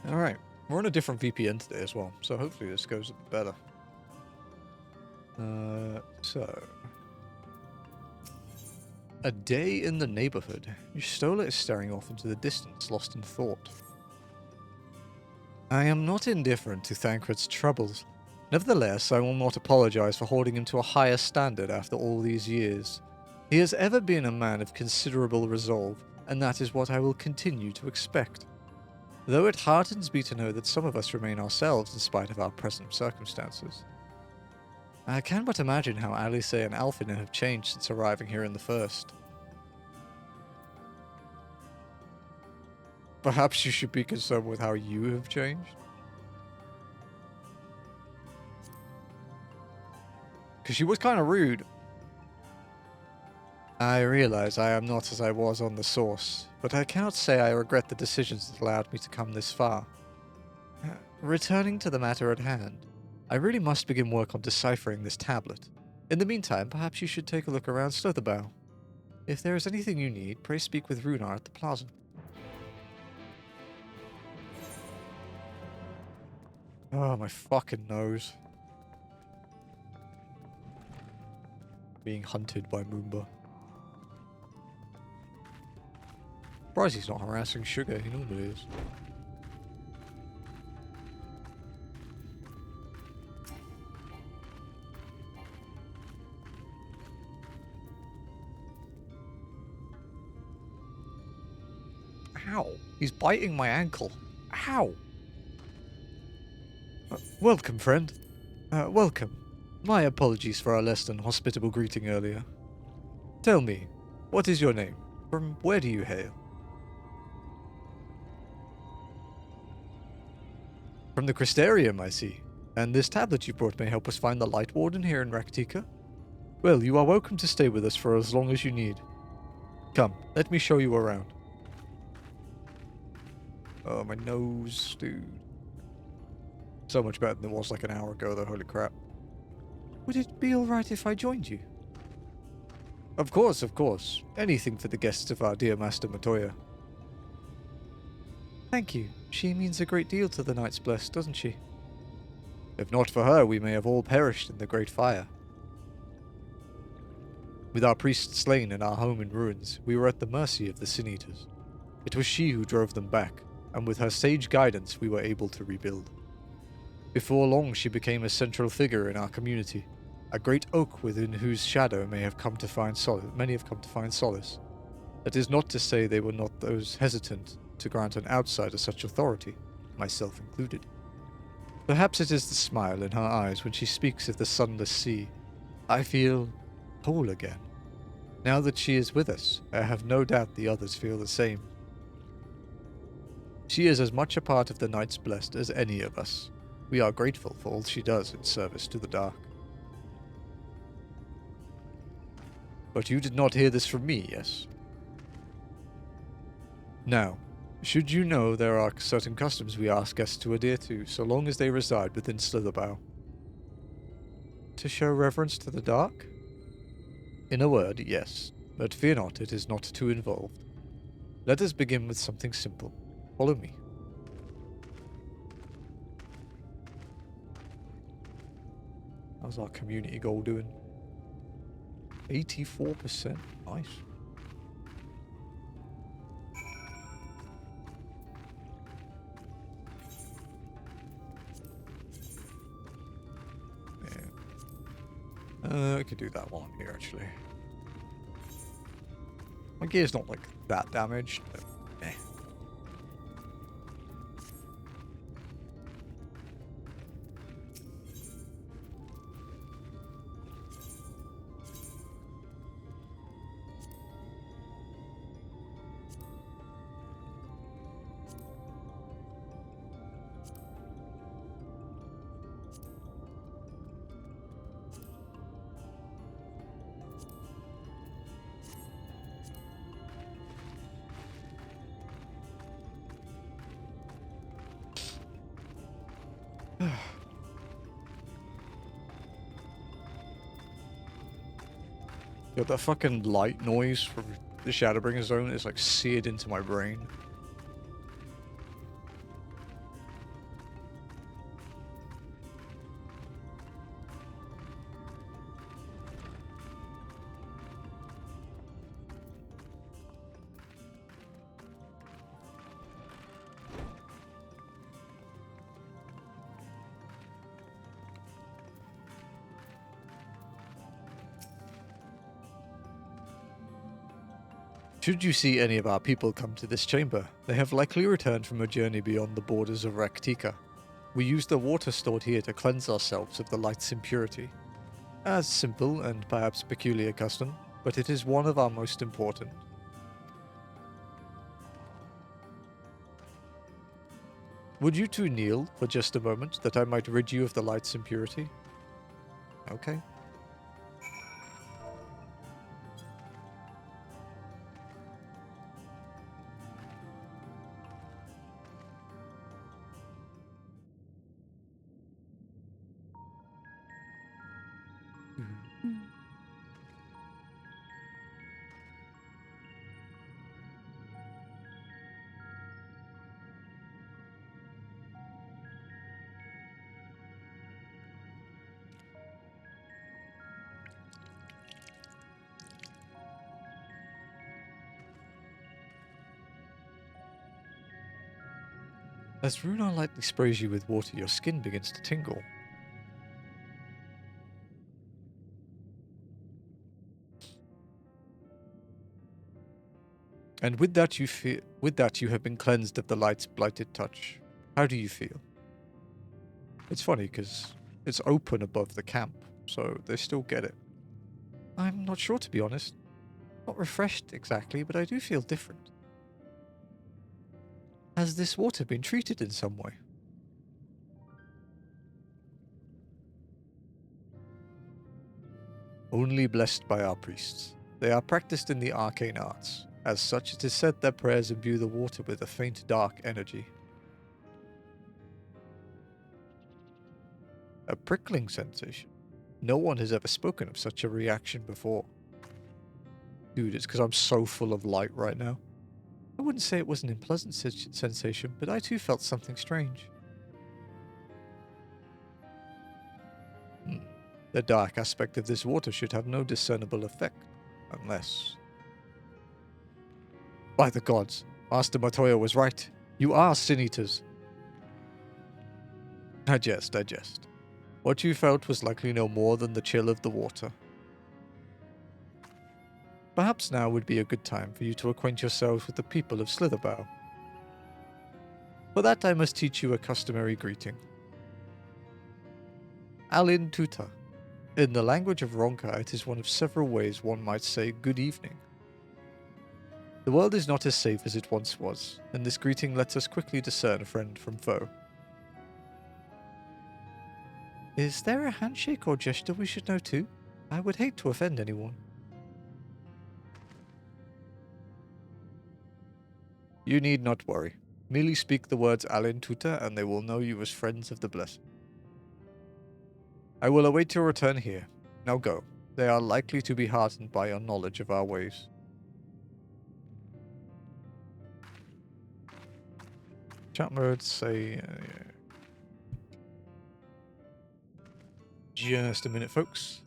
Alright, we're on a different VPN today as well, so hopefully this goes a bit better. So... A day in the neighborhood. Stola is staring off into the distance, lost in thought. I am not indifferent to Thancred's troubles. Nevertheless, I will not apologize for holding him to a higher standard after all these years. He has ever been a man of considerable resolve, and that is what I will continue to expect. Though it heartens me to know that some of us remain ourselves in spite of our present circumstances. I can but imagine how Alice and Alfina have changed since arriving here in the first. Perhaps you should be concerned with how you have changed? Because she was kind of rude. I realize I am not as I was on the source, but I cannot say I regret the decisions that allowed me to come this far. Returning to the matter at hand, I really must begin work on deciphering this tablet. In the meantime, perhaps you should take a look around Slitherbow. If there is anything you need, pray speak with Runar at the plaza. Oh, my fucking nose. Being hunted by Moomba. Surprised he's not harassing Sugar, he normally is. Ow! He's biting my ankle. Ow! Welcome, friend. Welcome. My apologies for our less than hospitable greeting earlier. Tell me, what is your name? From where do you hail? From the Crystarium, I see. And this tablet you brought may help us find the Light Warden here in Rak'tika? Well, you are welcome to stay with us for as long as you need. Come, let me show you around. Oh, my nose, dude. So much better than it was like an hour ago, though, holy crap. Would it be alright if I joined you? Of course, of course. Anything for the guests of our dear Master Matoya. Thank you. She means a great deal to the Knights Blessed, doesn't she? If not for her, we may have all perished in the Great Fire. With our priests slain and our home in ruins, we were at the mercy of the Sin Eaters. It was she who drove them back, and with her sage guidance we were able to rebuild. Before long she became a central figure in our community, a great oak within whose shadow many have come to find solace. That is not to say they were not those hesitant to grant an outsider such authority, myself included. Perhaps it is the smile in her eyes when she speaks of the sunless sea. I feel whole again. Now that she is with us, I have no doubt the others feel the same. She is as much a part of the Knights Blessed as any of us. We are grateful for all she does in service to the Dark. But you did not hear this from me, yes? Now, should you know there are certain customs we ask guests to adhere to, so long as they reside within Slitherbow. To show reverence to the Dark? In a word, yes, but fear not, it is not too involved. Let us begin with something simple. Follow me. How's our community goal doing? 84%. Nice. Yeah. I could do that while I'm here, actually. My gear's not, like, that damaged, but eh. Yo, that fucking light noise from the Shadowbringer zone is like seared into my brain. Should you see any of our people come to this chamber, they have likely returned from a journey beyond the borders of Rak'tika. We use the water stored here to cleanse ourselves of the light's impurity. A simple and perhaps peculiar custom, but it is one of our most important. Would you two kneel for just a moment, that I might rid you of the light's impurity? Okay. As Runar lightly sprays you with water, your skin begins to tingle. And with that you have been cleansed of the light's blighted touch. How do you feel? It's funny because it's open above the camp, so they still get it. I'm not sure, to be honest. Not refreshed exactly, but I do feel different. Has this water been treated in some way? Only blessed by our priests. They are practiced in the arcane arts. As such, it is said their prayers imbue the water with a faint dark energy. A prickling sensation. No one has ever spoken of such a reaction before. Dude, it's because I'm so full of light right now. I wouldn't say it was an unpleasant sensation, but I too felt something strange. The dark aspect of this water should have no discernible effect, unless... By the gods, Master Matoya was right. You are sin-eaters. I jest. What you felt was likely no more than the chill of the water. Perhaps now would be a good time for you to acquaint yourselves with the people of Slitherbow. For that I must teach you a customary greeting. Alin Tuta. In the language of Ronka, it is one of several ways one might say good evening. The world is not as safe as it once was, and this greeting lets us quickly discern friend from foe. Is there a handshake or gesture we should know too? I would hate to offend anyone. You need not worry. Merely speak the words Alin Tuta and they will know you as friends of the blessed. I will await your return here. Now go. They are likely to be heartened by your knowledge of our ways. Chat mode, say... Just a minute, folks.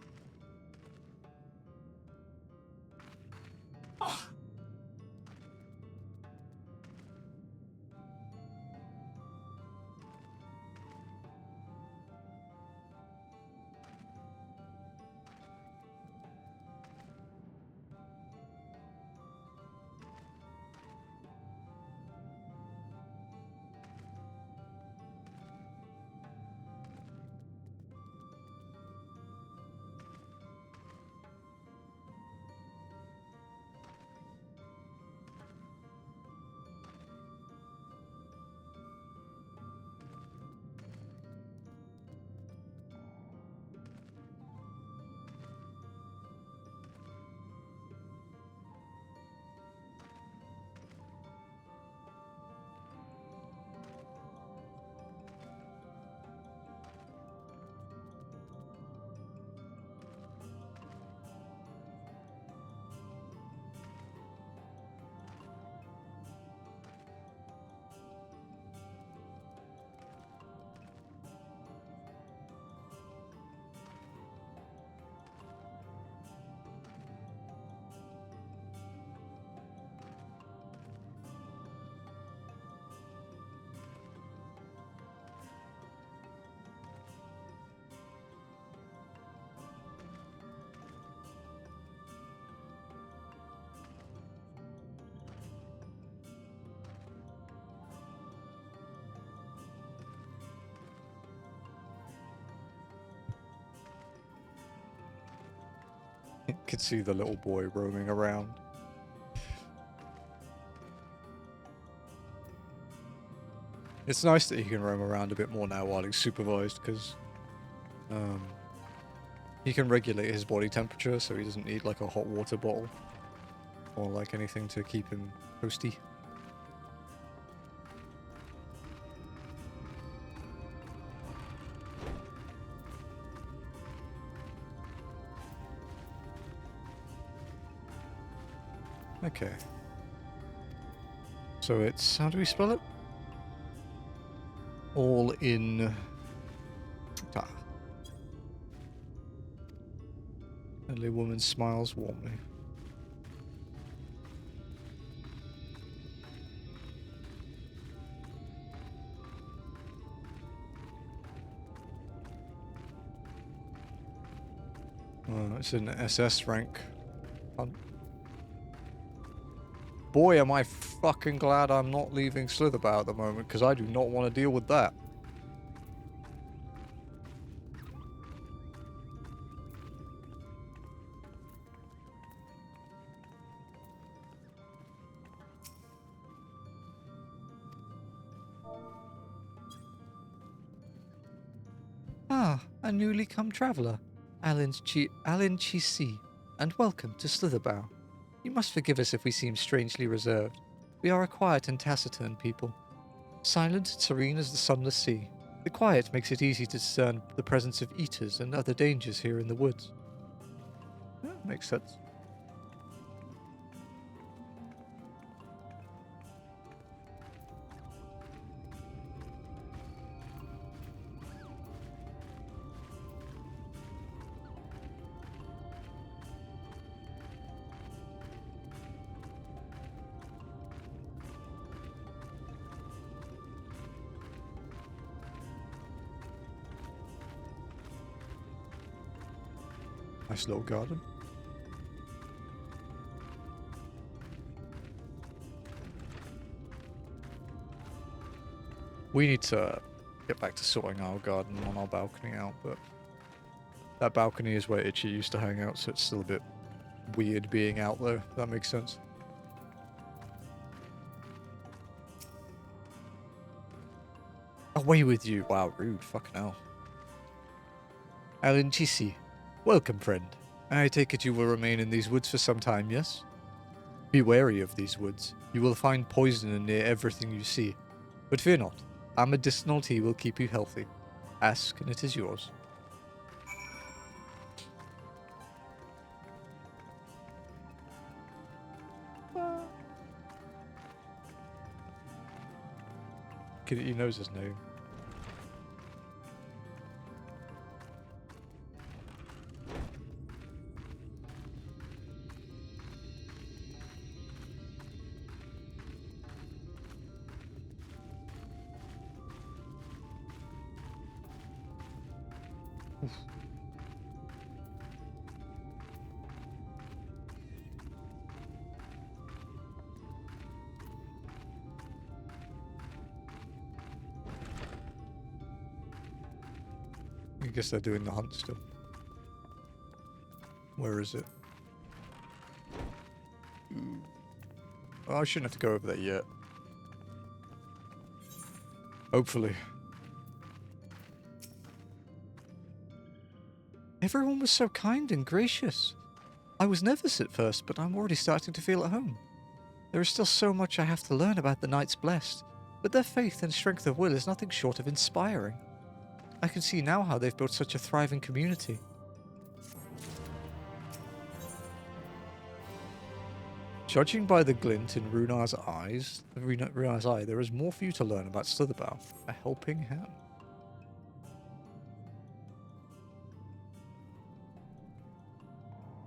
You can see the little boy roaming around. It's nice that he can roam around a bit more now while he's supervised, because he can regulate his body temperature, so he doesn't need like a hot water bottle or like anything to keep him toasty. Okay. So it's, how do we spell it? All in... Ah. Elderly woman smiles warmly. Oh, it's an SS rank. Boy, am I fucking glad I'm not leaving Slitherbow at the moment, because I do not want to deal with that. Ah, a newly come traveller, Alan Chisi, and welcome to Slitherbow. You must forgive us if we seem strangely reserved. We are a quiet and taciturn people. Silent and serene as the sunless sea. The quiet makes it easy to discern the presence of eaters and other dangers here in the woods. Yeah, makes sense. Nice little garden. We need to get back to sorting our garden on our balcony out, but that balcony is where Itchy used to hang out, so it's still a bit weird being out there, if that makes sense. Away with you. Wow, rude. Fucking hell. Alan Chisi. Welcome, friend. I take it you will remain in these woods for some time, yes? Be wary of these woods. You will find poison in near everything you see. But fear not. Our medicinal tea will keep you healthy. Ask, and it is yours. He knows his name. I guess they're doing the hunt still. Where is it? Ooh. Oh, I shouldn't have to go over there yet. Hopefully. Everyone was so kind and gracious. I was nervous at first, but I'm already starting to feel at home. There is still so much I have to learn about the Knights Blessed, but their faith and strength of will is nothing short of inspiring. I can see now how they've built such a thriving community. Judging by the glint in Runar's eye, there is more for you to learn about Slitherbow. A helping hand.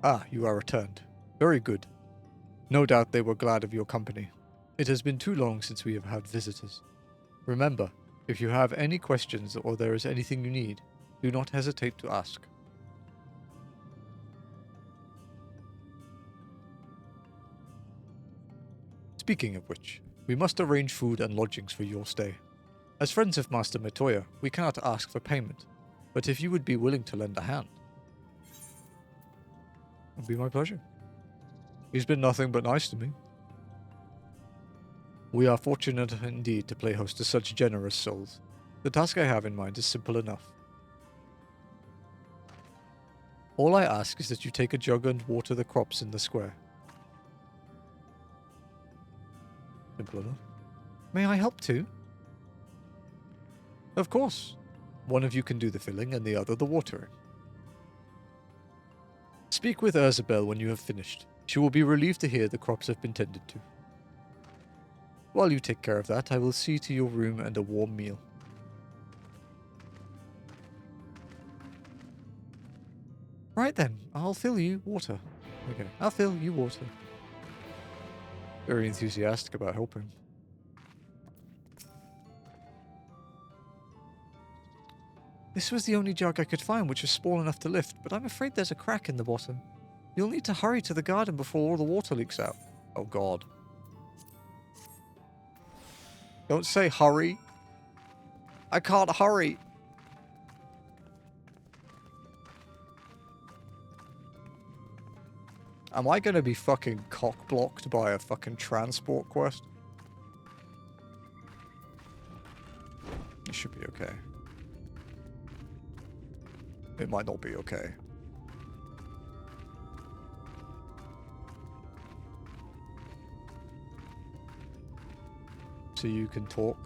Ah, you are returned. Very good. No doubt they were glad of your company. It has been too long since we have had visitors. Remember, if you have any questions or there is anything you need, do not hesitate to ask. Speaking of which, we must arrange food and lodgings for your stay. As friends of Master Metoya, we cannot ask for payment, but if you would be willing to lend a hand. It'll be my pleasure. He's been nothing but nice to me. We are fortunate indeed to play host to such generous souls. The task I have in mind is simple enough. All I ask is that you take a jug and water the crops in the square. Simple enough. May I help too? Of course. One of you can do the filling and the other the watering. Speak with Urzabel when you have finished. She will be relieved to hear the crops have been tended to. While you take care of that, I will see to your room and a warm meal. Right then, I'll fill you water. Okay, I'll fill you water. Very enthusiastic about helping. This was the only jug I could find which was small enough to lift, but I'm afraid there's a crack in the bottom. You'll need to hurry to the garden before all the water leaks out. Oh god. Don't say hurry. I can't hurry. Am I gonna be fucking cock-blocked by a fucking transport quest? It should be okay. It might not be okay. So you can talk.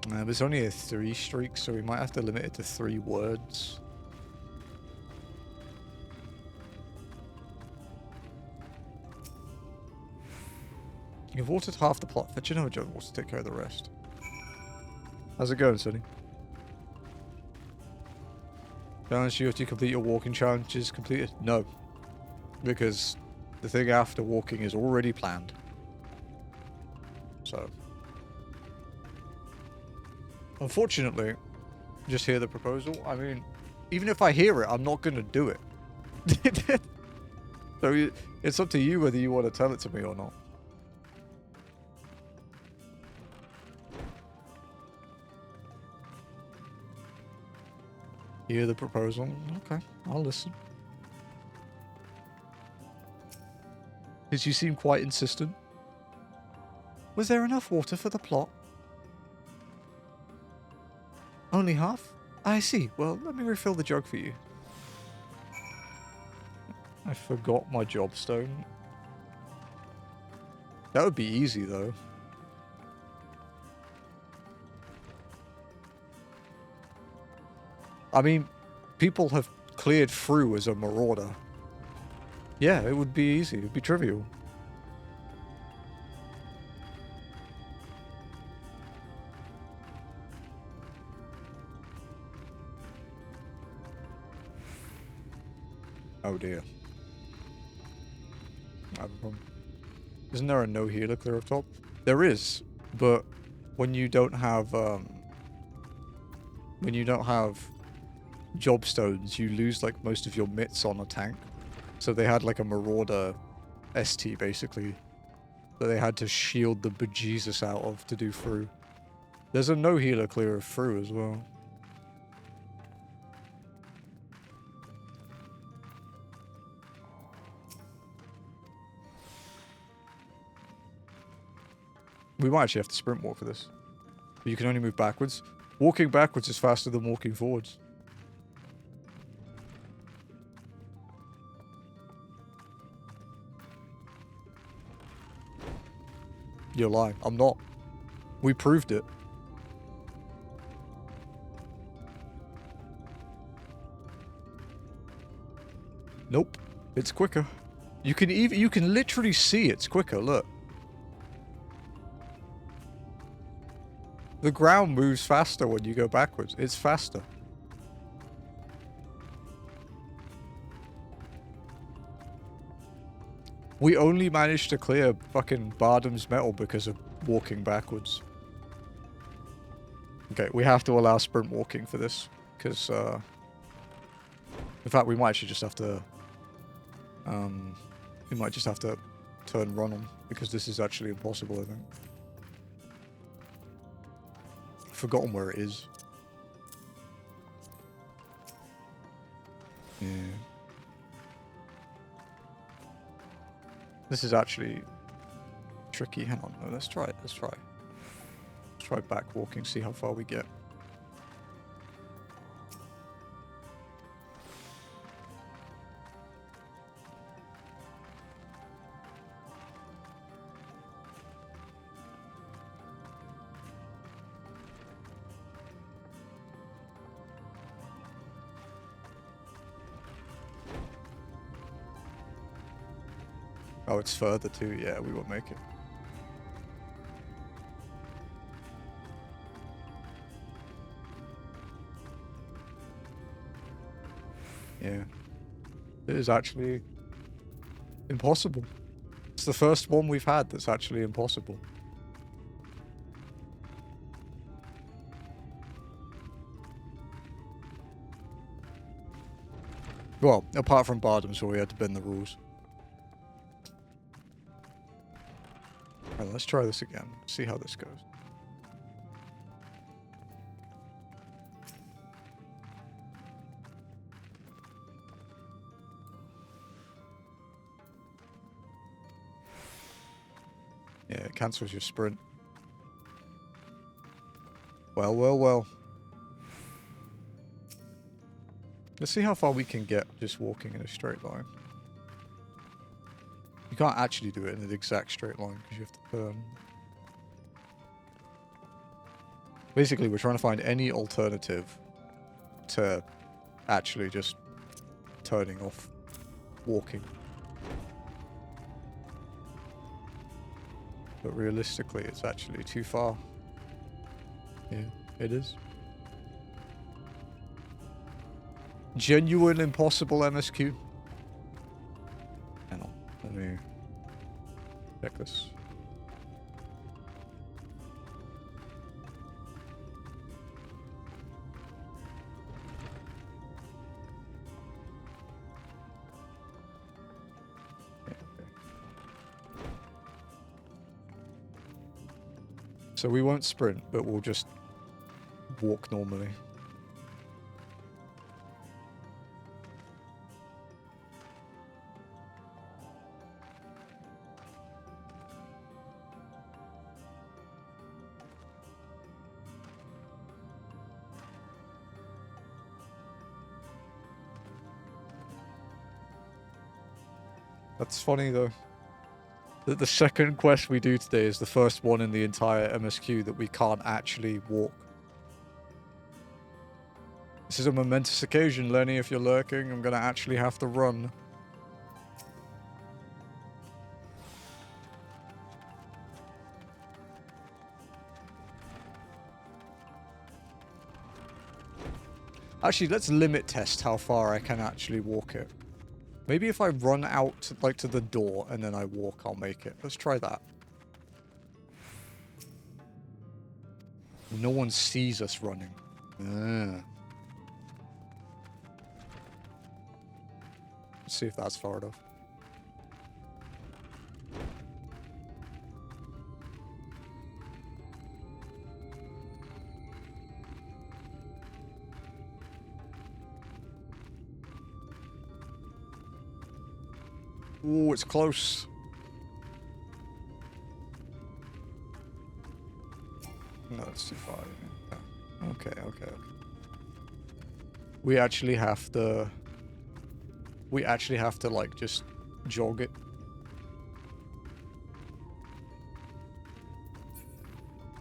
There's only a 3 streak, so we might have to limit it to 3 words. You've watered half the plot. Fetch another jug of water to take care of the rest. How's it going, Sonny? Challenge you after you complete your walking challenge is completed? No. Because the thing after walking is already planned. So. Unfortunately, just hear the proposal. I mean, even if I hear it, I'm not going to do it. So it's up to you whether you want to tell it to me or not. Hear the proposal? Okay, I'll listen. Did you seem quite insistent? Was there enough water for the plot? Only half? I see. Well, let me refill the jug for you. I forgot my jobstone. That would be easy, though. I mean, people have cleared through as a marauder. Yeah, it would be easy. It would be trivial. Oh dear. I have a problem. Isn't there a no healer clear up top? There is, but when you don't have jobstones, you lose like most of your mitts on a tank. So they had like a marauder ST basically that they had to shield the bejesus out of to do through. There's a no healer clear of through as well. We might actually have to sprint walk for this. But you can only move backwards. Walking backwards is faster than walking forwards. You're lying. I'm not. We proved it. Nope. It's quicker. You can literally see it's quicker, look. The ground moves faster when you go backwards. It's faster. We only managed to clear fucking Bardam's metal because of walking backwards. Okay, we have to allow sprint walking for this. Because, in fact, we might actually just have to... we might just have to turn run on. Because this is actually impossible, I think. I've forgotten where it is. Yeah. This is actually tricky. Hang on, no, let's try it. Let's try back walking, see how far we get. Oh, it's further too. Yeah, we won't make it. Yeah. It is actually impossible. It's the first one we've had that's actually impossible. Well, apart from Bardham's where we had to bend the rules. Alright, let's try this again. See how this goes. Yeah, it cancels your sprint. Well, well, well. Let's see how far we can get just walking in a straight line. You can't actually do it in an exact straight line because you have to turn. Basically, we're trying to find any alternative to actually just turning off walking. But realistically, it's actually too far. Yeah, it is. Genuine impossible MSQ. Hang on, let me check this. Yeah, okay. So we won't sprint, but we'll just walk normally. That's funny though. That the second quest we do today is the first one in the entire MSQ that we can't actually walk. This is a momentous occasion, Lenny, if you're lurking. I'm gonna actually have to run. Actually, let's limit test how far I can actually walk it. Maybe if I run out, like, to the door and then I walk, I'll make it. Let's try that. No one sees us running. Let's see if that's far enough. Ooh, it's close. No, it's too far. Okay. We actually have to... like, just jog it.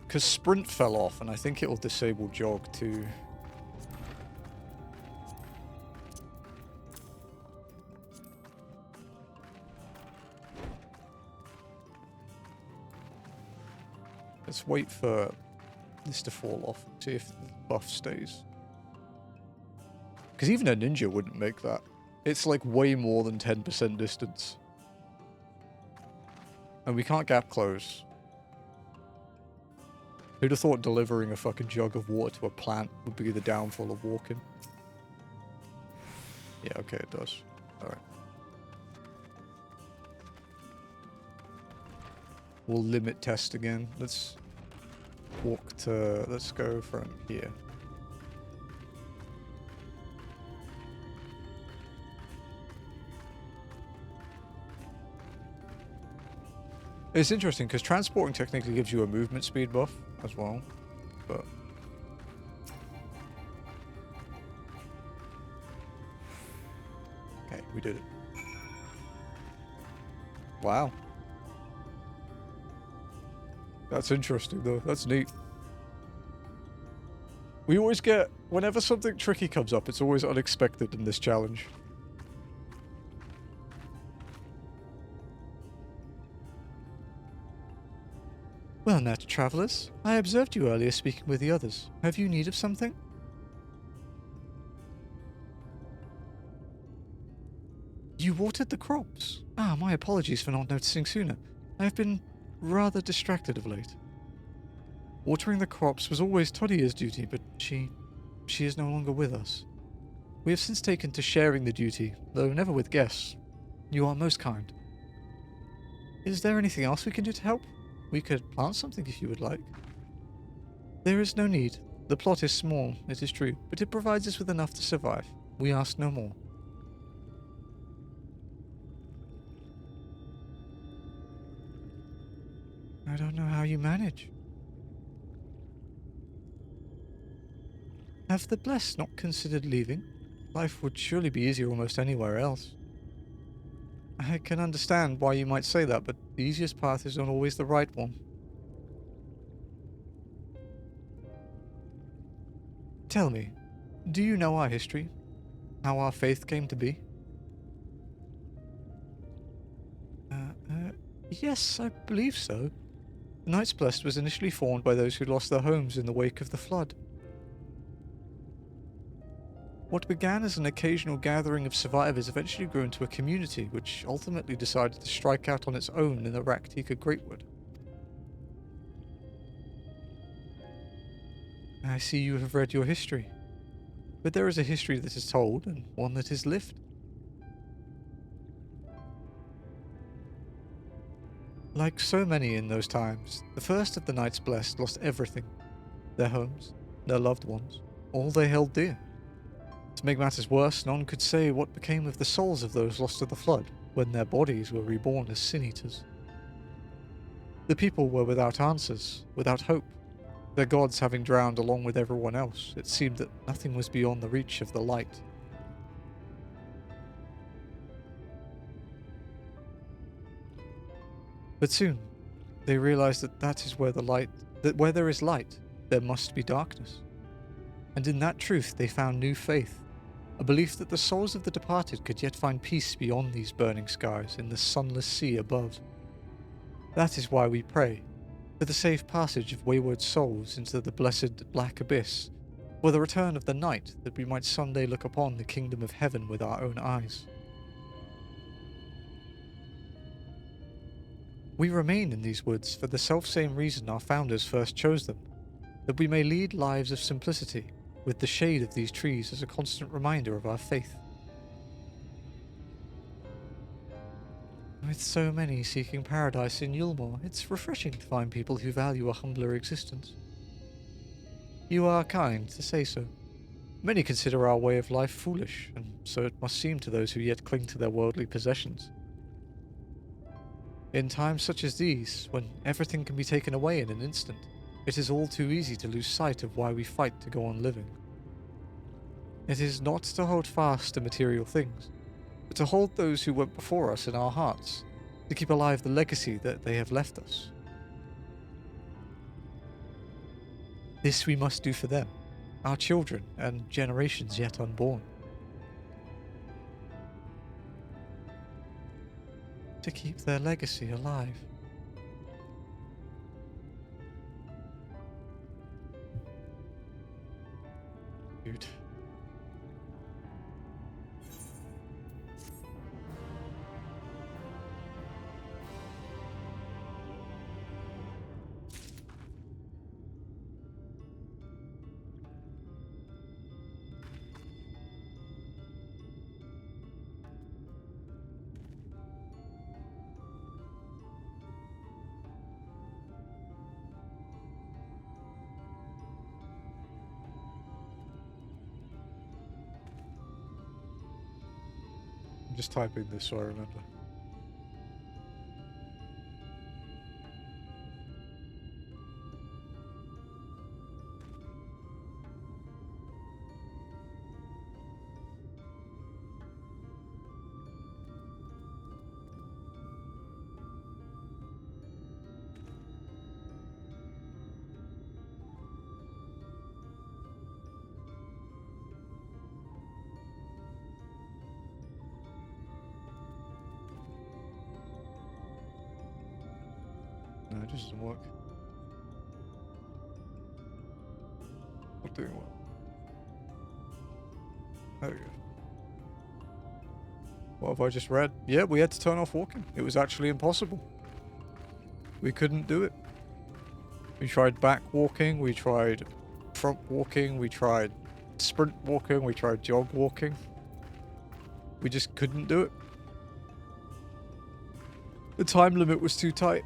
Because sprint fell off, and I think it will disable jog too. Let's wait for this to fall off, see if the buff stays. Because even a ninja wouldn't make that. It's like way more than 10% distance. And we can't gap close. Who'd have thought delivering a fucking jug of water to a plant would be the downfall of walking? Yeah, okay, it does. Alright. We'll limit test again. Let's walk to... let's go from here. It's interesting because transporting technically gives you a movement speed buff as well, but okay, we did it. Wow. That's interesting though. That's neat. We always get, whenever something tricky comes up, it's always unexpected in this challenge. Well, Nat Travelers, I observed you earlier speaking with the others. Have you need of something? You watered the crops. Ah, my apologies for not noticing sooner. I have been rather distracted of late. Watering the crops was always Todia's duty, but she is no longer with us. We have since taken to sharing the duty, though never with guests. You are most kind. Is there anything else we can do to help? We could plant something if you would like. There is no need. The plot is small, it is true, but it provides us with enough to survive. We ask no more. I don't know how you manage. Have the blessed not considered leaving? Life would surely be easier almost anywhere else. I can understand why you might say that, but the easiest path is not always the right one. Tell me, do you know our history? How our faith came to be? Yes, I believe so. The Knights Blessed was initially formed by those who lost their homes in the wake of the flood. What began as an occasional gathering of survivors eventually grew into a community, which ultimately decided to strike out on its own in the Rak'tika Greatwood. I see you have read your history. But there is a history that is told, and one that is lived. Like so many in those times, the first of the Knights Blessed lost everything. Their homes, their loved ones, all they held dear. To make matters worse, none could say what became of the souls of those lost to the flood, when their bodies were reborn as sin-eaters. The people were without answers, without hope. Their gods having drowned along with everyone else, it seemed that nothing was beyond the reach of the light. But soon, they realized that where there is light, there must be darkness. And in that truth they found new faith, a belief that the souls of the departed could yet find peace beyond these burning skies in the sunless sea above. That is why we pray, for the safe passage of wayward souls into the blessed black abyss, for the return of the night that we might someday look upon the kingdom of heaven with our own eyes. We remain in these woods for the selfsame reason our founders first chose them, that we may lead lives of simplicity, with the shade of these trees as a constant reminder of our faith. With so many seeking paradise in Yulmore, it's refreshing to find people who value a humbler existence. You are kind to say so. Many consider our way of life foolish, and so it must seem to those who yet cling to their worldly possessions. In times such as these, when everything can be taken away in an instant, it is all too easy to lose sight of why we fight to go on living. It is not to hold fast to material things, but to hold those who went before us in our hearts, to keep alive the legacy that they have left us. This we must do for them, our children, and generations yet unborn. To keep their legacy alive. Dude. I'm just typing this so I remember. just doesn't work. Not doing well. There we go. What have I just read? Yeah, we had to turn off walking. It was actually impossible. We couldn't do it. We tried back walking, we tried front walking, we tried sprint walking, we tried jog walking. We just couldn't do it. The time limit was too tight.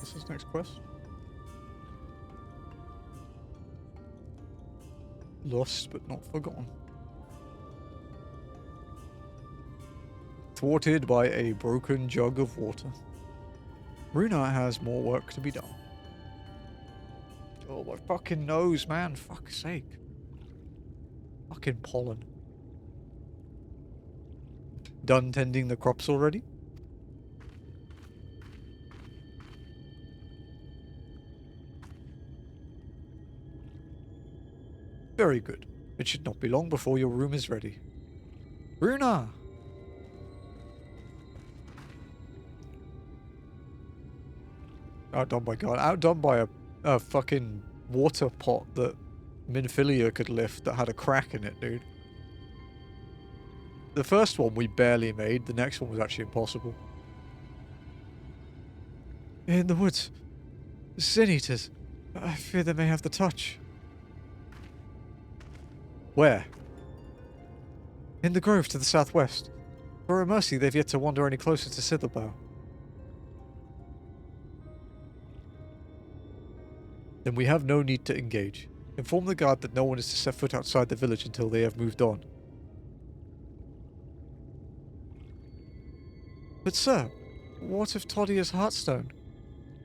This is next quest. Lost but not forgotten. Thwarted by a broken jug of water. Runa has more work to be done. Oh, my fucking nose, man. Fuck's sake. Fucking pollen. Done tending the crops already? Very good. It should not be long before your room is ready. Runa! Outdone by God. Outdone by a fucking water pot that Minfilia could lift that had a crack in it, dude. The first one we barely made. The next one was actually impossible. In the woods. Sin eaters. I fear they may have the touch. Where? In the grove to the southwest. For a mercy, they've yet to wander any closer to Sithelbow. Then we have no need to engage. Inform the guard that no one is to set foot outside the village until they have moved on. But sir, what of Todia's heartstone?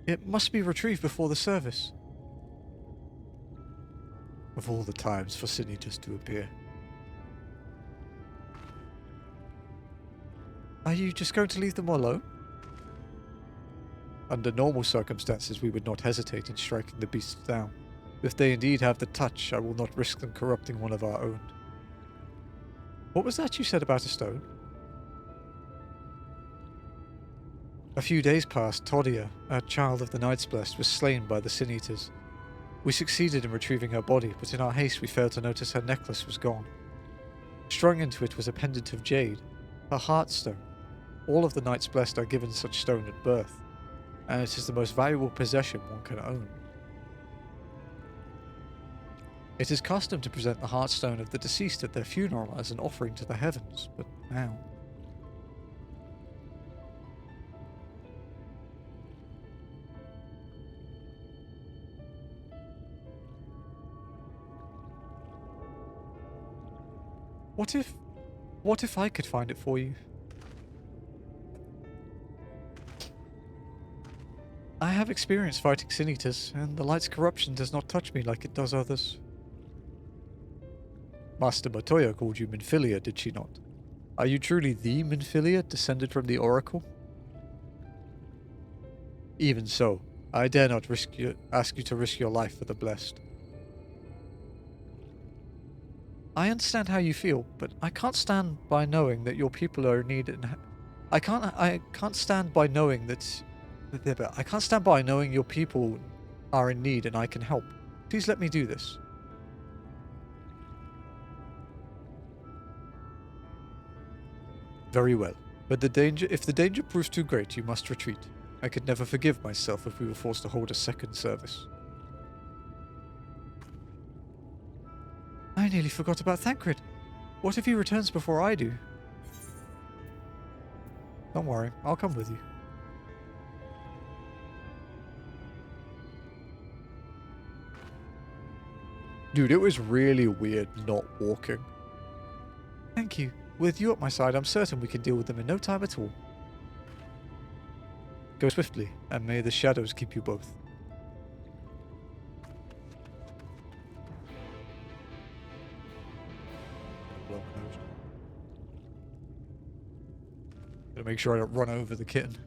It must be retrieved before the service. Of all the times for Sydney just to appear. Are you just going to leave them alone? Under normal circumstances, we would not hesitate in striking the beasts down. If they indeed have the touch, I will not risk them corrupting one of our own. What was that you said about a stone? A few days past, Todia, a child of the Knights Blessed, was slain by the Sin Eaters. We succeeded in retrieving her body, but in our haste we failed to notice her necklace was gone. Strung into it was a pendant of jade, her heartstone. All of the Knights Blessed are given such stone at birth, and it is the most valuable possession one can own. It is custom to present the heartstone of the deceased at their funeral as an offering to the heavens, but now... What if I could find it for you? I have experience fighting Sin Eaters, and the light's corruption does not touch me like it does others. Master Matoya called you Minfilia, did she not? Are you truly the Minfilia, descended from the Oracle? Even so, I dare not ask you to risk your life for the blessed. I understand how you feel, but I can't stand by knowing that your people are in need, and I can't stand by knowing that I can't stand by knowing your people are in need and I can help. Please let me do this. Very well, but if the danger proves too great, you must retreat. I could never forgive myself if we were forced to hold a second service. I nearly forgot about Thancred. What if he returns before I do? Don't worry, I'll come with you. Dude, it was really weird not walking. Thank you. With you at my side, I'm certain we can deal with them in no time at all. Go swiftly, and may the shadows keep you both. Gotta make sure I don't run over the kitten.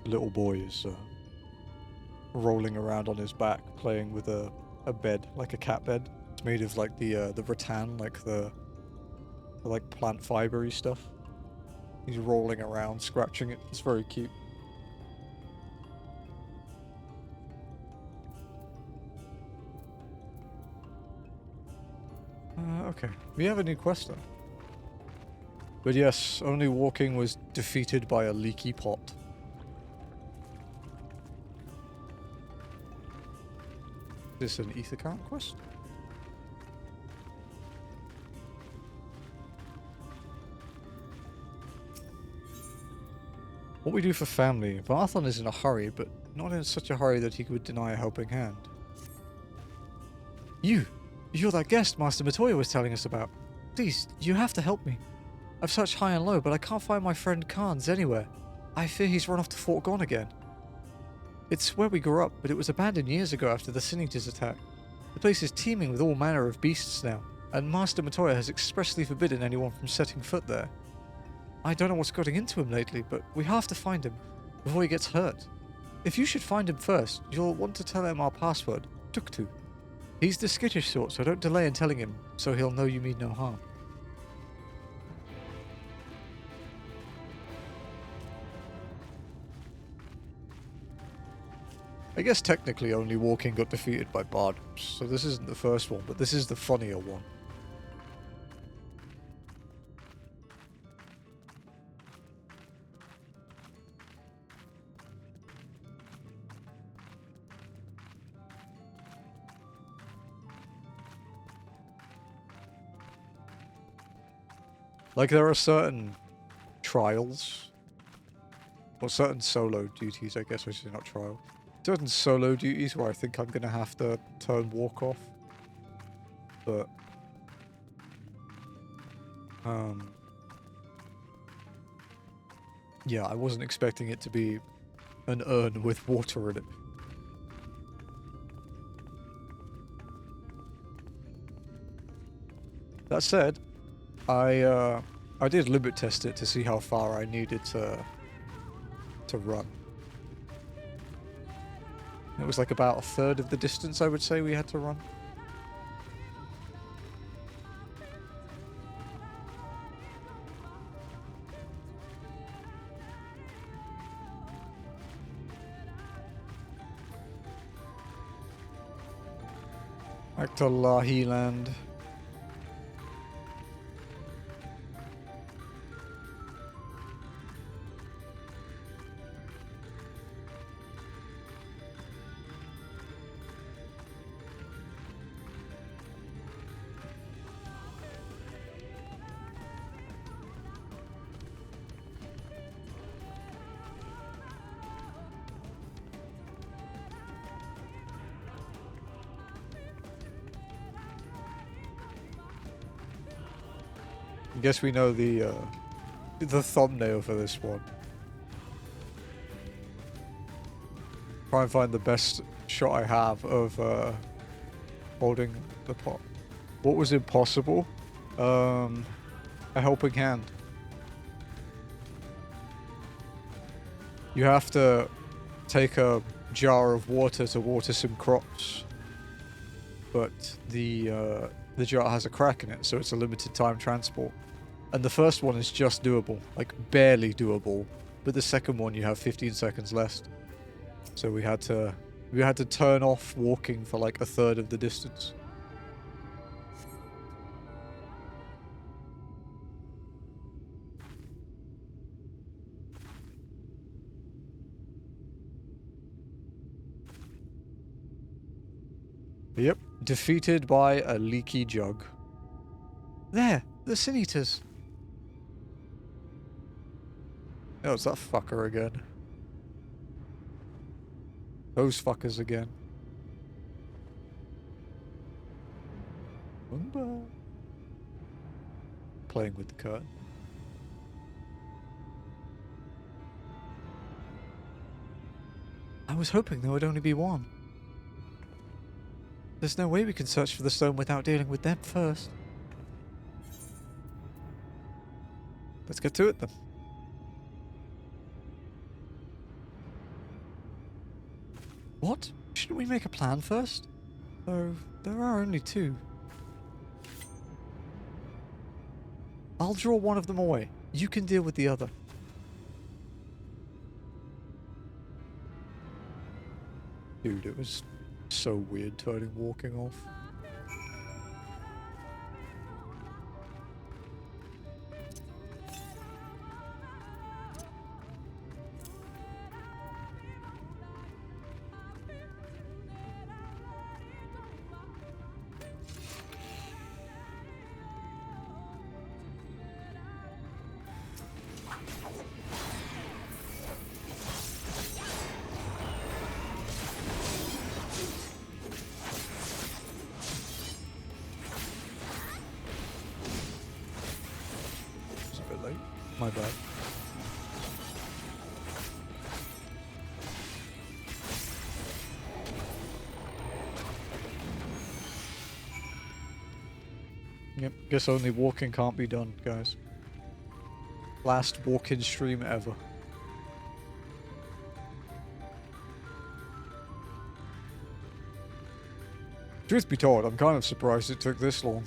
The little boy is rolling around on his back, playing with a bed, like a cat bed. It's made of like the rattan, like the like plant fibery stuff. He's rolling around, scratching it. It's very cute. Okay. We have a new quest then. But yes, only walking was defeated by a leaky pot. Is this an ether current quest? What we do for family. Varthon is in a hurry, but not in such a hurry that he could deny a helping hand. You're that guest Master Matoya was telling us about. Please, you have to help me. I've searched high and low, but I can't find my friend Khan's anywhere. I fear he's run off to Fort Gone again. It's where we grew up, but it was abandoned years ago after the Sin Eaters attack. The place is teeming with all manner of beasts now, and Master Matoya has expressly forbidden anyone from setting foot there. I don't know what's gotten into him lately, but we have to find him before he gets hurt. If you should find him first, you'll want to tell him our password, Tuktu. He's the skittish sort, so don't delay in telling him, so he'll know you mean no harm. I guess technically only walking got defeated by bards, so this isn't the first one, but this is the funnier one. Like, there are certain trials, or certain solo duties, I guess, which is not trial. Certain solo duties where I think I'm gonna have to turn walk off. But yeah, I wasn't expecting it to be an urn with water in it. That said, I did limit test it to see how far I needed to run. It was like about a third of the distance, I would say, we had to run. Back to Lahi Land. I guess we know the thumbnail for this one. Try and find the best shot I have of holding the pot. What was impossible? A helping hand. You have to take a jar of water to water some crops, but the jar has a crack in it, so it's a limited time transport. And the first one is just doable, like barely doable, but the second one you have 15 seconds left. So we had to turn off walking for like a third of the distance. Yep, defeated by a leaky jug. There, the Sin Eaters. Oh, it's that fucker again. Those fuckers again. Boomba. Playing with the curtain. I was hoping there would only be one. There's no way we can search for the stone without dealing with them first. Let's get to it then. What? Shouldn't we make a plan first? Oh, there are only two. I'll draw one of them away. You can deal with the other. Dude, it was so weird turning walking off. My bad. Yep, guess only walking can't be done, guys. Last walk-in stream ever. Truth be told, I'm kind of surprised it took this long.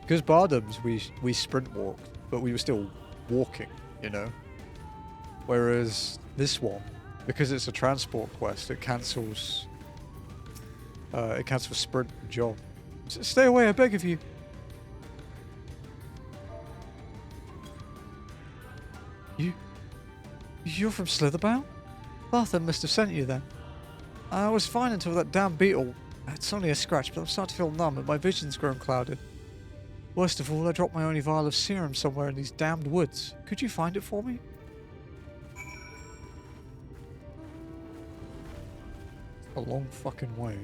Because Bardham's, we sprint walked, but we were still walking, you know? Whereas this one, because it's a transport quest, it cancels sprint and jog. Stay away, I beg of you. You're from Slitherbound? Bartham must have sent you then. I was fine until that damn beetle. It's only a scratch, but I'm starting to feel numb and my vision's grown clouded. Worst of all, I dropped my only vial of serum somewhere in these damned woods. Could you find it for me? A long fucking way.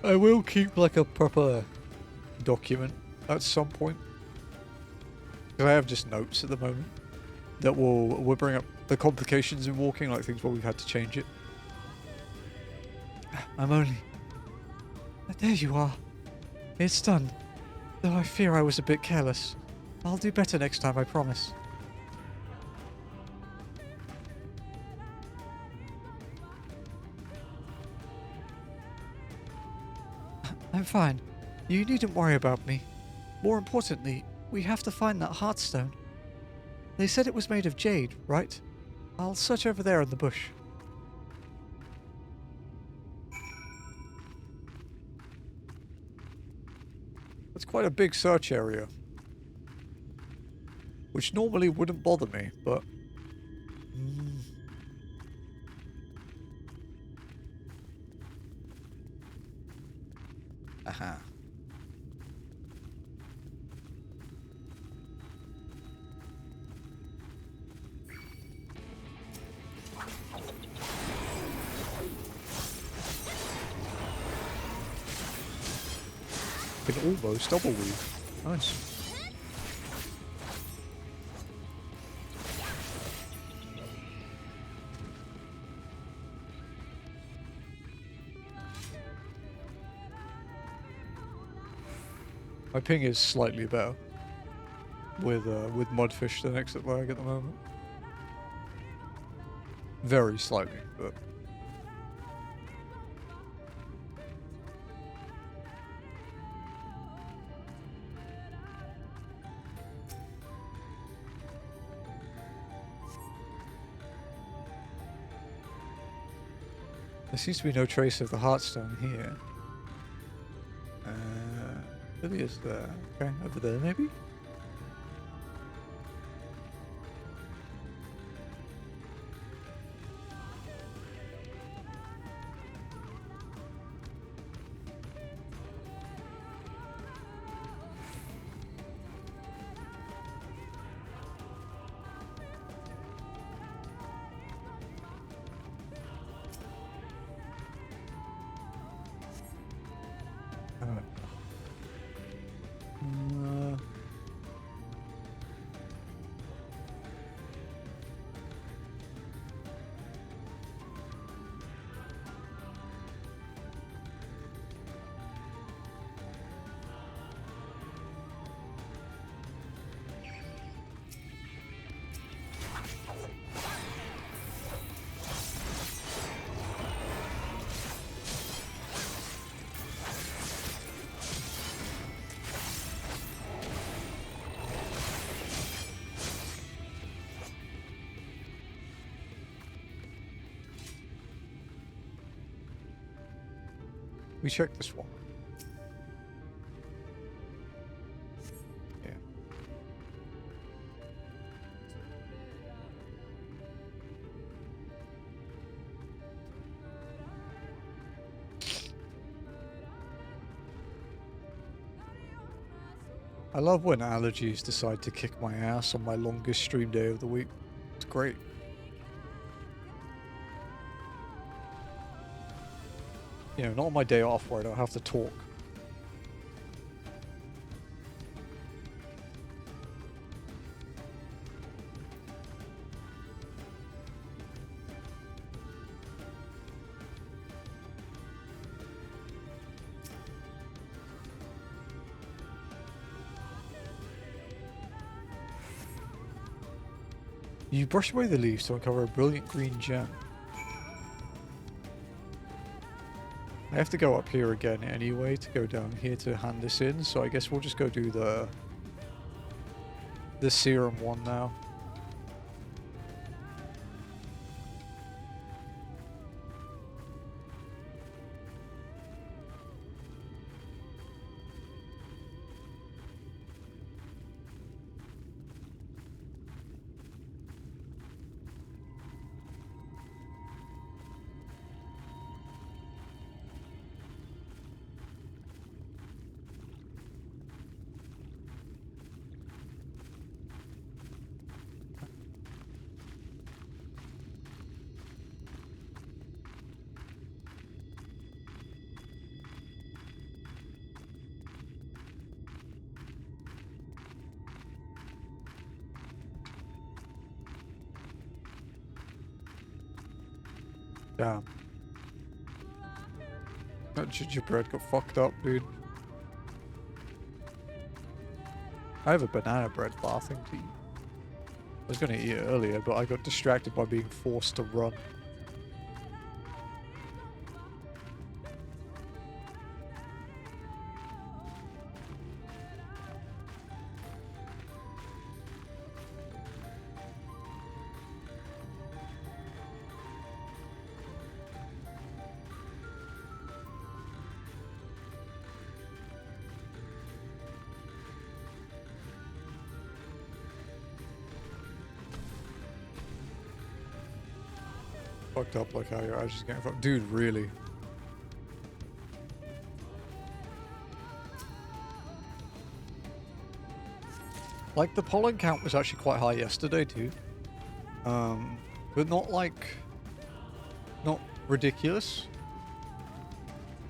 I will keep like a proper document at some point. Because I have just notes at the moment that will bring up the complications in walking, like things where we've had to change it. I'm only... There you are. It's done. Though I fear I was a bit careless. I'll do better next time, I promise. I'm fine. You needn't worry about me. More importantly, we have to find that Heartstone. They said it was made of jade, right? I'll search over there in the bush. That's quite a big search area. Which normally wouldn't bother me, but... Aha. Can almost double weave. Nice. My ping is slightly better with Mudfish than exit lag at the moment. Very slightly, but... There seems to be no trace of the Heartstone here. Really is there. Okay, over there maybe? We checked this one. Yeah. I love when allergies decide to kick my ass on my longest stream day of the week. It's great. You know, not on my day off where I don't have to talk. You brush away the leaves to uncover a brilliant green gem. I have to go up here again anyway to go down here to hand this in, so I guess we'll just go do the serum one now. Damn. That gingerbread got fucked up, dude. I have a banana bread bar thing to eat. I was gonna eat it earlier, but I got distracted by being forced to run. Fucked up like how your eyes just getting fucked. Dude, really? Like, the pollen count was actually quite high yesterday too. But not like... not ridiculous.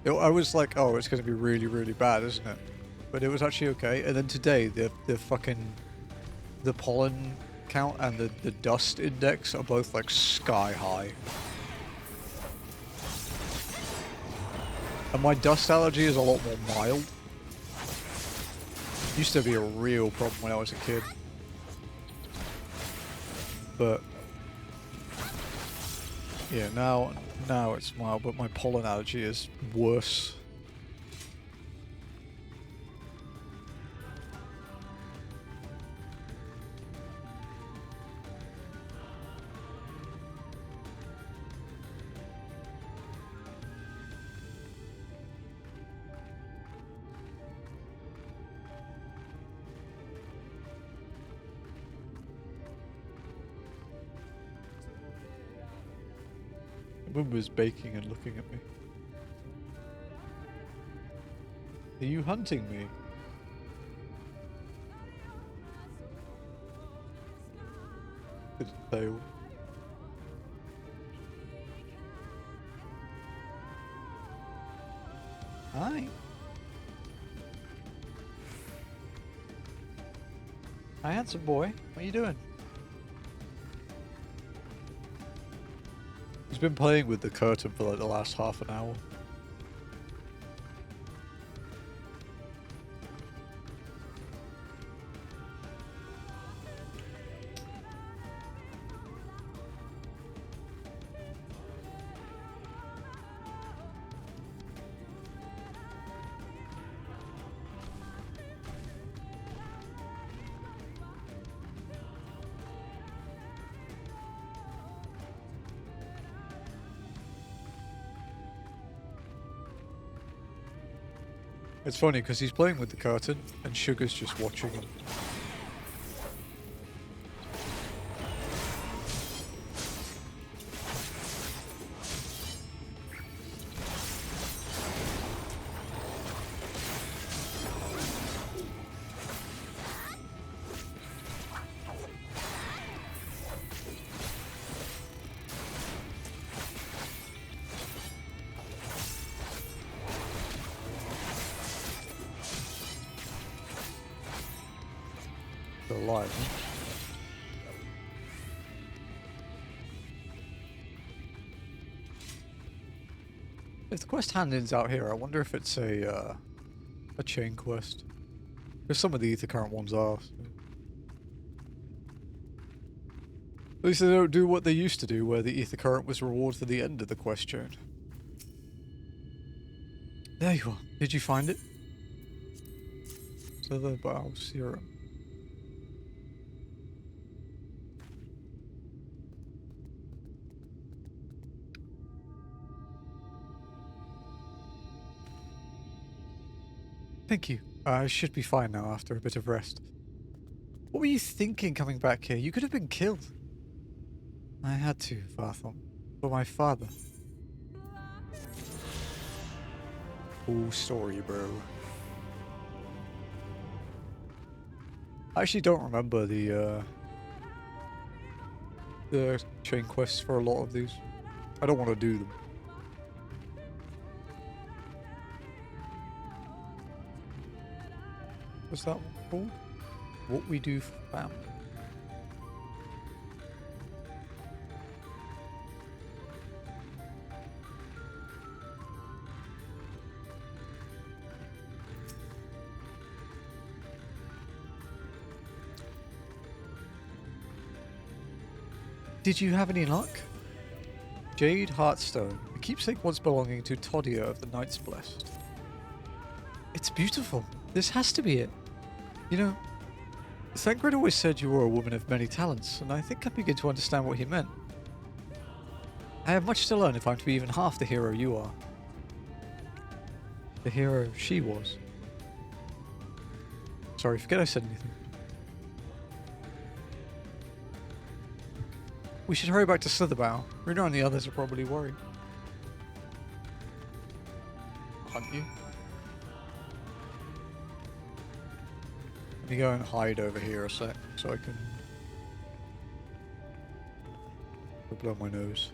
I was like, oh, it's gonna be really, really bad, isn't it? But it was actually okay. And then today, the pollen count and the dust index are both like sky high. And my dust allergy is a lot more mild. Used to be a real problem when I was a kid. But yeah, now it's mild, but my pollen allergy is worse. Mum was baking and looking at me. Are you hunting me? Good tail. Hi. Hi, handsome boy. What are you doing? He's been playing with the curtain for like the last half an hour. It's funny because he's playing with the curtain and Sugar's just watching him. They're alive, huh? If the quest hand-in's out here, I wonder if it's a chain quest. Because some of the Ether Current ones are. So. At least they don't do what they used to do, where the Ether Current was reward for the end of the quest chain. There you are. Did you find it? So the Bow Serum. Thank you. I should be fine now after a bit of rest. What were you thinking coming back here? You could have been killed. I had to, Varthon. For my father. Cool story, bro. I actually don't remember the chain quests for a lot of these. I don't want to do them. What's that one called? What we do for family. Did you have any luck? Jade Heartstone. A keepsake once belonging to Todia of the Knights Blessed. It's beautiful. This has to be it. You know, Thancred always said you were a woman of many talents, and I think I begin to understand what he meant. I have much to learn if I'm to be even half the hero you are. The hero she was. Sorry, forget I said anything. We should hurry back to Slitherbow. Rena and the others are probably worried. Hunt you? Let me go and hide over here a sec so I can blow my nose.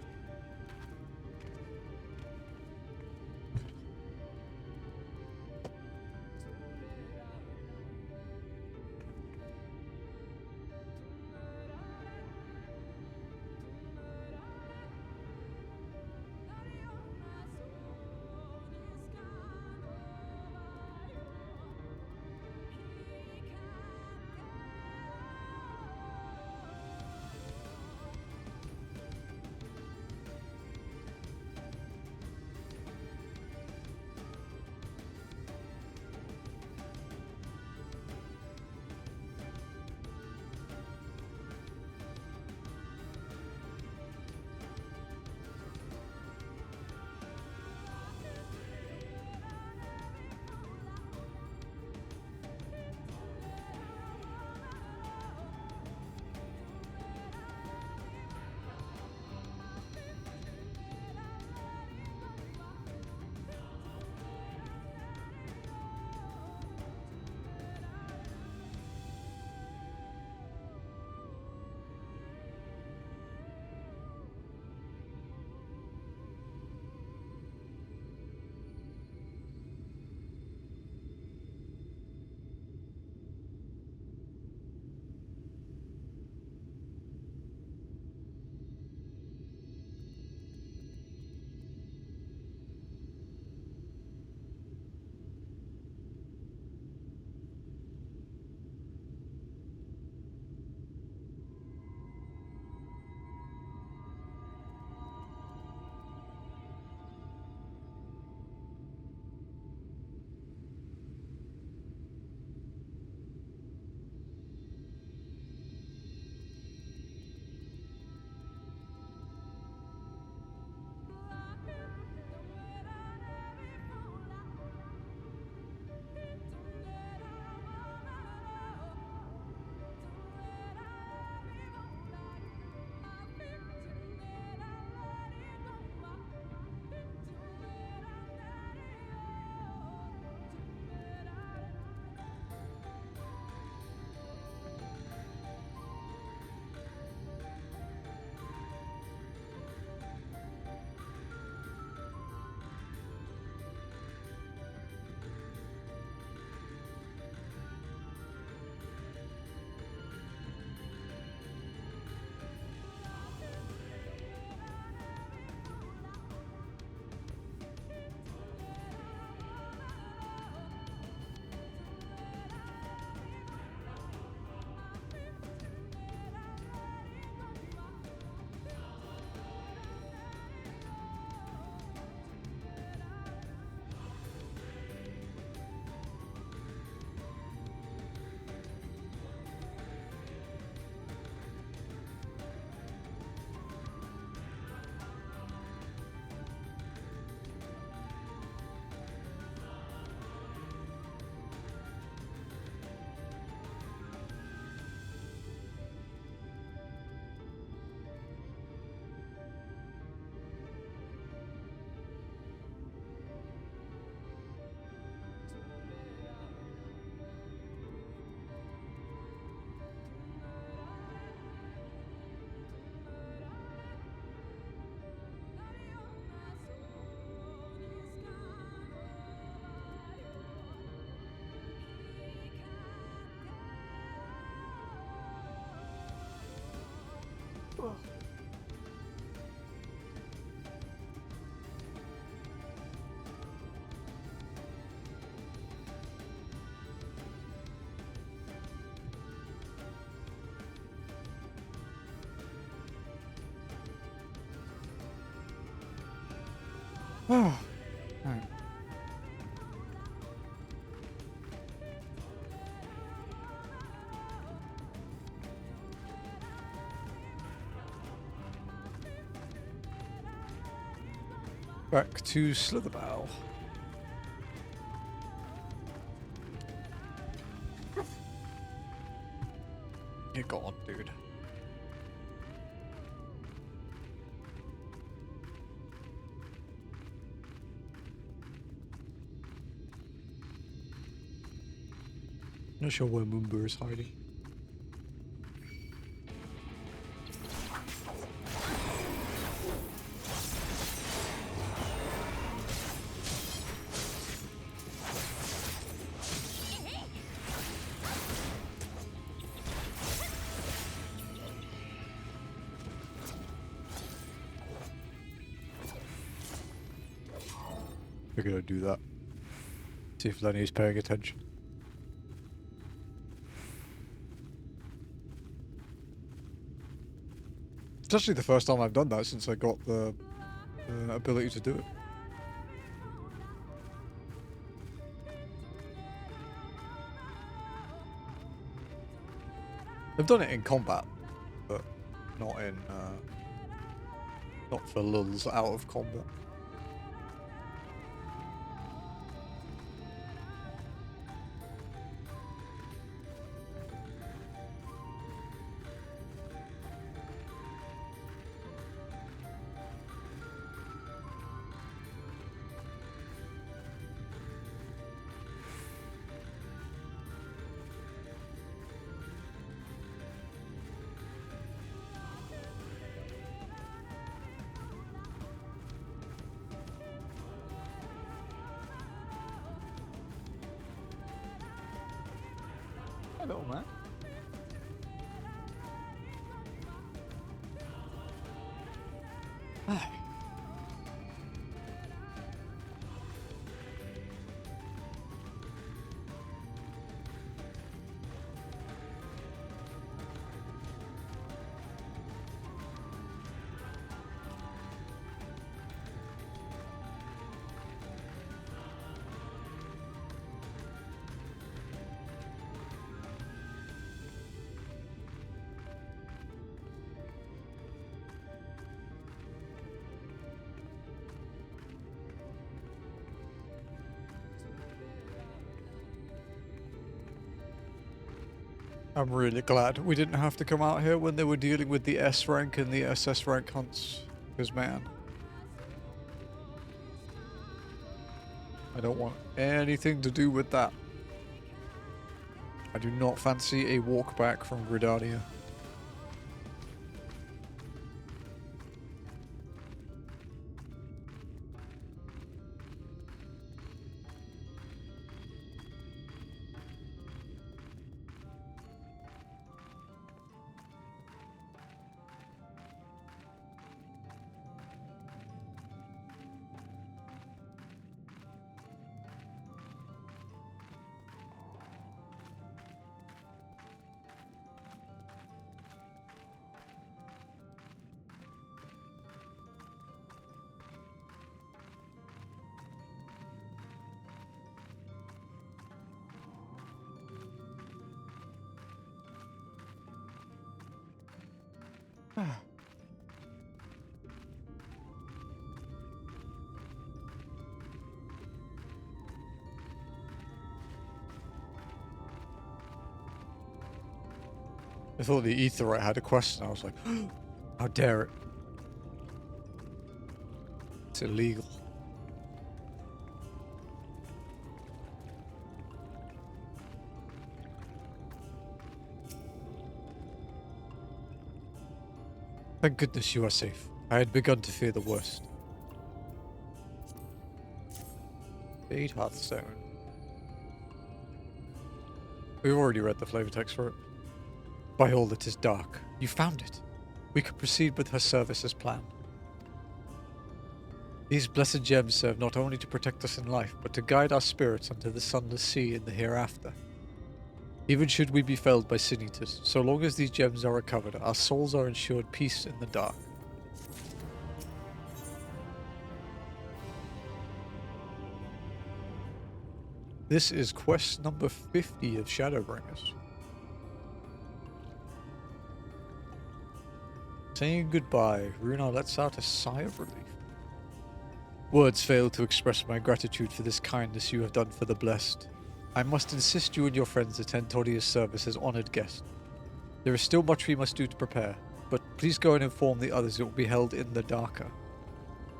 Oh, right. Back to Slitherbow. You're gone, dude. Not sure where Moomba is hiding. We're gonna do that. See if Lenny's paying attention. It's actually the first time I've done that since I got the ability to do it. I've done it in combat, but not in not for lulls out of combat. Hello, man. Hi. I'm really glad we didn't have to come out here when they were dealing with the S rank and the SS rank hunts. Because, man, I don't want anything to do with that. I do not fancy a walk back from Gridania. I thought the Aetheryte had a question. I was like, how dare it? It's illegal. Thank goodness you are safe. I had begun to fear the worst. Jade Hearthstone. We've already read the flavor text for it. By all that is dark, you found it. we could proceed with her service as planned. These blessed gems serve not only to protect us in life, but to guide our spirits unto the sunless sea in the hereafter. Even should we be felled by sin eaters, so long as these gems are recovered, our souls are ensured peace in the dark. This is quest number 50 of Shadowbringers. Saying goodbye, Runa lets out a sigh of relief. Words fail to express my gratitude for this kindness you have done for the blessed. I must insist you and your friends attend Todia's service as honoured guests. There is still much we must do to prepare, but please go and inform the others it will be held in the Darker.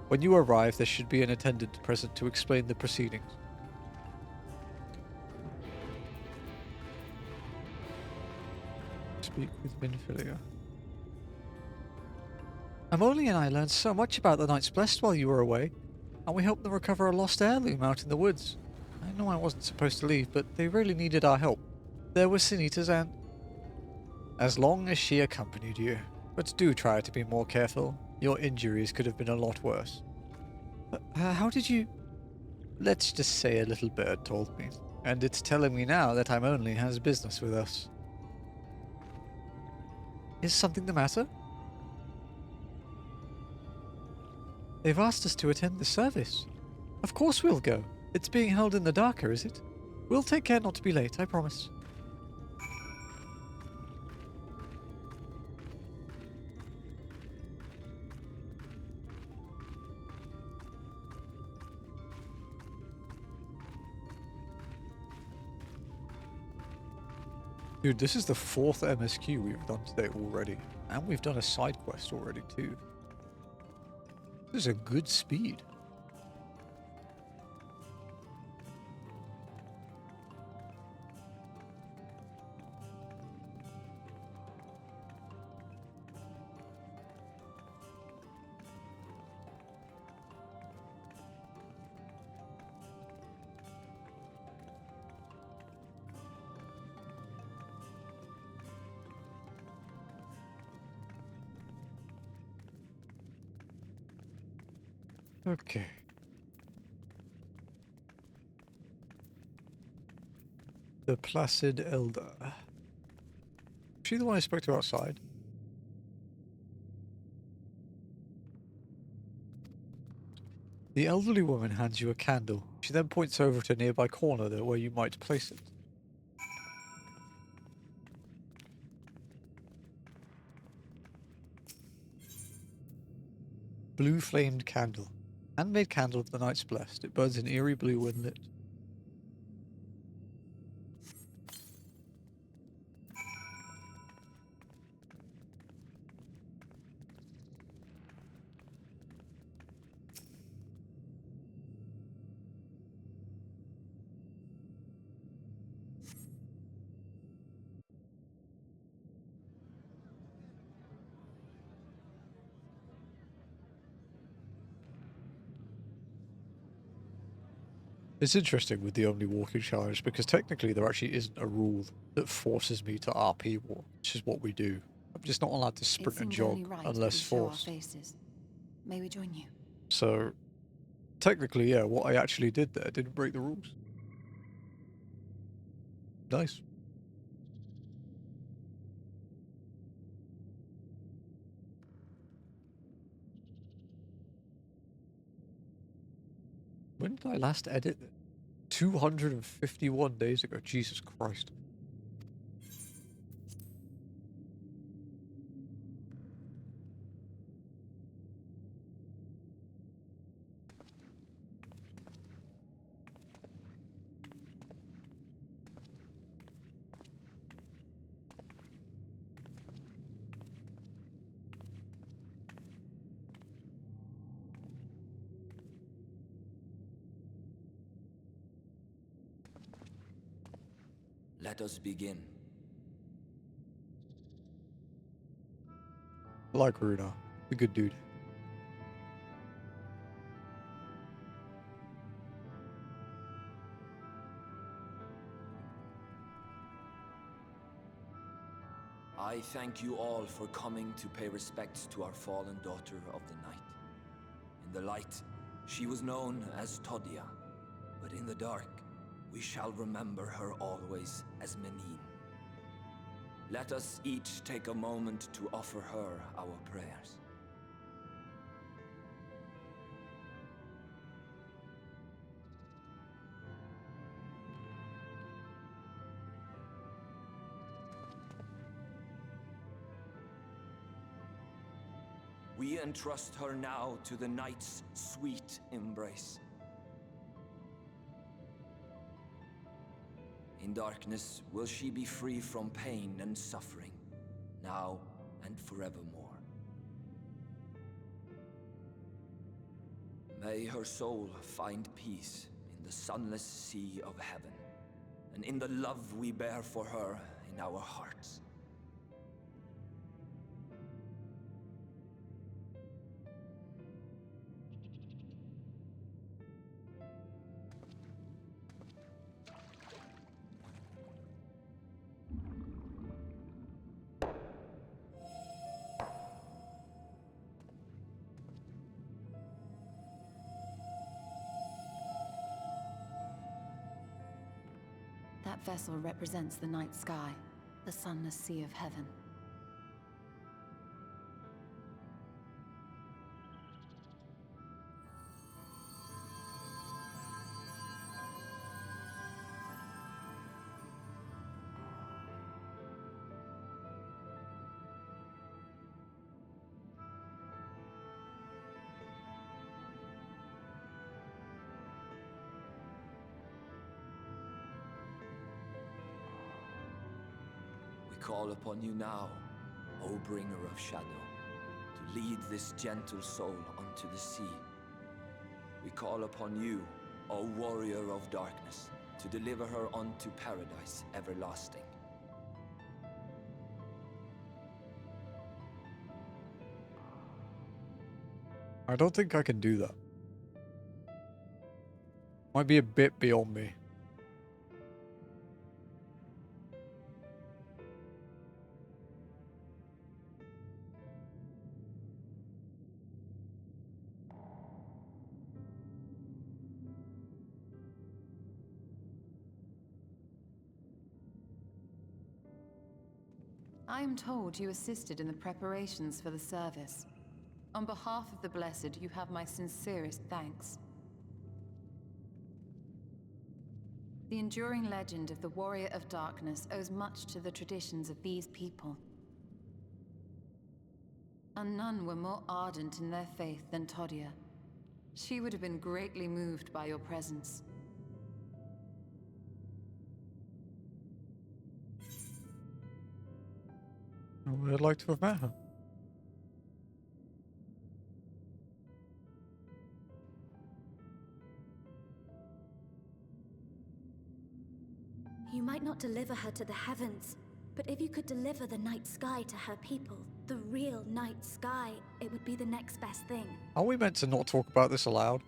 When you arrive, there should be an attendant present to explain the proceedings. Speak with Minfilia. Amoli and I learned so much about the Knights Blessed while you were away, and we helped them recover a lost heirloom out in the woods. I know I wasn't supposed to leave, but they really needed our help. There were Sin Eaters and... As long as she accompanied you. But do try to be more careful. Your injuries could have been a lot worse. How did you... Let's just say a little bird told me, and it's telling me now that I'm only has business with us. Is something the matter? They've asked us to attend the service. Of course we'll go. It's being held in the Darker, is it? We'll take care not to be late, I promise. Dude, this is the 4th MSQ we've done today already. And we've done a side quest already too. This is a good speed. Okay. The Placid Elder. Is she the one I spoke to outside? The elderly woman hands you a candle. She then points over to a nearby corner there where you might place it. Blue flamed candle. Handmade candle of the Knights Blessed. It burns an eerie blue when lit. It's interesting with the only walking challenge because technically there actually isn't a rule that forces me to RP walk, which is what we do. I'm just not allowed to sprint and jog unless forced. May we join you? So technically, yeah, what I actually did there didn't break the rules. Nice. When did I last edit it? 251 days ago. Jesus Christ. Let us begin. I like Runa. A good dude. I I thank you all for coming to pay respects to our fallen daughter of the night. In the light, she was known as Todia, but in the dark, we shall remember her always as Menine. Let us each take a moment to offer her our prayers. We entrust her now to the night's sweet embrace. In darkness will she be free from pain and suffering, now and forevermore. May her soul find peace in the sunless sea of heaven, and in the love we bear for her in our hearts. That vessel represents the night sky, the sunless sea of heaven. We call upon you now, O bringer of shadow, to lead this gentle soul onto the sea. We call upon you, O warrior of darkness, to deliver her onto paradise everlasting. I don't think I can do that. Might be a bit beyond me. I am told you assisted in the preparations for the service. On behalf of the Blessed, you have my sincerest thanks. The enduring legend of the Warrior of Darkness owes much to the traditions of these people. And none were more ardent in their faith than Todia. She would have been greatly moved by your presence. I'd like to have met her. You might not deliver her to the heavens, but if you could deliver the night sky to her people, the real night sky, it would be the next best thing. Are we meant to not talk about this aloud?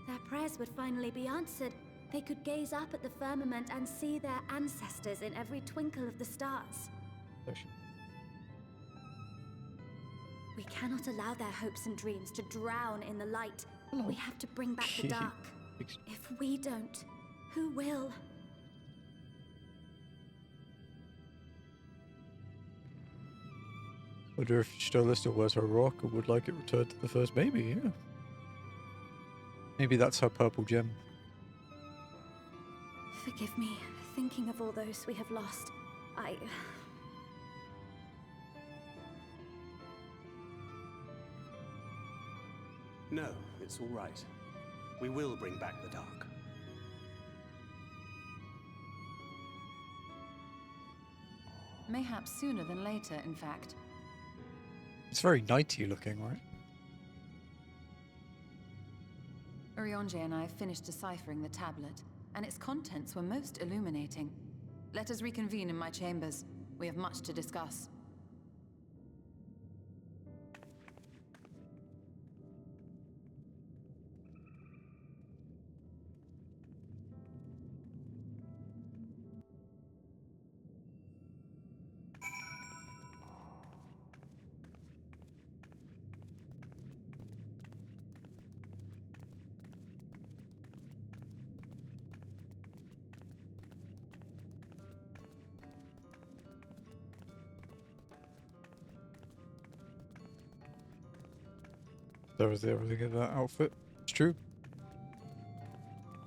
Their prayers would finally be answered. They could gaze up at the firmament and see their ancestors in every twinkle of the stars. We cannot allow their hopes and dreams to drown in the light. We have to bring back the dark. If we don't, who will? Wonder if Stola still wears her rock or would like it returned to the first baby, yeah. Maybe that's her purple gem. Forgive me, thinking of all those we have lost. No, it's all right. We will bring back the dark. Mayhaps sooner than later, in fact. It's very nighty looking, right? Urianger and I have finished deciphering the tablet, and its contents were most illuminating. Let us reconvene in my chambers. We have much to discuss. There is everything in that outfit. It's true.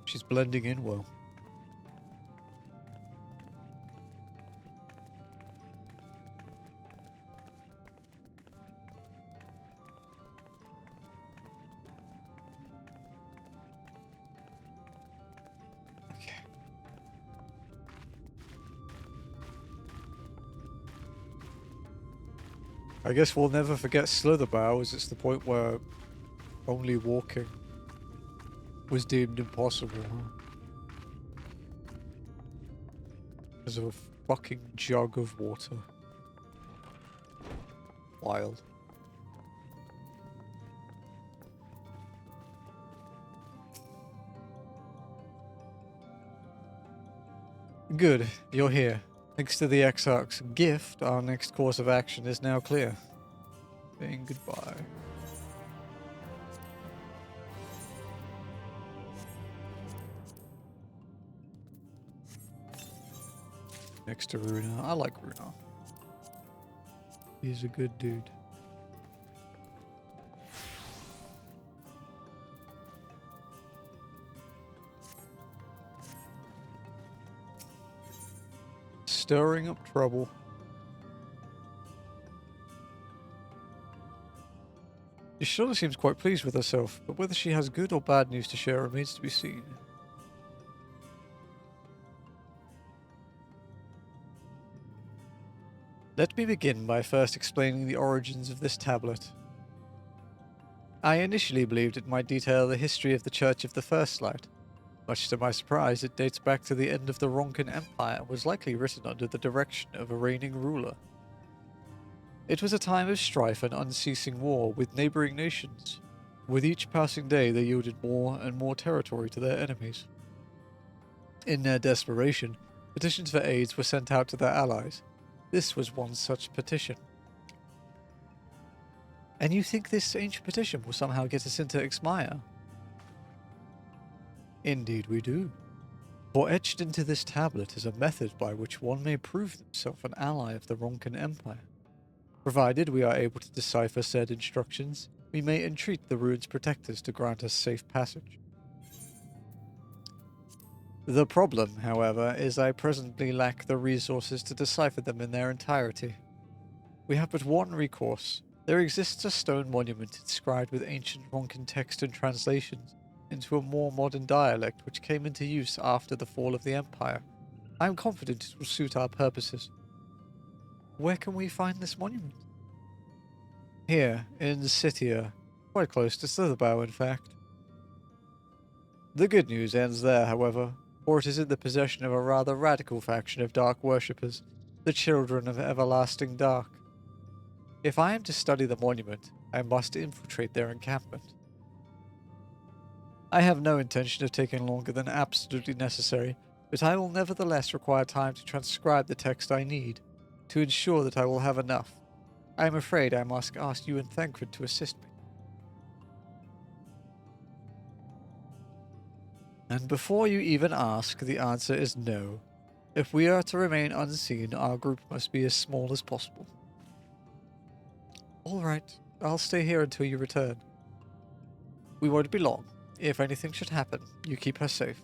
She's blending in well. Okay. I guess we'll never forget Slitherbow, as it's the point where only walking was deemed impossible, huh? Because of a fucking jug of water. Wild. Good, you're here. Thanks to the Exarch's gift, our next course of action is now clear. Saying goodbye. Next to Runa. I like Runa. He's a good dude. Stirring up trouble. She surely seems quite pleased with herself, but whether she has good or bad news to share remains to be seen. Let me begin by first explaining the origins of this tablet. I initially believed it might detail the history of the Church of the First Light. Much to my surprise, it dates back to the end of the Ronkan Empire and was likely written under the direction of a reigning ruler. It was a time of strife and unceasing war with neighboring nations. With each passing day, they yielded more and more territory to their enemies. In their desperation, petitions for aid were sent out to their allies. This was one such petition. And you think this ancient petition will somehow get us into Ixmaya? Indeed we do. For etched into this tablet is a method by which one may prove himself an ally of the Ronkan Empire. Provided we are able to decipher said instructions, we may entreat the ruin's protectors to grant us safe passage. The problem, however, is I presently lack the resources to decipher them in their entirety. We have but one recourse. There exists a stone monument inscribed with ancient Ronkan text and translations into a more modern dialect which came into use after the fall of the Empire. I am confident it will suit our purposes. Where can we find this monument? Here, in Nirethia, quite close to Slitherbow, in fact. The good news ends there, however, for it is in the possession of a rather radical faction of dark worshippers, the Children of Everlasting Dark. If I am to study the monument, I must infiltrate their encampment. I have no intention of taking longer than absolutely necessary, but I will nevertheless require time to transcribe the text I need, to ensure that I will have enough. I am afraid I must ask you and Thancred to assist me. And before you even ask, the answer is no. If we are to remain unseen, our group must be as small as possible. Alright, I'll stay here until you return. We won't be long. If anything should happen, you keep her safe.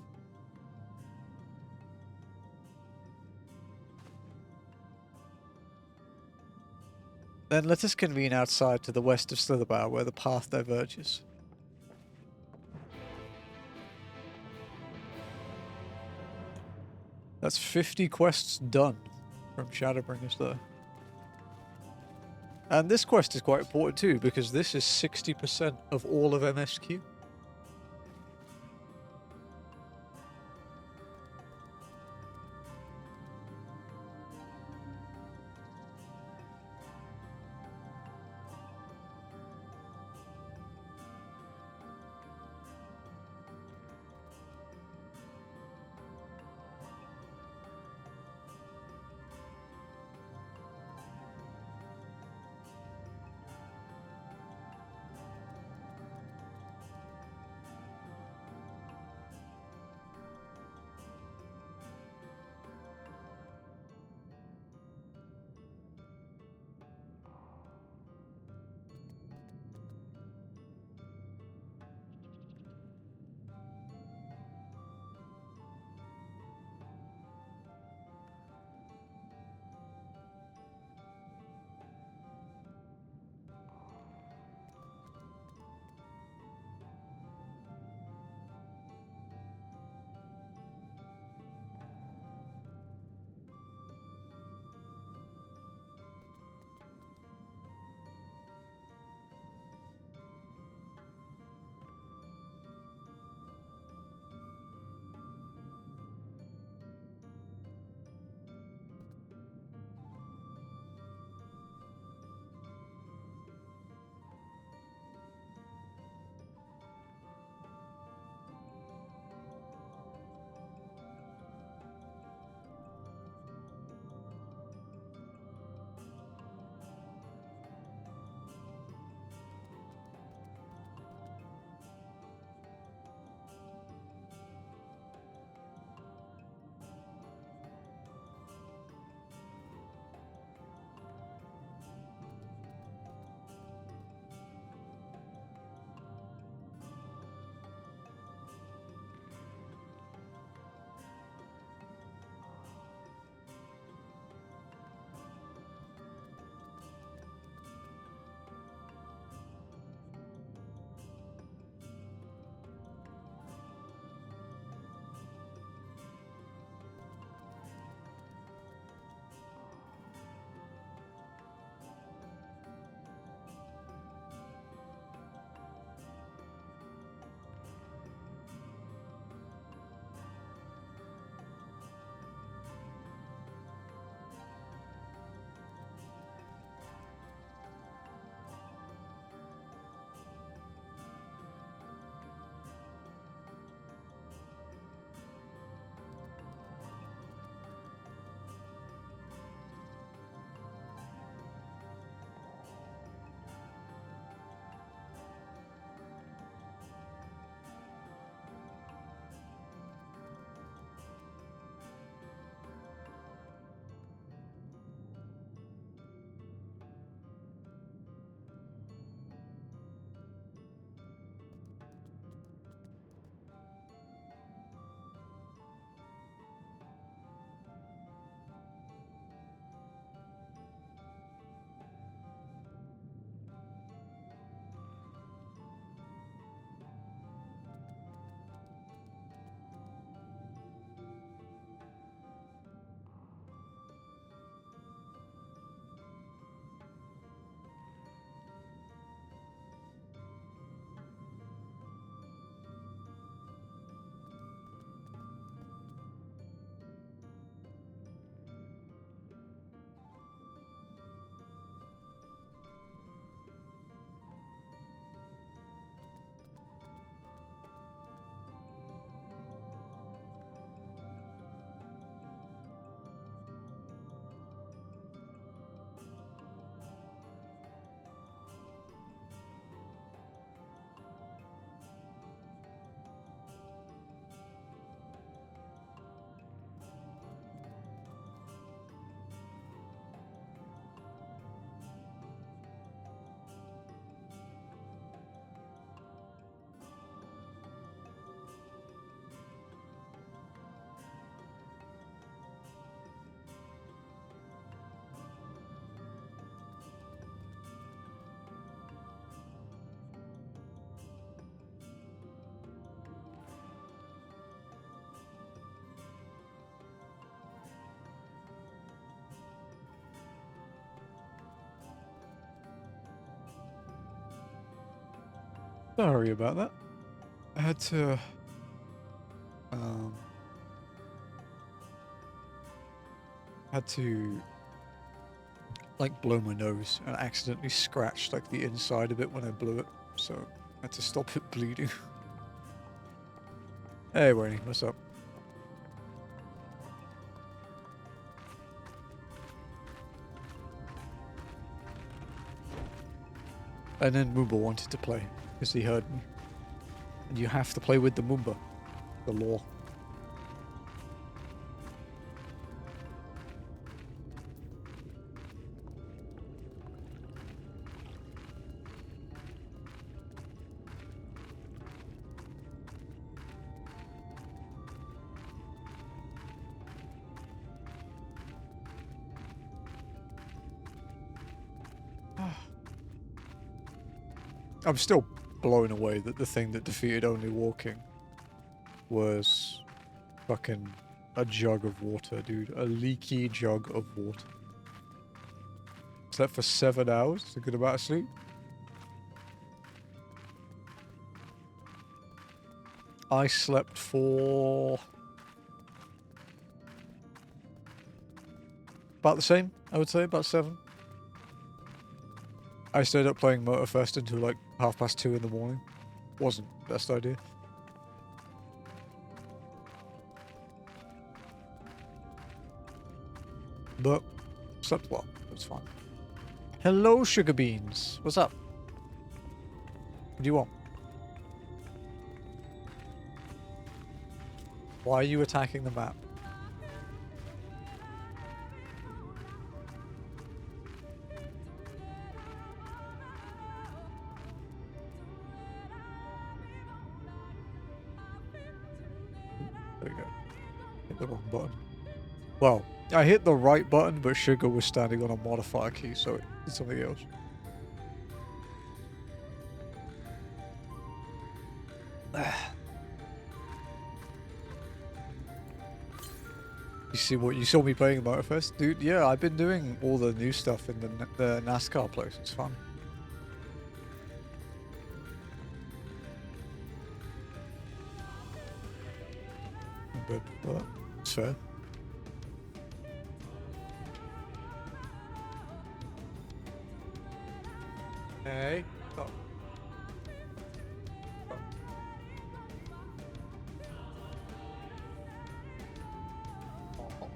Then let us convene outside to the west of Slitherbow, where the path diverges. That's 50 quests done from Shadowbringers there. And this quest is quite important too, because this is 60% of all of MSQ. Sorry about that. I had to had to like blow my nose and accidentally scratched like the inside of it when I blew it, so I had to stop it bleeding. Hey Wayne, what's up? And then Moomba wanted to play because he heard me. And you have to play with the Moomba. The law. I'm still blown away that the thing that defeated Only Walking was fucking a jug of water, dude. A leaky jug of water. Slept for 7 hours. A good amount of sleep. I slept for about the same, I would say, about 7. I stayed up playing Motorfest until like 2:30 in the morning. Wasn't the best idea. But slept well. It was fine. Hello, Sugar Beans. What's up? What do you want? Why are you attacking the map? There we go. Hit the wrong button. Well, I hit the right button, but Sugar was standing on a modifier key, so it's something else. You saw me playing the Motorfest? Dude, yeah, I've been doing all the new stuff in the NASCAR place. It's fun. But, well, it's fair. Hey, stop. Stop. Oh.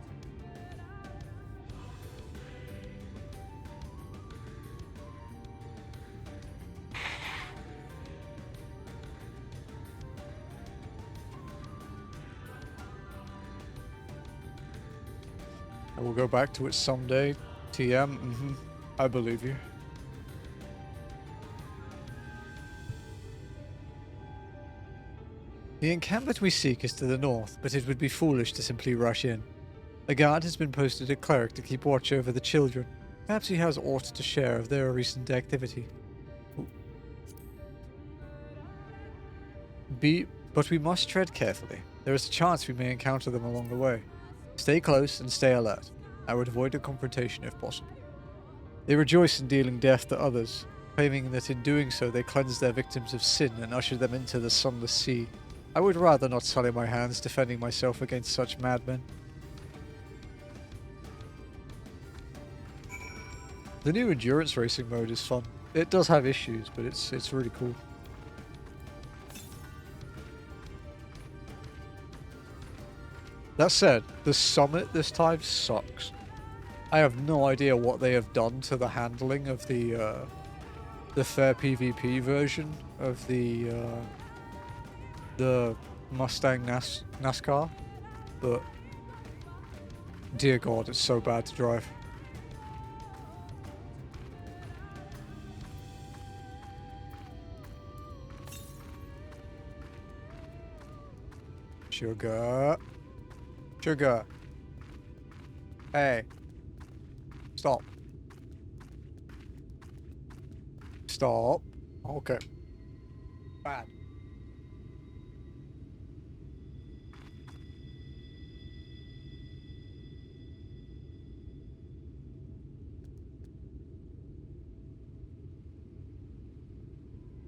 I will go back to it someday. TM, I believe you. The encampment we seek is to the north, but it would be foolish to simply rush in. A guard has been posted at Cleric to keep watch over the children. Perhaps he has aught to share of their recent activity. But we must tread carefully. There is a chance we may encounter them along the way. Stay close and stay alert. I would avoid a confrontation if possible. They rejoice in dealing death to others, claiming that in doing so they cleanse their victims of sin and usher them into the sunless sea. I would rather not sully my hands defending myself against such madmen. The new endurance racing mode is fun. It does have issues, but it's really cool. That said, the summit this time sucks. I have no idea what they have done to the handling of the fair PvP version of the Mustang NASCAR, but dear God, it's so bad to drive. Sugar. Sugar. Hey. Stop. Stop. Okay. Bad.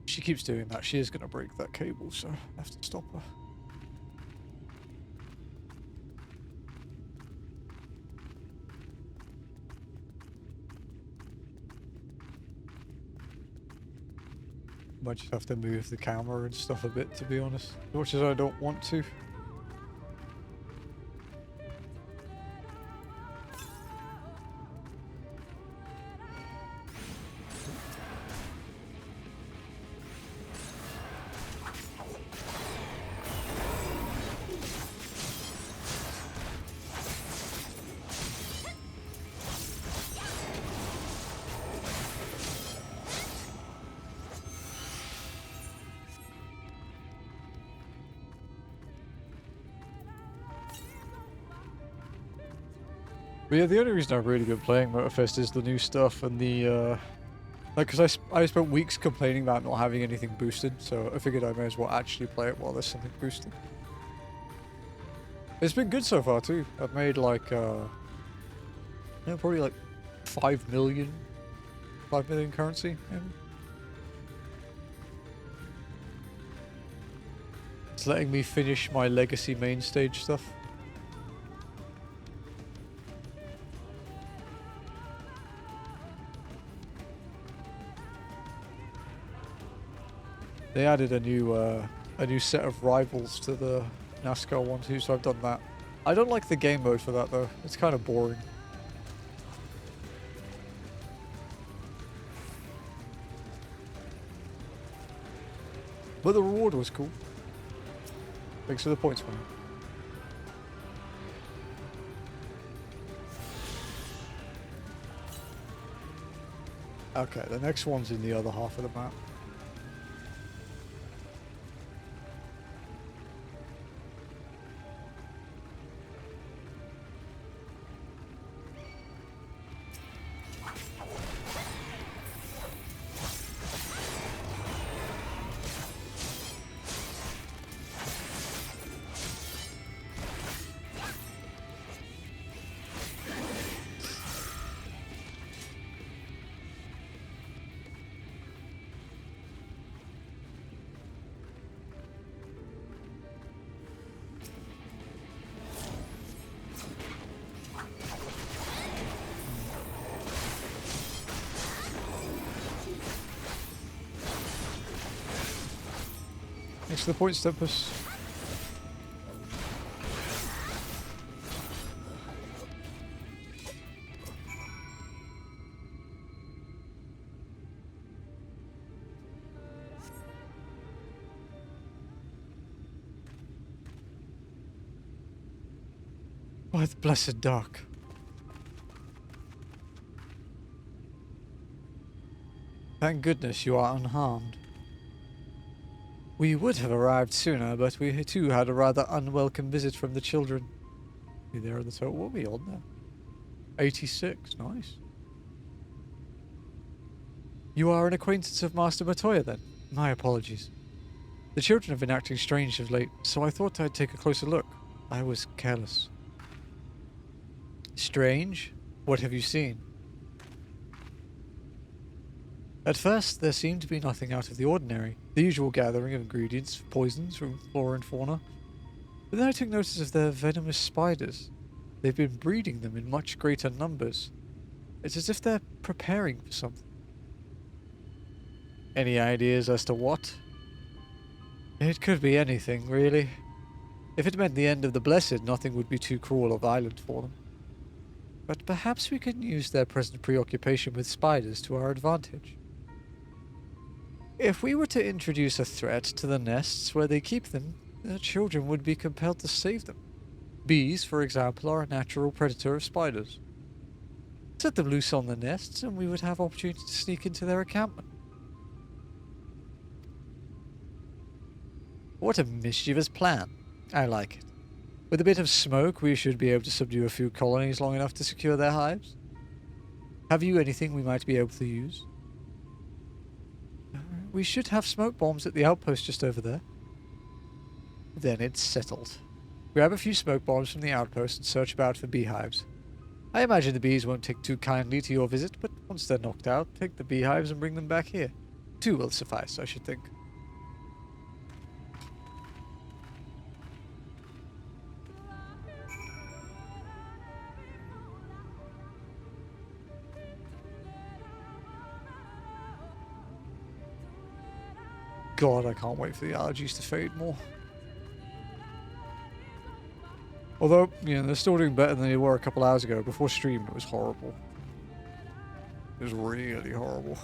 She keeps doing that. She is going to break that cable, so I have to stop her. Might just have to move the camera and stuff a bit, to be honest. As much as I don't want to. But yeah, the only reason I've really been playing Motorfest is the new stuff and the, like, because I spent weeks complaining about not having anything boosted, so I figured I may as well actually play it while there's something boosted. It's been good so far, too. I've made, like, probably, like, 5 million currency, maybe. It's letting me finish my legacy main stage stuff. They added a new set of rivals to the NASCAR one too, so I've done that. I don't like the game mode for that though. It's kind of boring. But the reward was cool. Thanks for the points, man. Okay, the next one's in the other half of the map. Thanks for the points, Tempest. By the blessed dark. Thank goodness you are unharmed. We would have arrived sooner, but we too had a rather unwelcome visit from the children. There are the total. What are we on now? 86. Nice. You are an acquaintance of Master Matoya, then? My apologies. The children have been acting strange of late, so I thought I'd take a closer look. I was careless. Strange? What have you seen? At first, there seemed to be nothing out of the ordinary, the usual gathering of ingredients, poisons from flora and fauna. But then I took notice of their venomous spiders. They've been breeding them in much greater numbers. It's as if they're preparing for something. Any ideas as to what? It could be anything, really. If it meant the end of the Blessed, nothing would be too cruel or violent for them. But perhaps we can use their present preoccupation with spiders to our advantage. If we were to introduce a threat to the nests where they keep them, the children would be compelled to save them. Bees, for example, are a natural predator of spiders. Set them loose on the nests and we would have opportunity to sneak into their encampment. What a mischievous plan. I like it. With a bit of smoke, we should be able to subdue a few colonies long enough to secure their hives. Have you anything we might be able to use? We should have smoke bombs at the outpost just over there. Then it's settled. Grab a few smoke bombs from the outpost and search about for beehives. I imagine the bees won't take too kindly to your visit, but once they're knocked out, take the beehives and bring them back here. Two will suffice, I should think. God, I can't wait for the allergies to fade more. Although, you know, they're still doing better than they were a couple hours ago. Before stream, it was horrible. It was really horrible.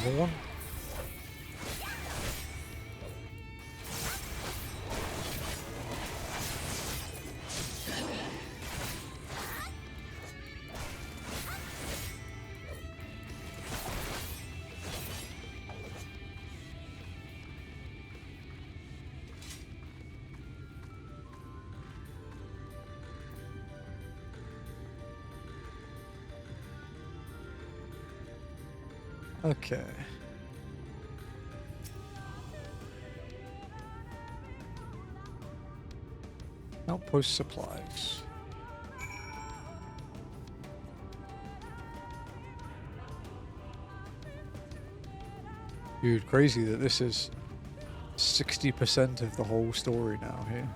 Another one. Okay. Outpost supplies. Dude, crazy that this is 60% of the whole story now here.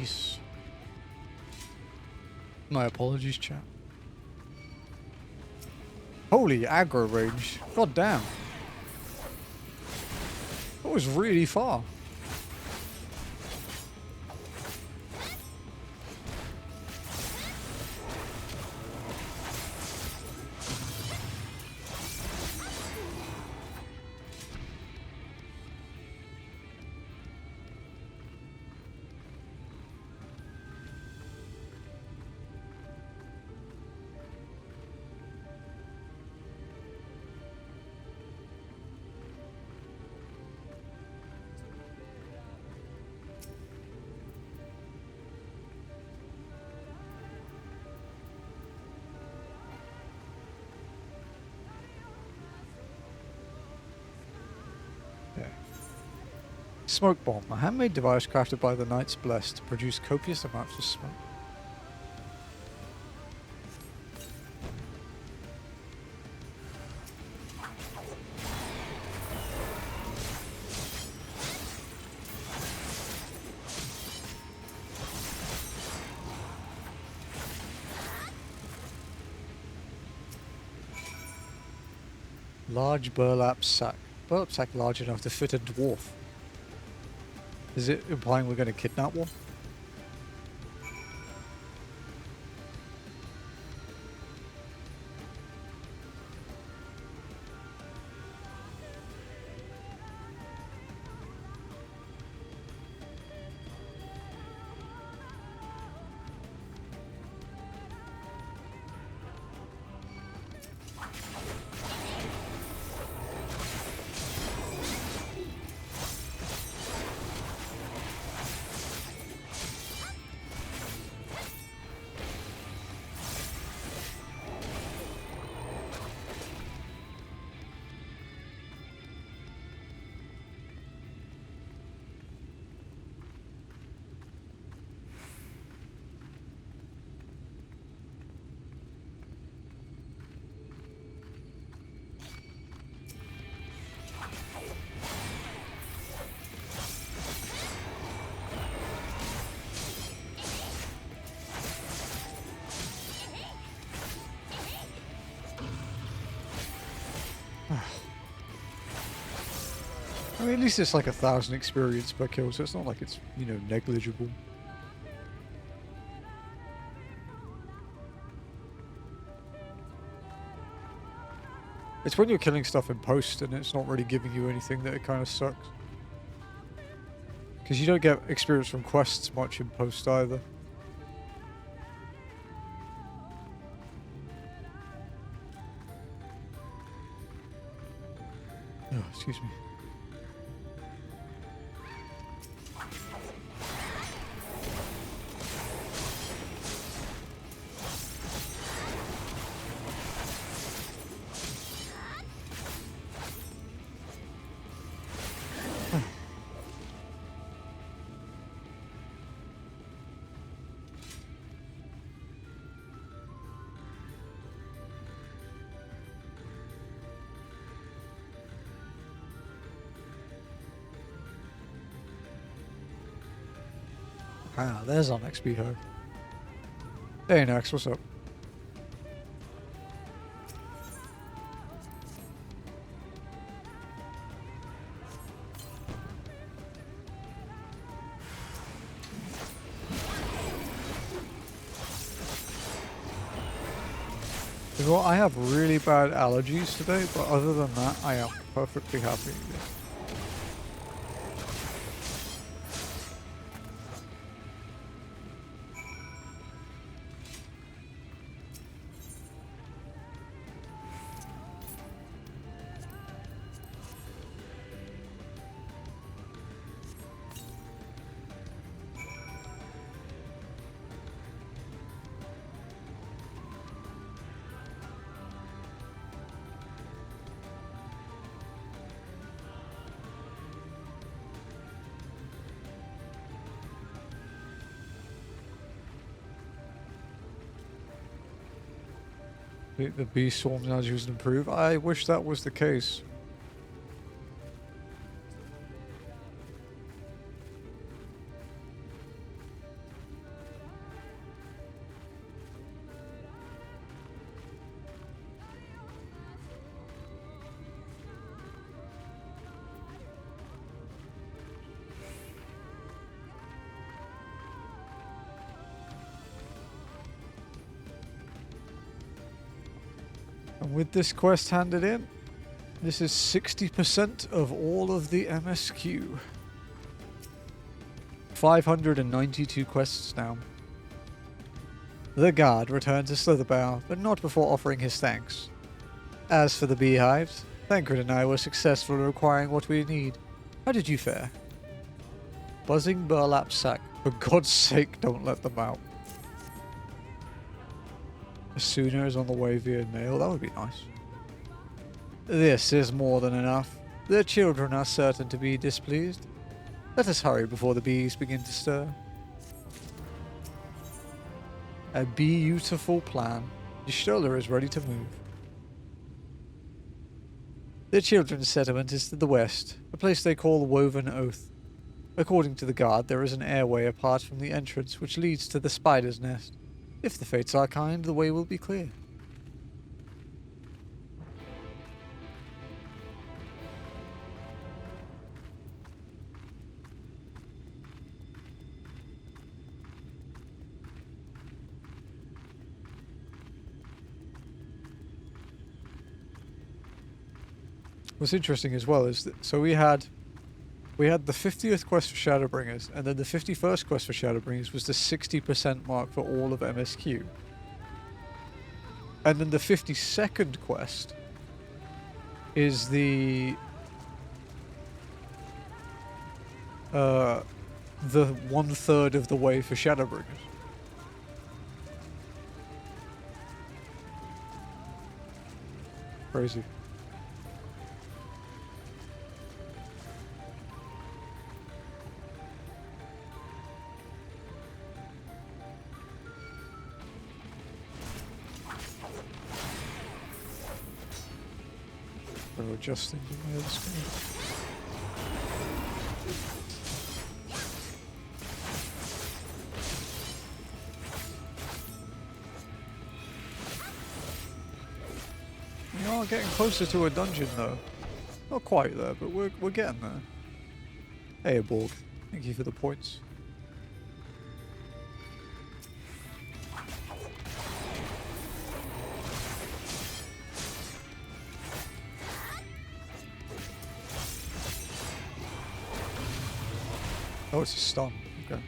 Jeez. My apologies, chat. Holy aggro range. God damn. That was really far. Smoke bomb, a handmade device crafted by the Knights Blessed to produce copious amounts of smoke. Large burlap sack. Burlap sack large enough to fit a dwarf. Is it implying we're going to kidnap one? I mean, at least it's like 1,000 experience per kill, so it's not like it's, you know, negligible. It's when you're killing stuff in post and it's not really giving you anything that it kind of sucks. Because you don't get experience from quests much in post either. Oh, excuse me. Ah, there's our next beehive. Hey, Nax, what's up? Well, I have really bad allergies today, but other than that, I am perfectly happy. The bee swarms as used and improve. I wish that was the case. And with this quest handed in, this is 60% of all of the MSQ. 592 quests now. The guard returned to Slitherbow, but not before offering his thanks. As for the beehives, Thancred and I were successful in acquiring what we need. How did you fare? Buzzing burlap sack. For God's sake, don't let them out. A sooner is on the way via mail. That would be nice. This is more than enough. The children are certain to be displeased. Let us hurry before the bees begin to stir. A beautiful plan. The stroller is ready to move. The children's settlement is to the west, a place they call Woven Oath. According to the guard, there is an airway apart from the entrance which leads to the spider's nest. If the fates are kind, the way will be clear. What's interesting as well is that, so we had the 50th quest for Shadowbringers, and then the 51st quest for Shadowbringers was the 60% mark for all of MSQ. And then the 52nd quest is the 1/3 of the way for Shadowbringers. Crazy. Adjusting the other screen. We are getting closer to a dungeon though. Not quite there, but we're getting there. Hey, Borg. Thank you for the points. Oh, it's a stun. Okay.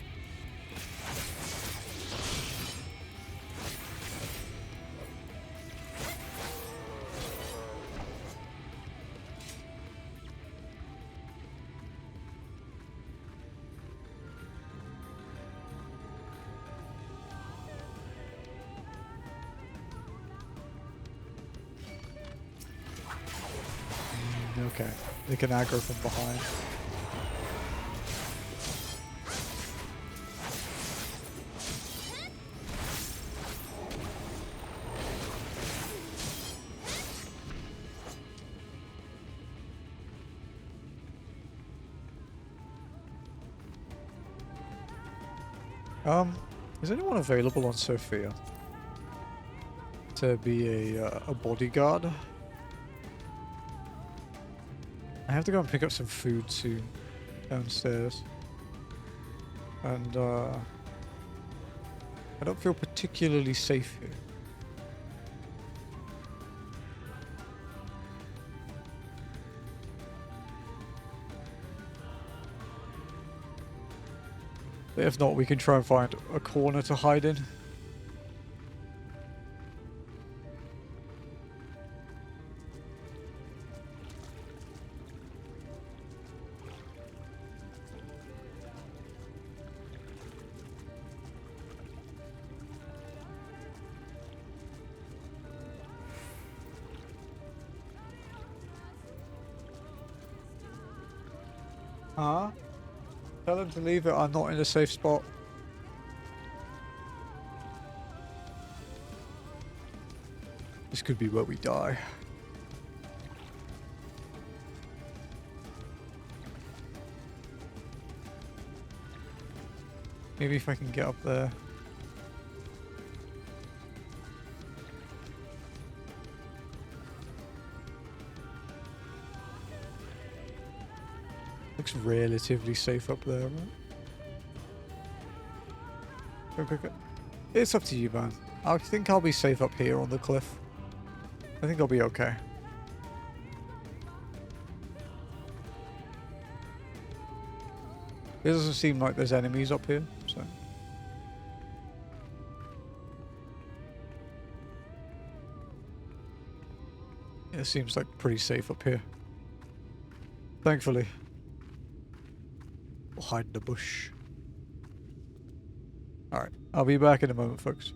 Okay. They can aggro from behind. Is anyone available on Sophia to be a bodyguard? I have to go and pick up some food soon downstairs, and I don't feel particularly safe here. But if not, we can try and find a corner to hide in. Huh? Tell them to leave it. I'm not in a safe spot. This could be where we die. Maybe if I can get up there. Looks relatively safe up there, right? Okay. It's up to you, man. I think I'll be safe up here on the cliff. I think I'll be okay. It doesn't seem like there's enemies up here, so... Yeah, it seems like pretty safe up here. Thankfully. We'll hide in the bush. Alright, I'll be back in a moment, folks.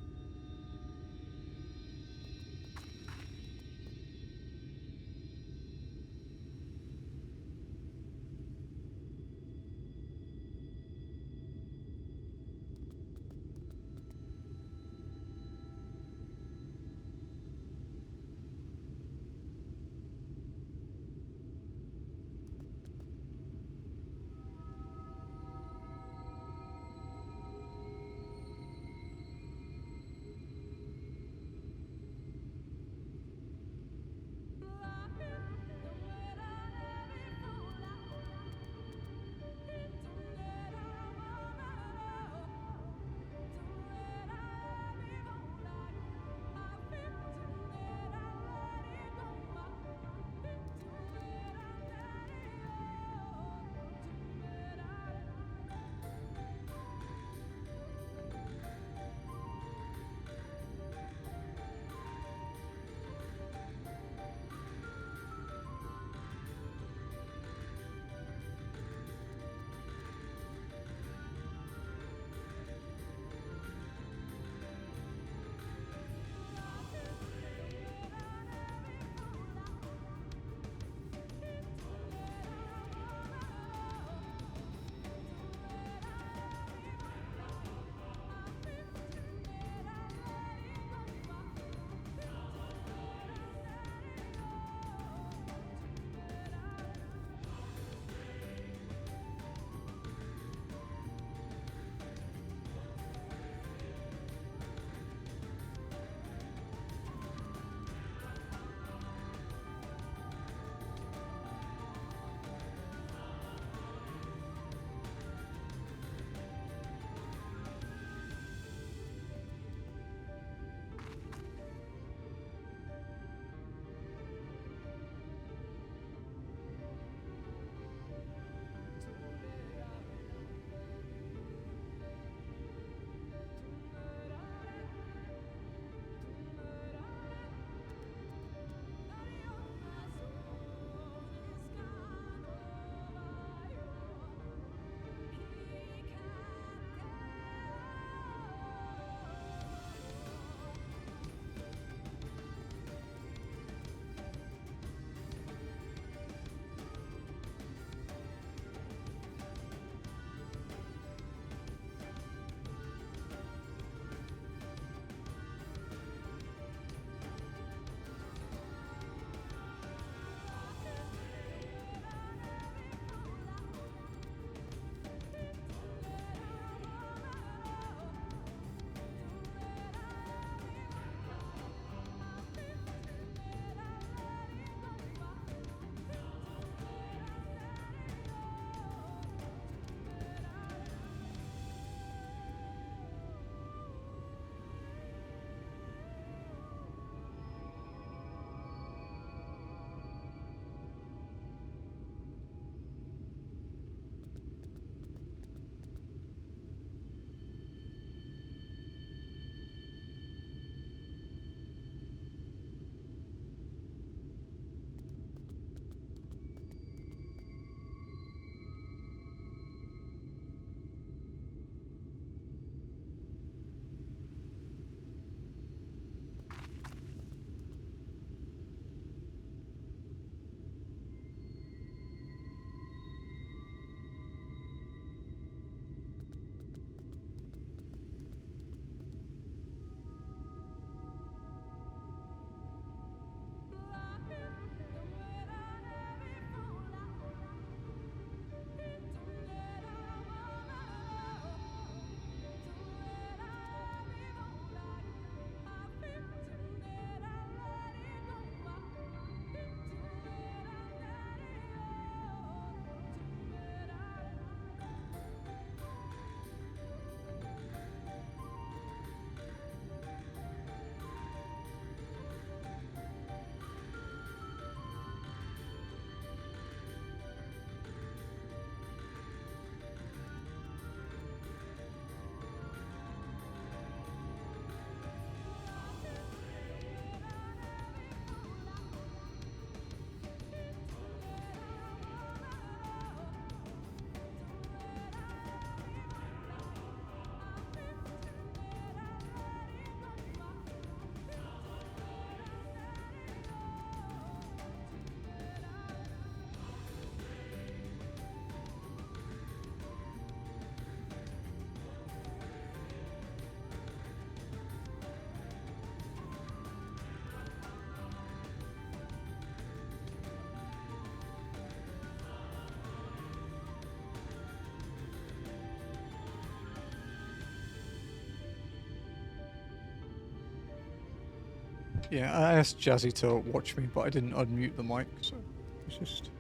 Yeah, I asked Jazzy to watch me, but I didn't unmute the mic, so I was just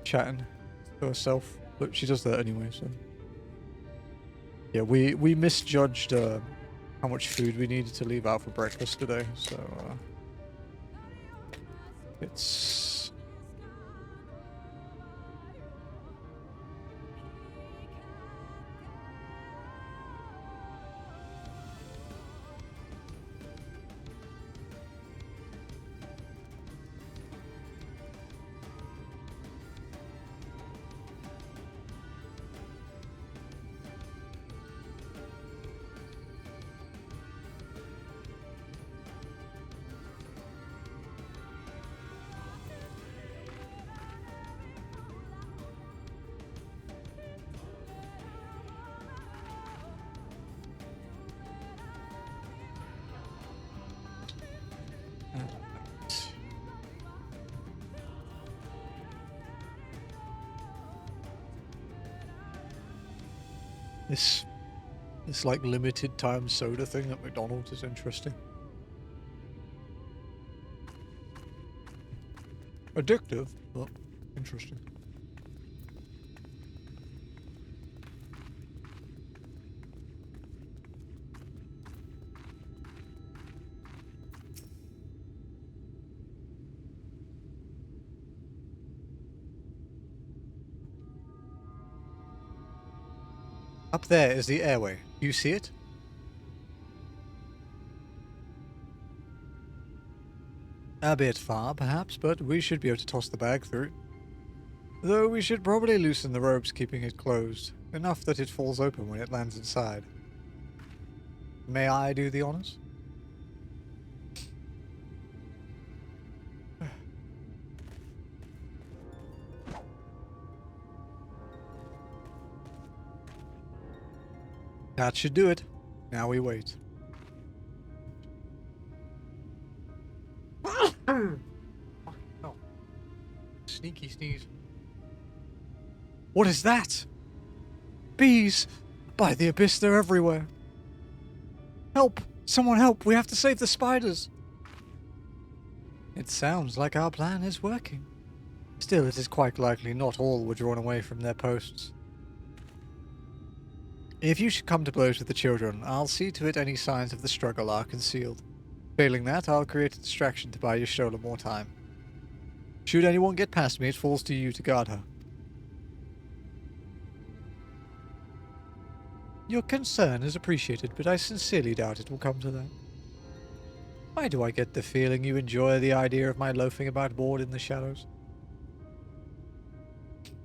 chatting to herself. But she does that anyway, so. Yeah, we misjudged how much food we needed to leave out for breakfast today, so it's... This like limited time soda thing at McDonald's is interesting. Addictive, but interesting. Up there is the airway. You see it? A bit far, perhaps, but we should be able to toss the bag through. Though we should probably loosen the ropes keeping it closed, enough that it falls open when it lands inside. May I do the honors? That should do it. Now we wait. Oh. Sneaky sneeze. What is that? Bees! By the abyss, they're everywhere. Help! Someone help! We have to save the spiders! It sounds like our plan is working. Still, it is quite likely not all were drawn away from their posts. If you should come to blows with the children, I'll see to it any signs of the struggle are concealed. Failing that, I'll create a distraction to buy your Shola more time. Should anyone get past me, it falls to you to guard her. Your concern is appreciated, but I sincerely doubt it will come to that. Why do I get the feeling you enjoy the idea of my loafing about bored in the shadows?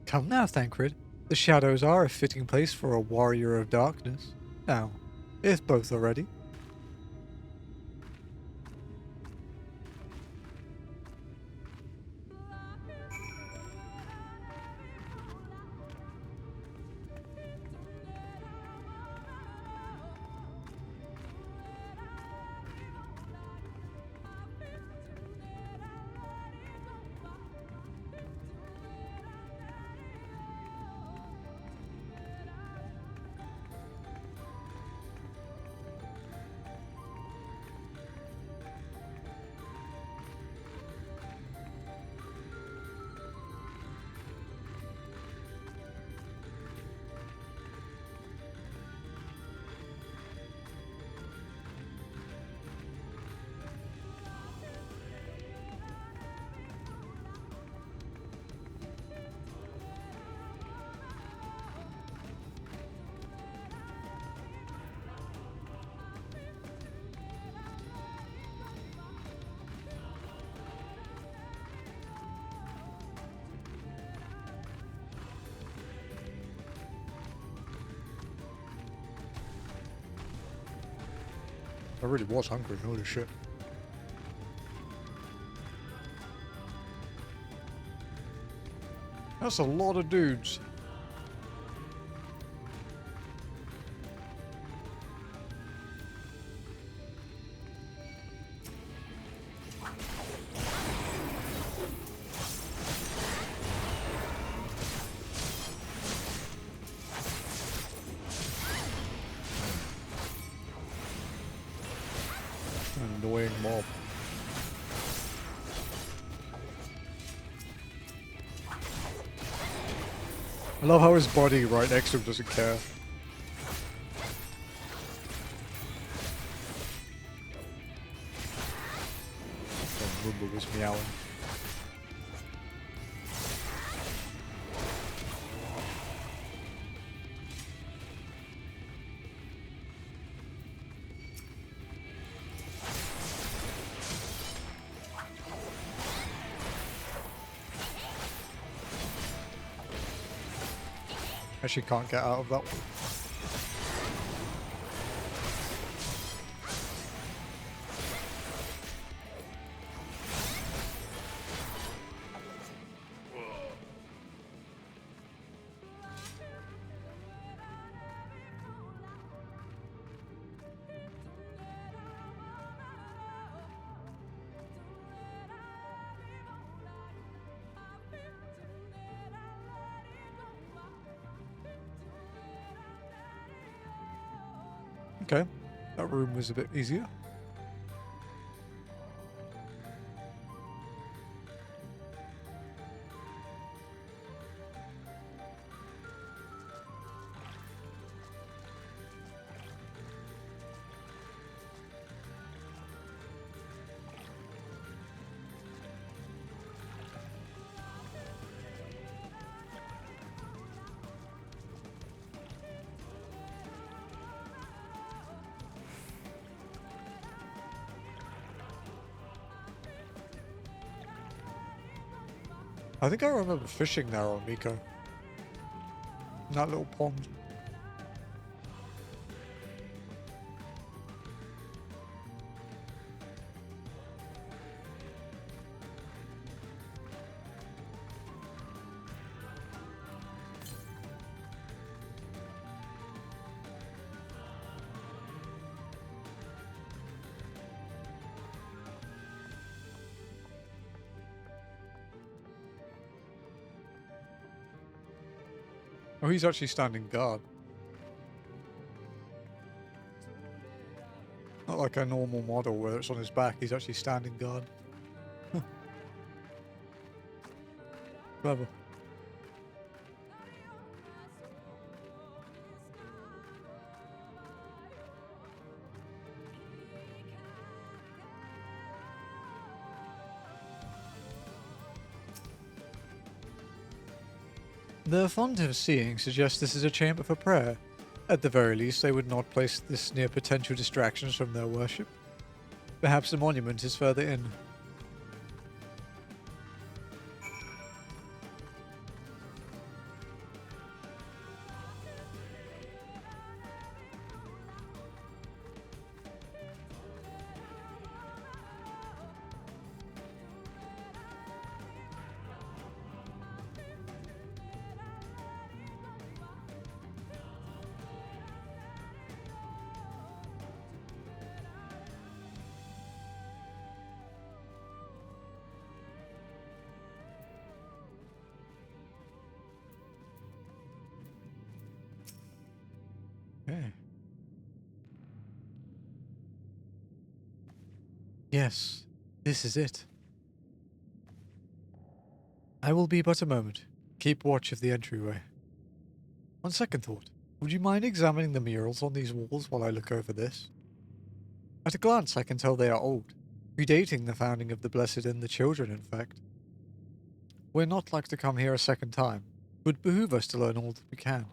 Come now, Thancred. The shadows are a fitting place for a warrior of darkness. Now, if both are ready. I really was hungry, holy shit. That's a lot of dudes. An annoying mob. I love how his body right next to him doesn't care. Rumble was meowing. Actually can't get out of that one. Okay, that room was a bit easier. I think I remember fishing there on Miko. In that little pond. Oh, he's actually standing guard. Not like a normal model where it's on his back, he's actually standing guard. Clever. The font of seeing suggests this is a chamber for prayer. At the very least, they would not place this near potential distractions from their worship. Perhaps the monument is further in. Okay. Yes, this is it. I will be but a moment. Keep watch of the entryway. On second thought, would you mind examining the murals on these walls while I look over this? At a glance, I can tell they are old, predating the founding of the Blessed and the Children, in fact. We're not like to come here a second time. It would behoove us to learn all that we can.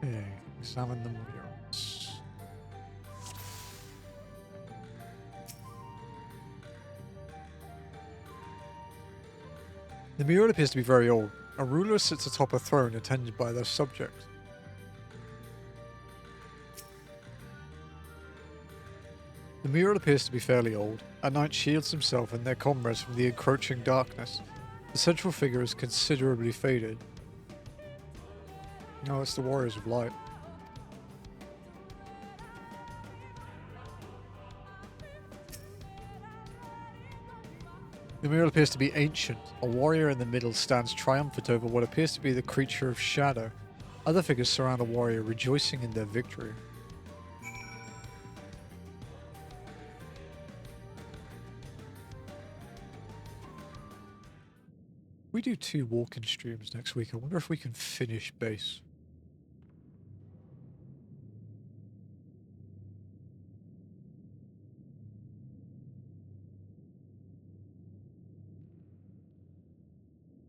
Okay, examine the murals. The mural appears to be very old. A ruler sits atop a throne attended by their subjects. The mural appears to be fairly old. A knight shields himself and their comrades from the encroaching darkness. The central figure is considerably faded. No, it's the Warriors of Light. The mural appears to be ancient. A warrior in the middle stands triumphant over what appears to be the creature of shadow. Other figures surround the warrior, rejoicing in their victory. We do 2 walk-in streams next week. I wonder if we can finish base.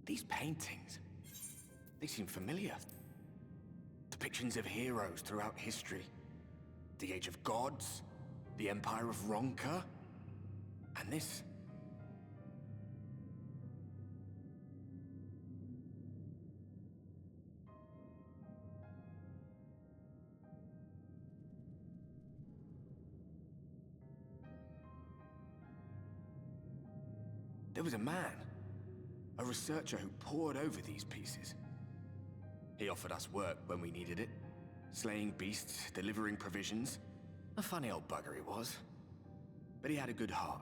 These paintings, they seem familiar. Depictions of heroes throughout history. The Age of Gods, the Empire of Ronka, and this. There was a man, a researcher who pored over these pieces. He offered us work when we needed it, slaying beasts, delivering provisions. A funny old bugger he was, but he had a good heart.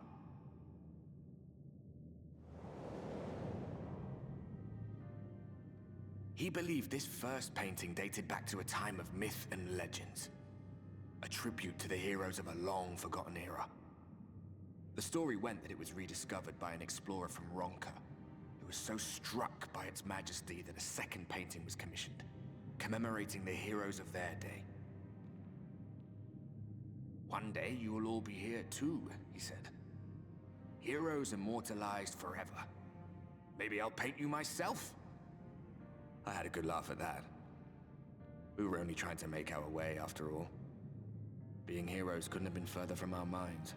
He believed this first painting dated back to a time of myth and legends, a tribute to the heroes of a long-forgotten era. The story went that it was rediscovered by an explorer from Ronka, who was so struck by its majesty that a second painting was commissioned, commemorating the heroes of their day. "One day you will all be here too," he said. "Heroes immortalized forever. Maybe I'll paint you myself?" I had a good laugh at that. We were only trying to make our way after all. Being heroes couldn't have been further from our minds.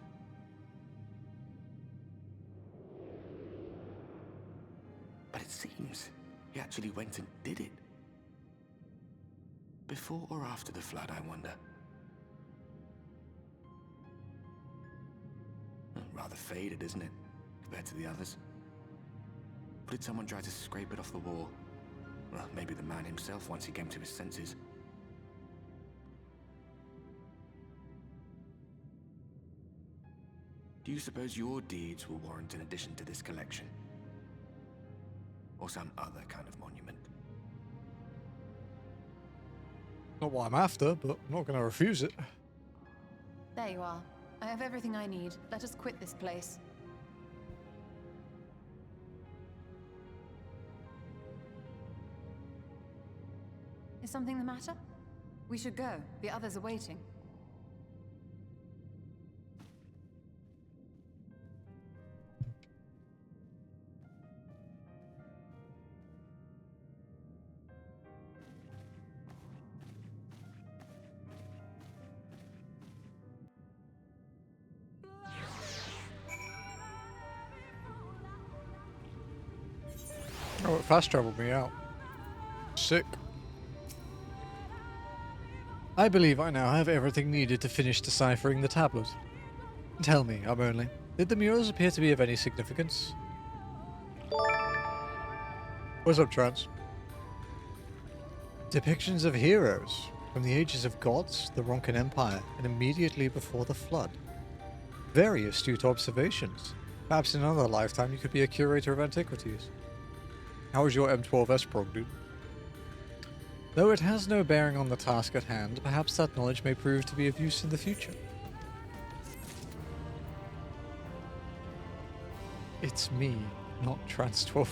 But it seems he actually went and did it. Before or after the flood, I wonder. Rather faded, isn't it, compared to the others? But did someone try to scrape it off the wall? Well, maybe the man himself once he came to his senses. Do you suppose your deeds will warrant an addition to this collection? Or some other kind of monument? Not what I'm after, but I'm not going to refuse it. There you are. I have everything I need. Let us quit this place. Is something the matter? We should go. The others are waiting. Oh, it fast traveled me out. Sick. I believe I now have everything needed to finish deciphering the tablet. Tell me, Abernley, did the murals appear to be of any significance? What's up, Trans? Depictions of heroes from the ages of gods, the Ronkan Empire, and immediately before the flood. Very astute observations. Perhaps in another lifetime you could be a curator of antiquities. How was your M12S prog, dude? Though it has no bearing on the task at hand, perhaps that knowledge may prove to be of use in the future. It's me, not Trans12.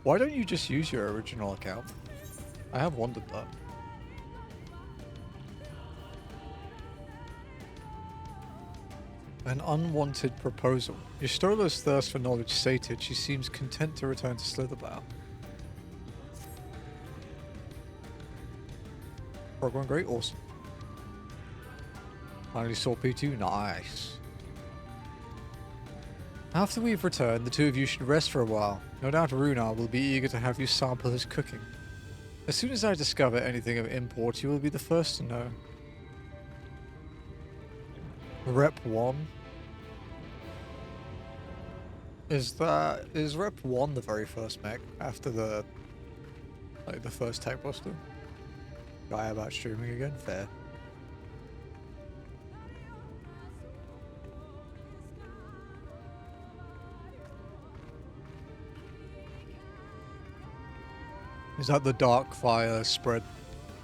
Why don't you just use your original account? I have wondered that. An unwanted proposal. Ystola's thirst for knowledge sated, she seems content to return to Slitherbow. Program great, awesome. Finally saw P2, nice. After we've returned, the two of you should rest for a while. No doubt Runar will be eager to have you sample his cooking. As soon as I discover anything of import, you will be the first to know. Rep 1? Is Rep 1 the very first mech after the first tech buster? Guy about streaming again? Fair. Is that the dark fire spread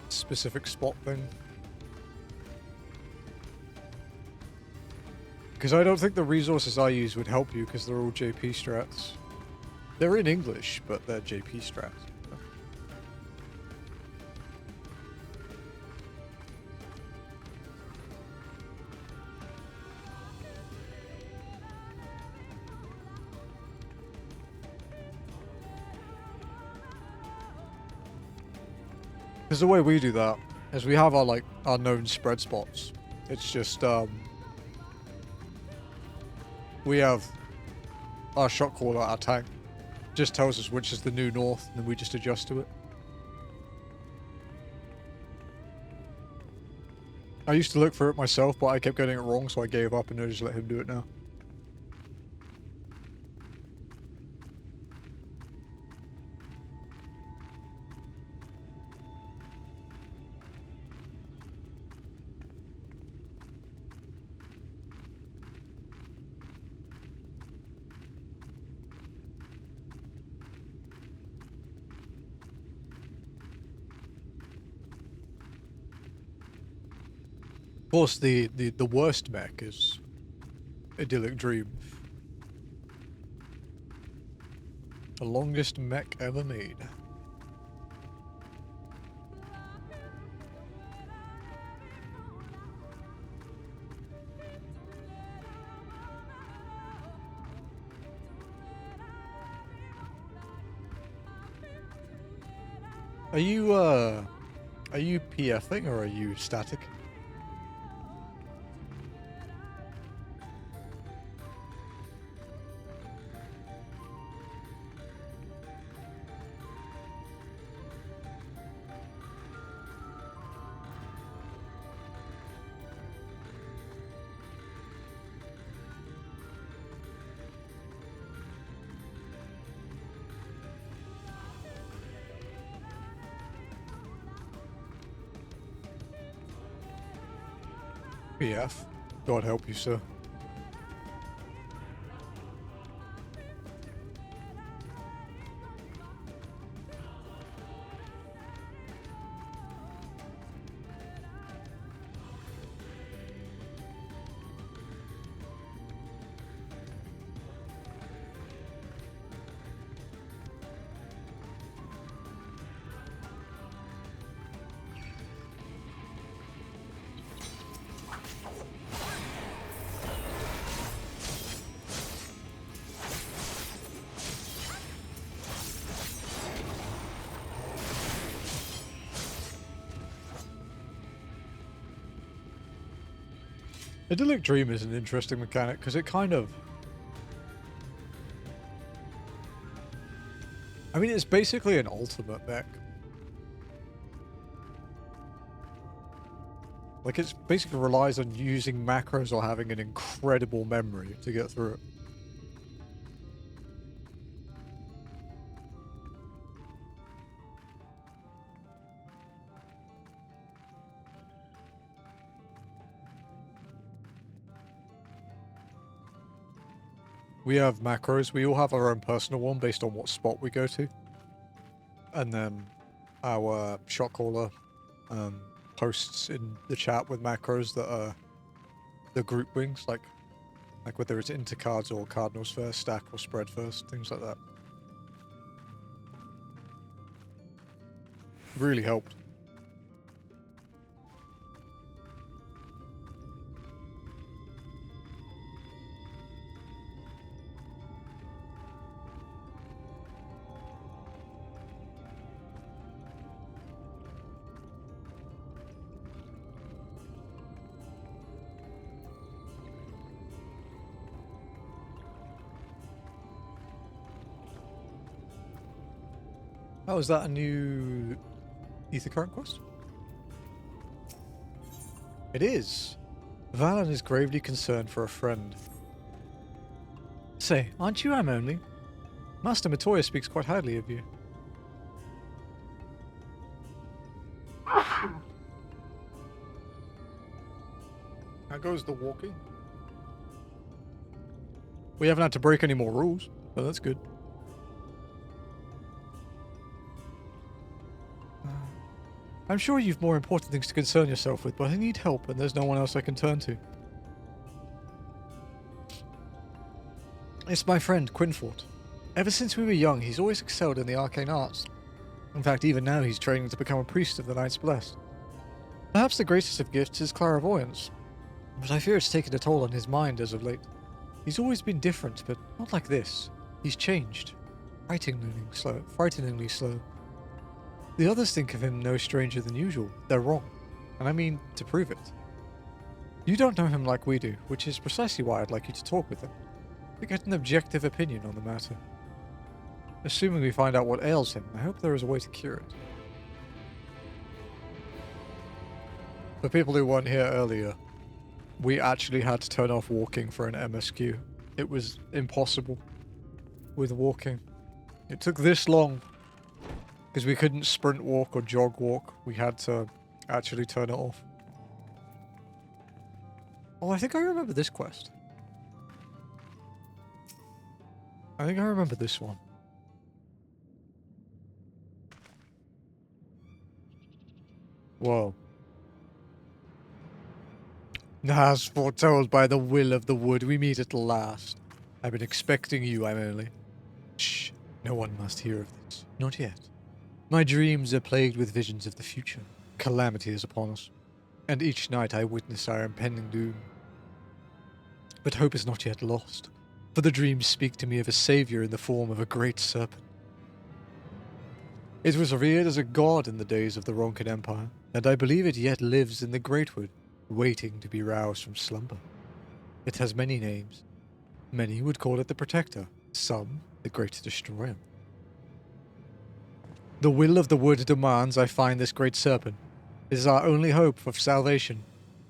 specific spot thing? Because I don't think the resources I use would help you because they're all JP strats. They're in English, but they're JP strats. Because the way we do that is we have our known spread spots. It's just we have our shot caller, our tank, just tells us which is the new north, and then we just adjust to it. I used to look for it myself, but I kept getting it wrong, so I gave up and I just let him do it now. Of course, the worst mech is Idyllic Dream. The longest mech ever made. Are you PFing or are you static? PF. God help you, sir. Idyllic Dream is an interesting mechanic because it kind of... I mean, it's basically an ultimate mech. Like, it basically relies on using macros or having an incredible memory to get through it. We have macros. We all have our own personal one based on what spot we go to. And then our shot caller posts in the chat with macros that are the group wings, like whether it's intercards or cardinals first, stack or spread first, things like that. Really helped. Oh, is that a new Ether Current quest? It is. Valen is gravely concerned for a friend. Say, aren't you I'm only? Master Matoya speaks quite highly of you. How goes the walking? We haven't had to break any more rules, but that's good. I'm sure you've more important things to concern yourself with, but I need help and there's no one else I can turn to. It's my friend, Quinfort. Ever since we were young, he's always excelled in the arcane arts. In fact, even now he's training to become a priest of the Knights Blessed. Perhaps the greatest of gifts is clairvoyance, but I fear it's taken a toll on his mind as of late. He's always been different, but not like this. He's changed. Frighteningly slow. The others think of him no stranger than usual. They're wrong, and I mean to prove it. You don't know him like we do, which is precisely why I'd like you to talk with him, to get an objective opinion on the matter. Assuming we find out what ails him, I hope there is a way to cure it. For people who weren't here earlier, we actually had to turn off walking for an MSQ. It was impossible with walking. It took this long because we couldn't sprint walk or jog walk. We had to actually turn it off. Oh, I think I remember this quest. I think I remember this one. Whoa. As foretold by the will of the wood, we meet at last. I've been expecting you, I'm only. Shh, no one must hear of this. Not yet. My dreams are plagued with visions of the future. Calamity is upon us, and each night I witness our impending doom. But hope is not yet lost, for the dreams speak to me of a savior in the form of a great serpent. It was revered as a god in the days of the Ronkan Empire, and I believe it yet lives in the Greatwood, waiting to be roused from slumber. It has many names. Many would call it the Protector, some the Great Destroyer. The will of the wood demands I find this great serpent. It is our only hope of salvation.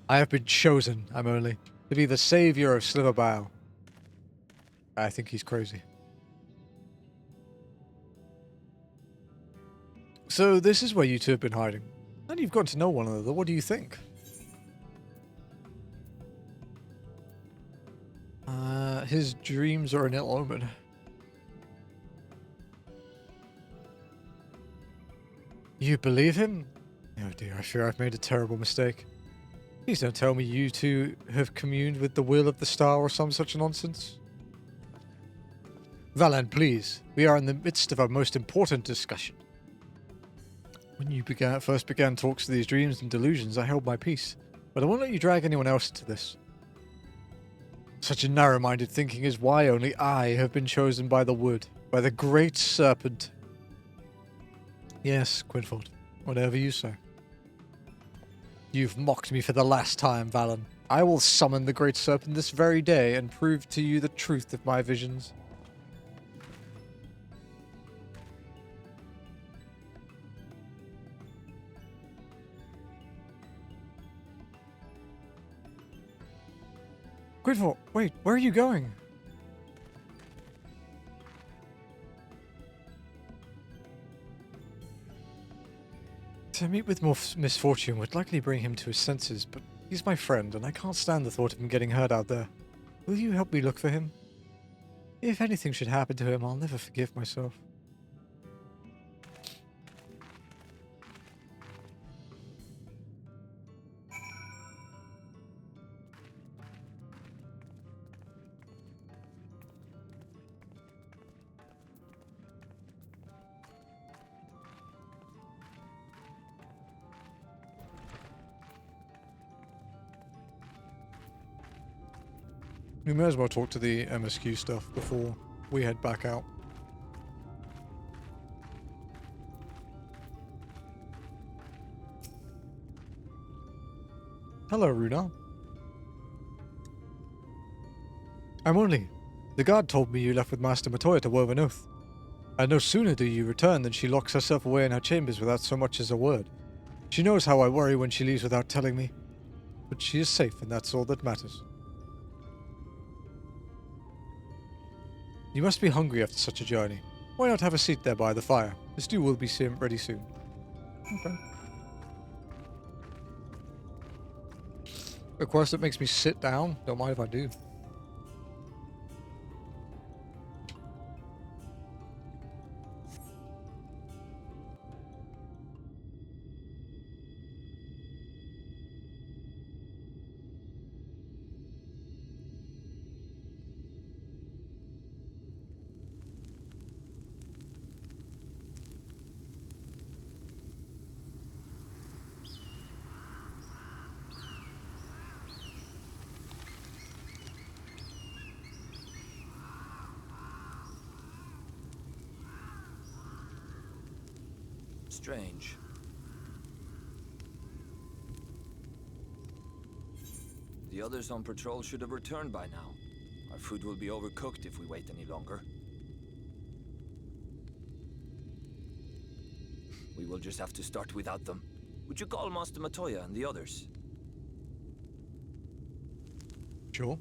I have been chosen, I'm only, to be the savior of Sliverbow. I think he's crazy. So this is where you two have been hiding. And you've got to know one another. What do you think? His dreams are an ill omen. You believe him? Oh dear, I fear I've made a terrible mistake. Please don't tell me you two have communed with the will of the star or some such nonsense. Valan, please. We are in the midst of our most important discussion. When you first began talks of these dreams and delusions, I held my peace, but I won't let you drag anyone else into this. Such a narrow-minded thinking is why only I have been chosen by the wood, by the great serpent. Yes, Quinford, whatever you say. You've mocked me for the last time, Valan. I will summon the great serpent this very day and prove to you the truth of my visions. Quinford, wait, where are you going? To meet with more misfortune would likely bring him to his senses, but he's my friend, and I can't stand the thought of him getting hurt out there. Will you help me look for him? If anything should happen to him, I'll never forgive myself. We may as well talk to the MSQ stuff before we head back out. Hello, Runa. I'm only. The guard told me you left with Master Matoya to Woven Oath. And no sooner do you return than she locks herself away in her chambers without so much as a word. She knows how I worry when she leaves without telling me. But she is safe, and that's all that matters. You must be hungry after such a journey. Why not have a seat there by the fire? The stew will be ready soon. Okay. A quest that makes me sit down? Don't mind if I do. Strange. The others on patrol should have returned by now. Our food will be overcooked if we wait any longer. We will just have to start without them. Would you call Master Matoya and the others? Sure.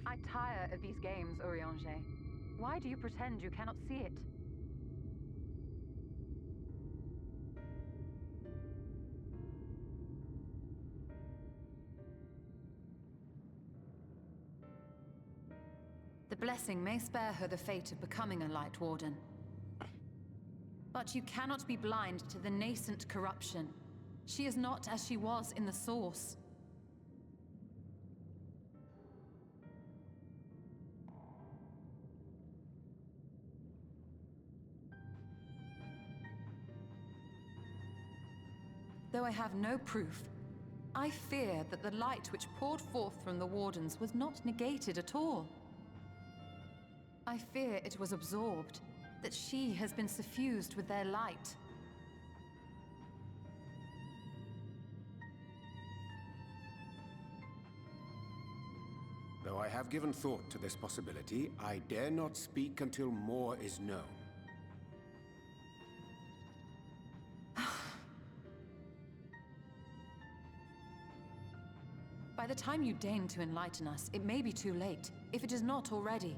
I tire of these games, Urianger. Why do you pretend you cannot see it? The blessing may spare her the fate of becoming a Light Warden. But you cannot be blind to the nascent corruption. She is not as she was in the Source. Though I have no proof, I fear that the light which poured forth from the Wardens was not negated at all. I fear it was absorbed, that she has been suffused with their light. Though I have given thought to this possibility, I dare not speak until more is known. By the time you deign to enlighten us, it may be too late, if it is not already.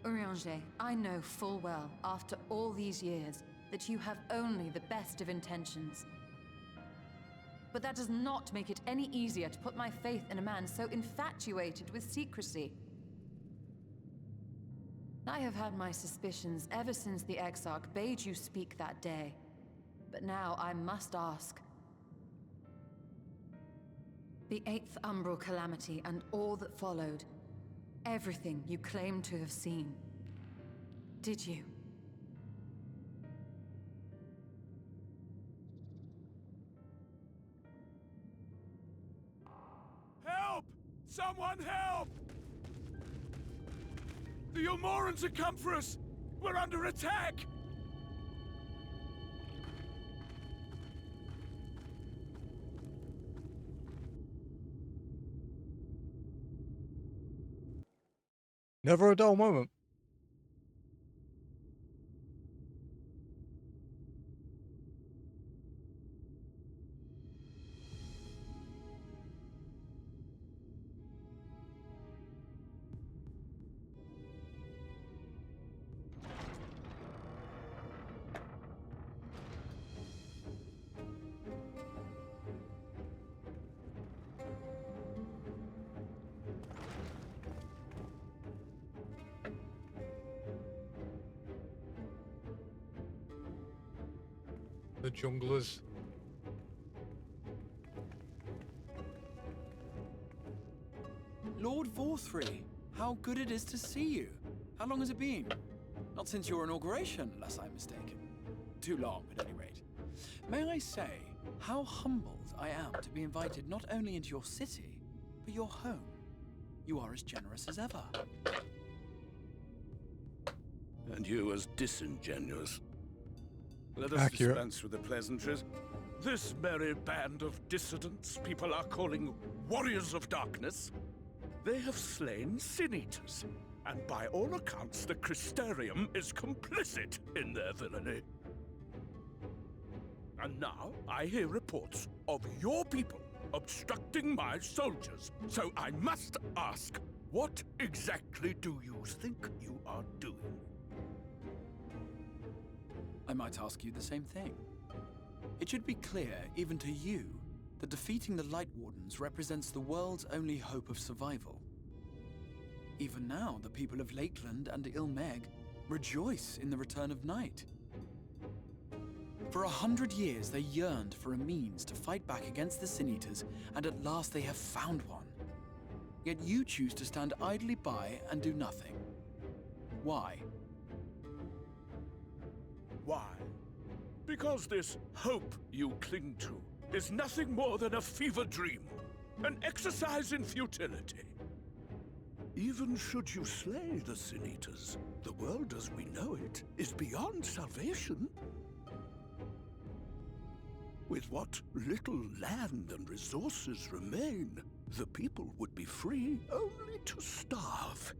Urianger, I know full well, after all these years, that you have only the best of intentions. But that does not make it any easier to put my faith in a man so infatuated with secrecy. I have had my suspicions ever since the Exarch bade you speak that day. But now I must ask. The 8th Umbral Calamity and all that followed. Everything you claim to have seen. Did you? Help! Someone help! The Yulmorans have come for us! We're under attack! Never a dull moment. The junglers. Lord Vorthry, how good it is to see you. How long has it been? Not since your inauguration, unless I'm mistaken. Too long, at any rate. May I say, how humbled I am to be invited not only into your city, but your home. You are as generous as ever. And you as disingenuous. Let us Accurate. dispense with the pleasantries. This merry band of dissidents people are calling Warriors of Darkness, they have slain Sin-Eaters, and by all accounts the Crystarium is complicit in their villainy. And now I hear reports of your people obstructing my soldiers, so I must ask, what exactly do you think you are doing? I might ask you the same thing. It should be clear, even to you, that defeating the Light Wardens represents the world's only hope of survival. Even now, the people of Lakeland and Ilmeg rejoice in the return of night. For 100 years, they yearned for a means to fight back against the Sin-Eaters, and at last they have found one. Yet you choose to stand idly by and do nothing. Why? Why? Because this hope you cling to is nothing more than a fever dream, an exercise in futility. Even should you slay the Sin Eaters, the world as we know it is beyond salvation. With what little land and resources remain, the people would be free only to starve.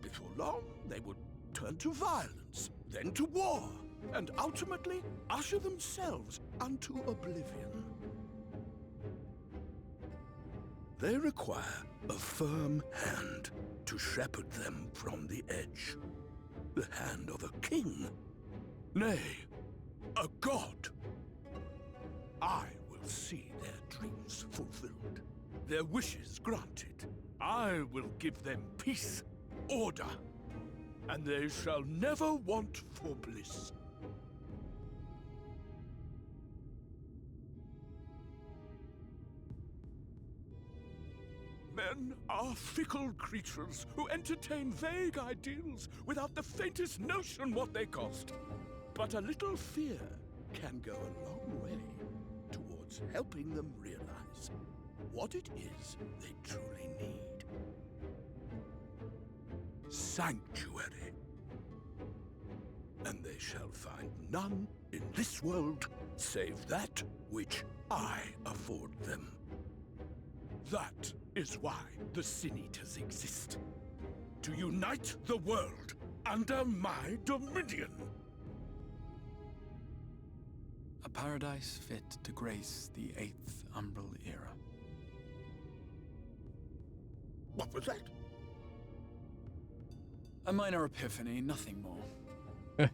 Before long, they would turn to violence, then to war, and ultimately usher themselves unto oblivion. They require a firm hand to shepherd them from the edge. The hand of a king, nay, a god. I will see their dreams fulfilled, their wishes granted. I will give them peace, order, and they shall never want for bliss. Men are fickle creatures who entertain vague ideals without the faintest notion what they cost. But a little fear can go a long way towards helping them realize what it is they truly need. Sanctuary. And they shall find none in this world save that which I afford them. That is why the Sin Eaters exist. To unite the world under my dominion. A paradise fit to grace the 8th Umbral era. What was that? A minor epiphany, nothing more.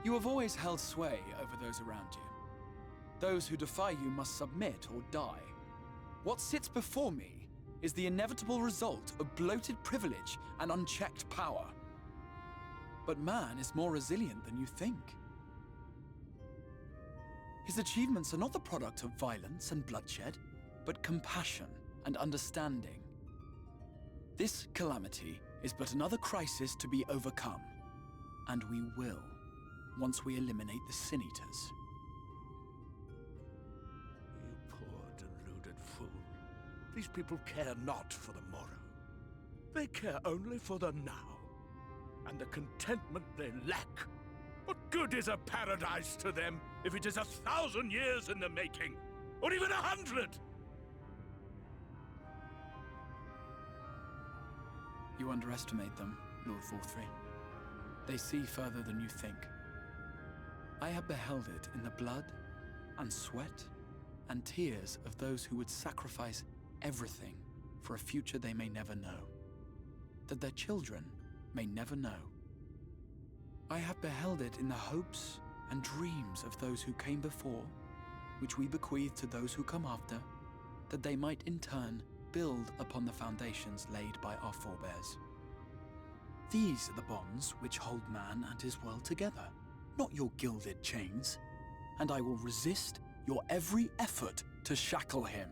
You have always held sway over those around you. Those who defy you must submit or die. What sits before me is the inevitable result of bloated privilege and unchecked power. But man is more resilient than you think. His achievements are not the product of violence and bloodshed, but compassion and understanding. This calamity is but another crisis to be overcome, and we will, once we eliminate the Sin Eaters. You poor deluded fool. These people care not for the morrow. They care only for the now, and the contentment they lack. What good is a paradise to them if it is 1,000 years in the making, or even 100? You underestimate them, Lord Forthry. They see further than you think. I have beheld it in the blood and sweat and tears of those who would sacrifice everything for a future they may never know, that their children may never know. I have beheld it in the hopes and dreams of those who came before, which we bequeath to those who come after, that they might in turn build upon the foundations laid by our forebears. These are the bonds which hold man and his world together, not your gilded chains, and I will resist your every effort to shackle him.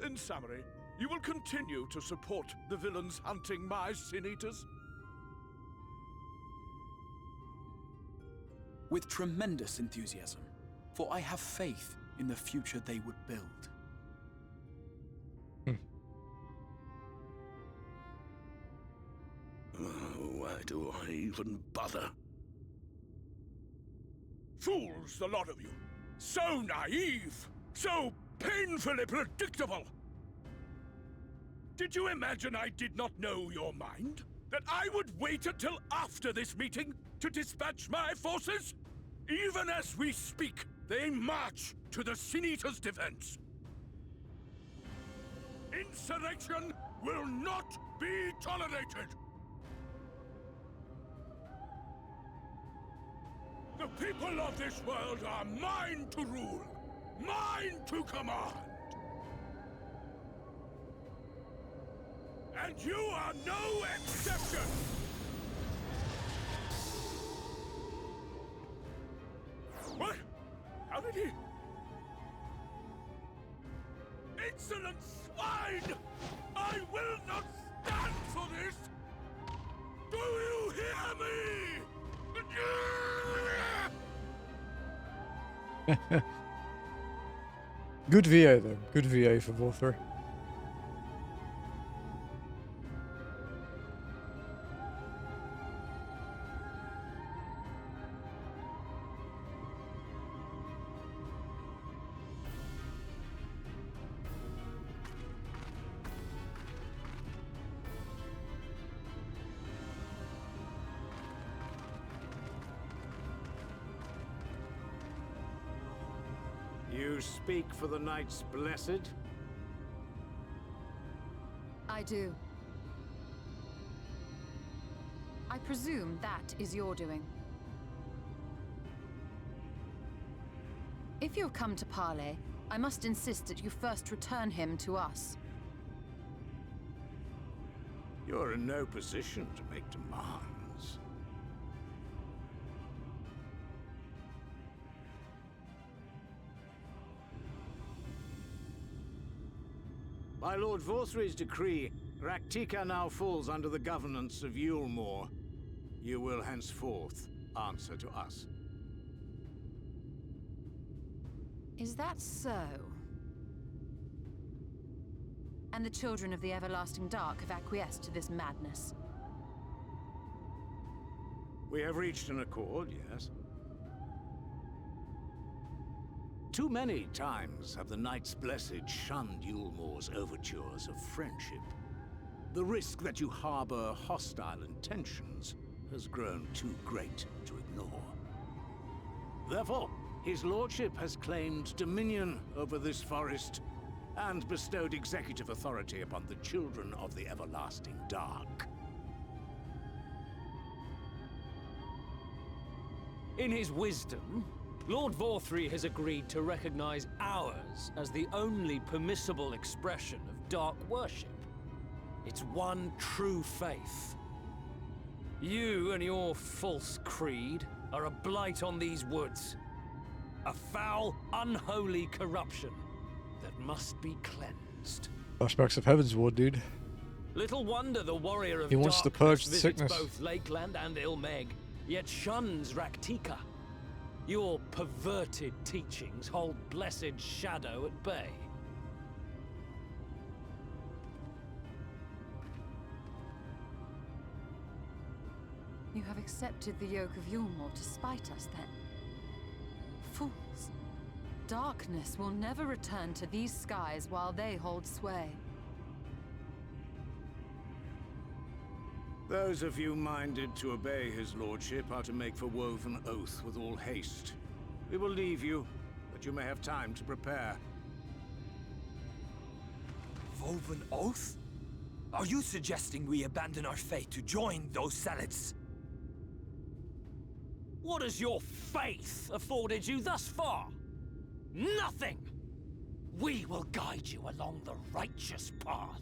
In summary, you will continue to support the villains hunting my Sin Eaters? With tremendous enthusiasm, for I have faith in the future they would build. Why do I even bother? Fools, the lot of you! So naive! So painfully predictable! Did you imagine I did not know your mind? That I would wait until after this meeting to dispatch my forces? Even as we speak, they march to the Sin Eaters' defense. Insurrection will not be tolerated! The people of this world are mine to rule, mine to command. And you are no exception! What? How did he... Insolent swine! I will not stand for this! Do you hear me? Good VA though. Good VA for Vorthor. You speak for the Knights Blessed? I do. I presume that is your doing. If you have come to parley, I must insist that you first return him to us. You're in no position to make demands. By Lord Vorthry's decree, Rak'tika now falls under the governance of Yulmore. You will henceforth answer to us. Is that so? And the children of the Everlasting Dark have acquiesced to this madness? We have reached an accord, yes. Too many times have the Knights Blessed shunned Yulmore's overtures of friendship. The risk that you harbor hostile intentions has grown too great to ignore. Therefore, his lordship has claimed dominion over this forest and bestowed executive authority upon the children of the Everlasting Dark. In his wisdom, Lord Vorthry has agreed to recognize ours as the only permissible expression of dark worship. It's one true faith. You and your false creed are a blight on these woods. A foul, unholy corruption that must be cleansed. Flashbacks of Heaven's Ward, dude. Little wonder the warrior of He wants to darkness purge the visits sickness. both Lakeland and Ilmeg, yet shuns Rak'tika. Your perverted teachings hold blessed shadow at bay. You have accepted the yoke of Yulmore to spite us, then? Fools. Darkness will never return to these skies while they hold sway. Those of you minded to obey his lordship are to make for Woven Oath with all haste. We will leave you, that you may have time to prepare. Woven Oath? Are you suggesting we abandon our fate to join those zealots? What has your faith afforded you thus far? Nothing! We will guide you along the righteous path.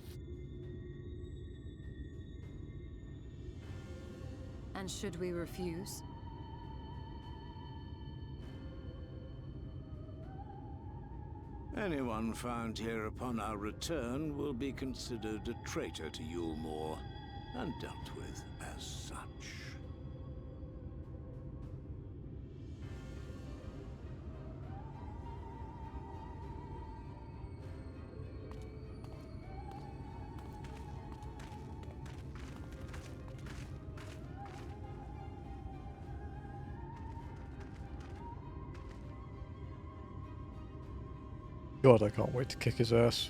And should we refuse? Anyone found here upon our return will be considered a traitor to Yulmore, and dealt with as such. God, I can't wait to kick his ass.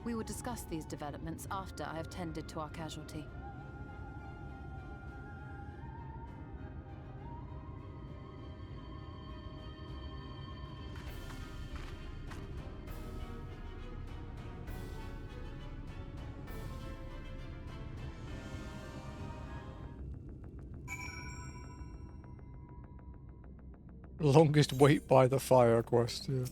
We will discuss these developments after I have tended to our casualty. Longest wait by the fire quest, yeah.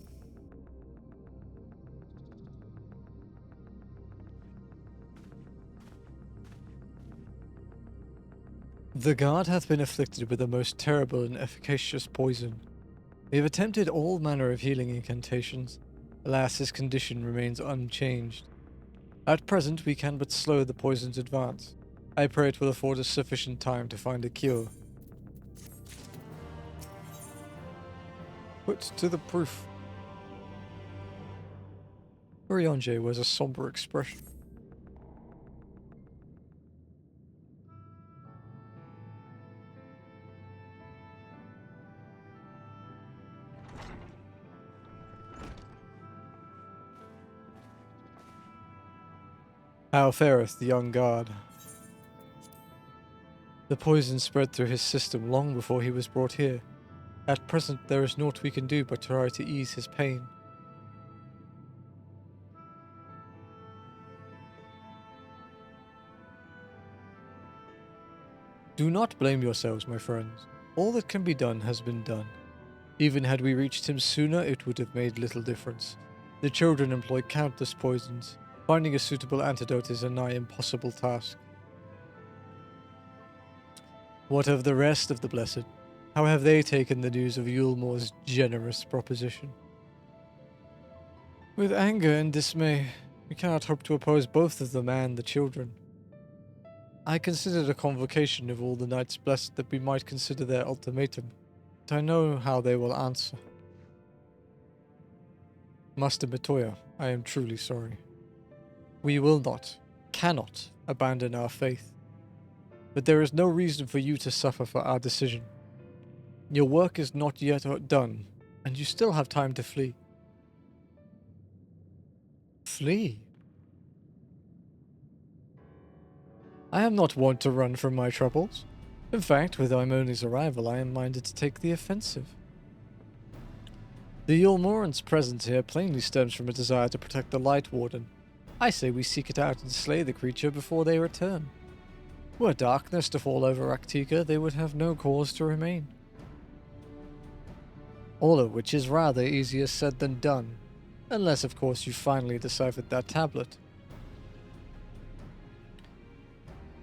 The guard hath been afflicted with the most terrible and efficacious poison. We have attempted all manner of healing incantations, Alas, his condition remains unchanged. At present, we can but slow the poison's advance. I pray it will afford us sufficient time to find a cure. Put to the proof. Urianger wears a somber expression. How fareth the young god? The poison spread through his system long before he was brought here. At present, there is naught we can do but try to ease his pain. Do not blame yourselves, my friends. All that can be done has been done. Even had we reached him sooner, it would have made little difference. The children employ countless poisons. Finding a suitable antidote is a nigh impossible task. What of the rest of the Blessed? How have they taken the news of Yulmore's generous proposition? With anger and dismay, we cannot hope to oppose both of them and the children. I considered a convocation of all the Knights Blessed that we might consider their ultimatum, but I know how they will answer. Master Matoya, I am truly sorry. We will not, cannot, abandon our faith. But there is no reason for you to suffer for our decision. Your work is not yet done, and you still have time to flee. Flee? I am not wont to run from my troubles. In fact, with Imoni's arrival, I am minded to take the offensive. The Yulmoran's presence here plainly stems from a desire to protect the Light Warden. I say we seek it out and slay the creature before they return. Were darkness to fall over Rak'tika, they would have no cause to remain. All of which is rather easier said than done, unless of course you finally deciphered that tablet.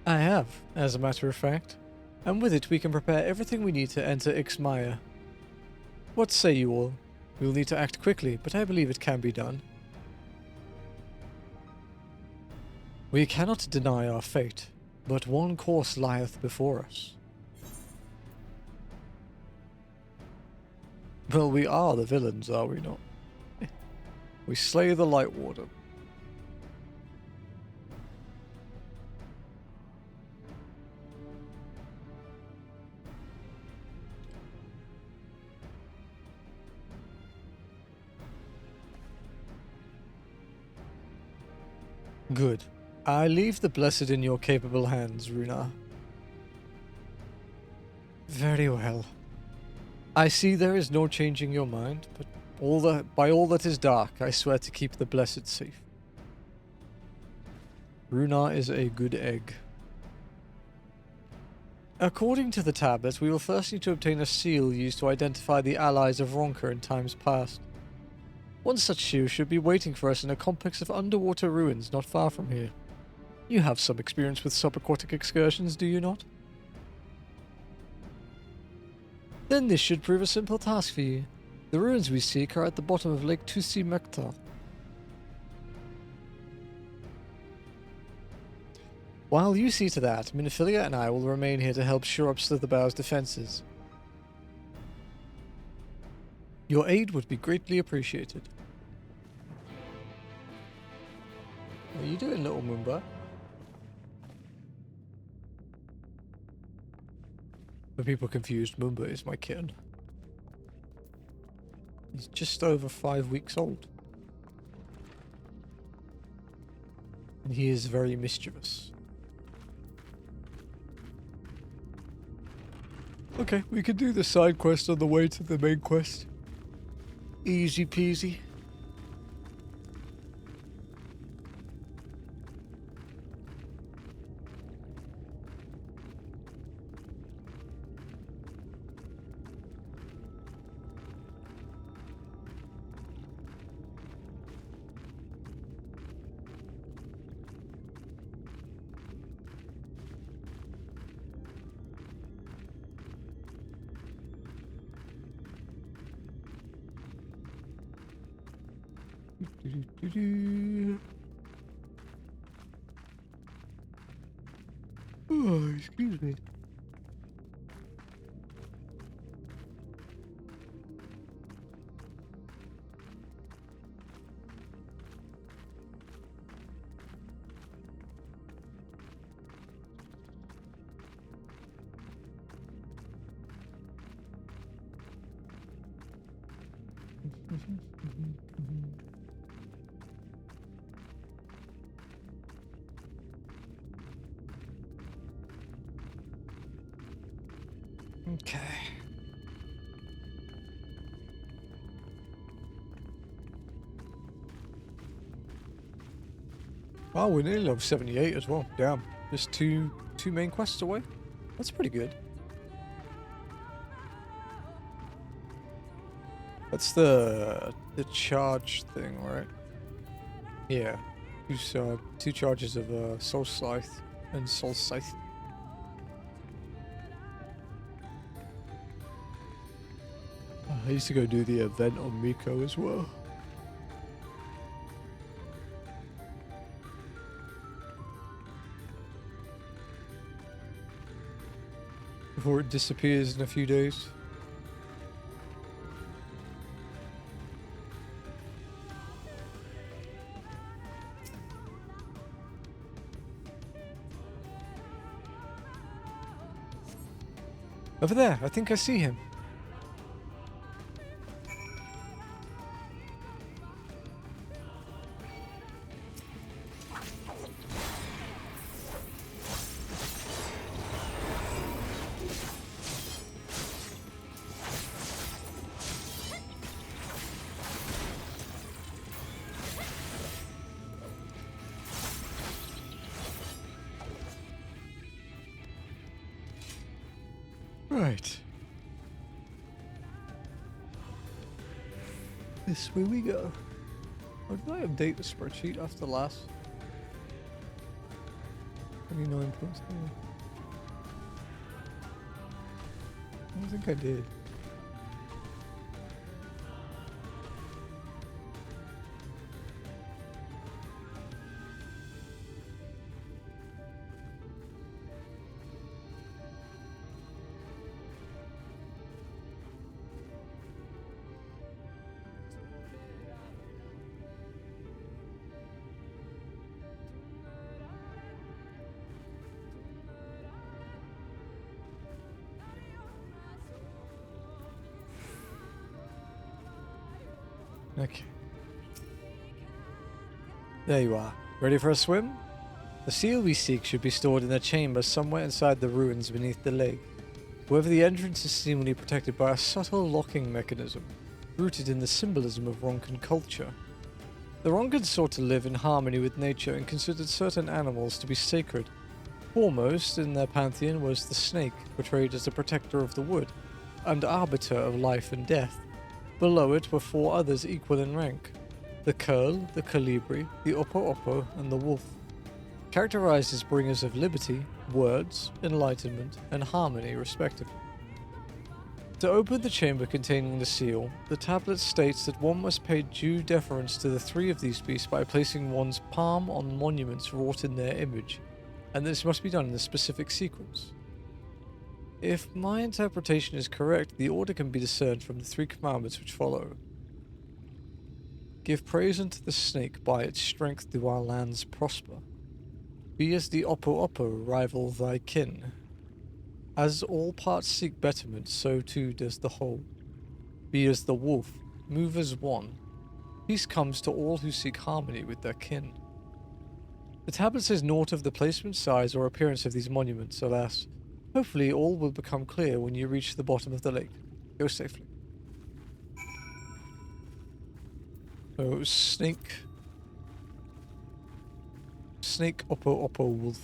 I have, as a matter of fact, and with it we can prepare everything we need to enter Ixmaya. What say you all? We will need to act quickly, but I believe it can be done. We cannot deny our fate, but one course lieth before us. Well, we are the villains, are we not? We slay the Light Warden. Good. I leave the Blessed in your capable hands, Runa. Very well. I see there is no changing your mind, but by all that is dark, I swear to keep the Blessed safe. Runa is a good egg. According to the tablet, we will first need to obtain a seal used to identify the allies of Ronka in times past. One such seal should be waiting for us in a complex of underwater ruins not far from here. You have some experience with subaquatic excursions, do you not? Then this should prove a simple task for you. The ruins we seek are at the bottom of Lake Tusi Mekta. While you see to that, Minophilia and I will remain here to help shore up Slitherbow's defenses. Your aid would be greatly appreciated. What are you doing, little Moomba? For people confused, Moomba is my kitten. He's just over 5 weeks old. And he is very mischievous. Okay, we can do the side quest on the way to the main quest. Easy peasy. Oh, excuse me. Okay. Wow, we're nearly level 78 as well. Damn. Just two main quests away. That's pretty good. That's the charge thing, right? Yeah. Two charges of Soul Scythe and Soul Scythe. I used to go do the event on Miko as well. Before it disappears in a few days. Over there, I think I see him. Right. This way we go. Or did I update the spreadsheet after last? 29 points there. I don't think I did. Okay. There you are. Ready for a swim? The seal we seek should be stored in a chamber somewhere inside the ruins beneath the lake. However, the entrance is seemingly protected by a subtle locking mechanism, rooted in the symbolism of Ronkan culture. The Ronkans sought to live in harmony with nature and considered certain animals to be sacred. Foremost in their pantheon was the snake, portrayed as the protector of the wood, and arbiter of life and death. Below it were four others equal in rank: the curl, the colibri, the oppo oppo, and the wolf. Characterized as bringers of liberty, words, enlightenment, and harmony respectively. To open the chamber containing the seal, the tablet states that one must pay due deference to the three of these beasts by placing one's palm on monuments wrought in their image, and this must be done in a specific sequence. If my interpretation is correct, the order can be discerned from the three commandments which follow. Give praise unto the snake, by its strength do our lands prosper. Be as the oppo oppo, rival thy kin. As all parts seek betterment, so too does the whole. Be as the wolf, move as one. Peace comes to all who seek harmony with their kin. The tablet says naught of the placement, size, or appearance of these monuments, alas. Hopefully all will become clear when you reach the bottom of the lake. Go safely. Oh, snake. Snake, oppo, oppo, wolf.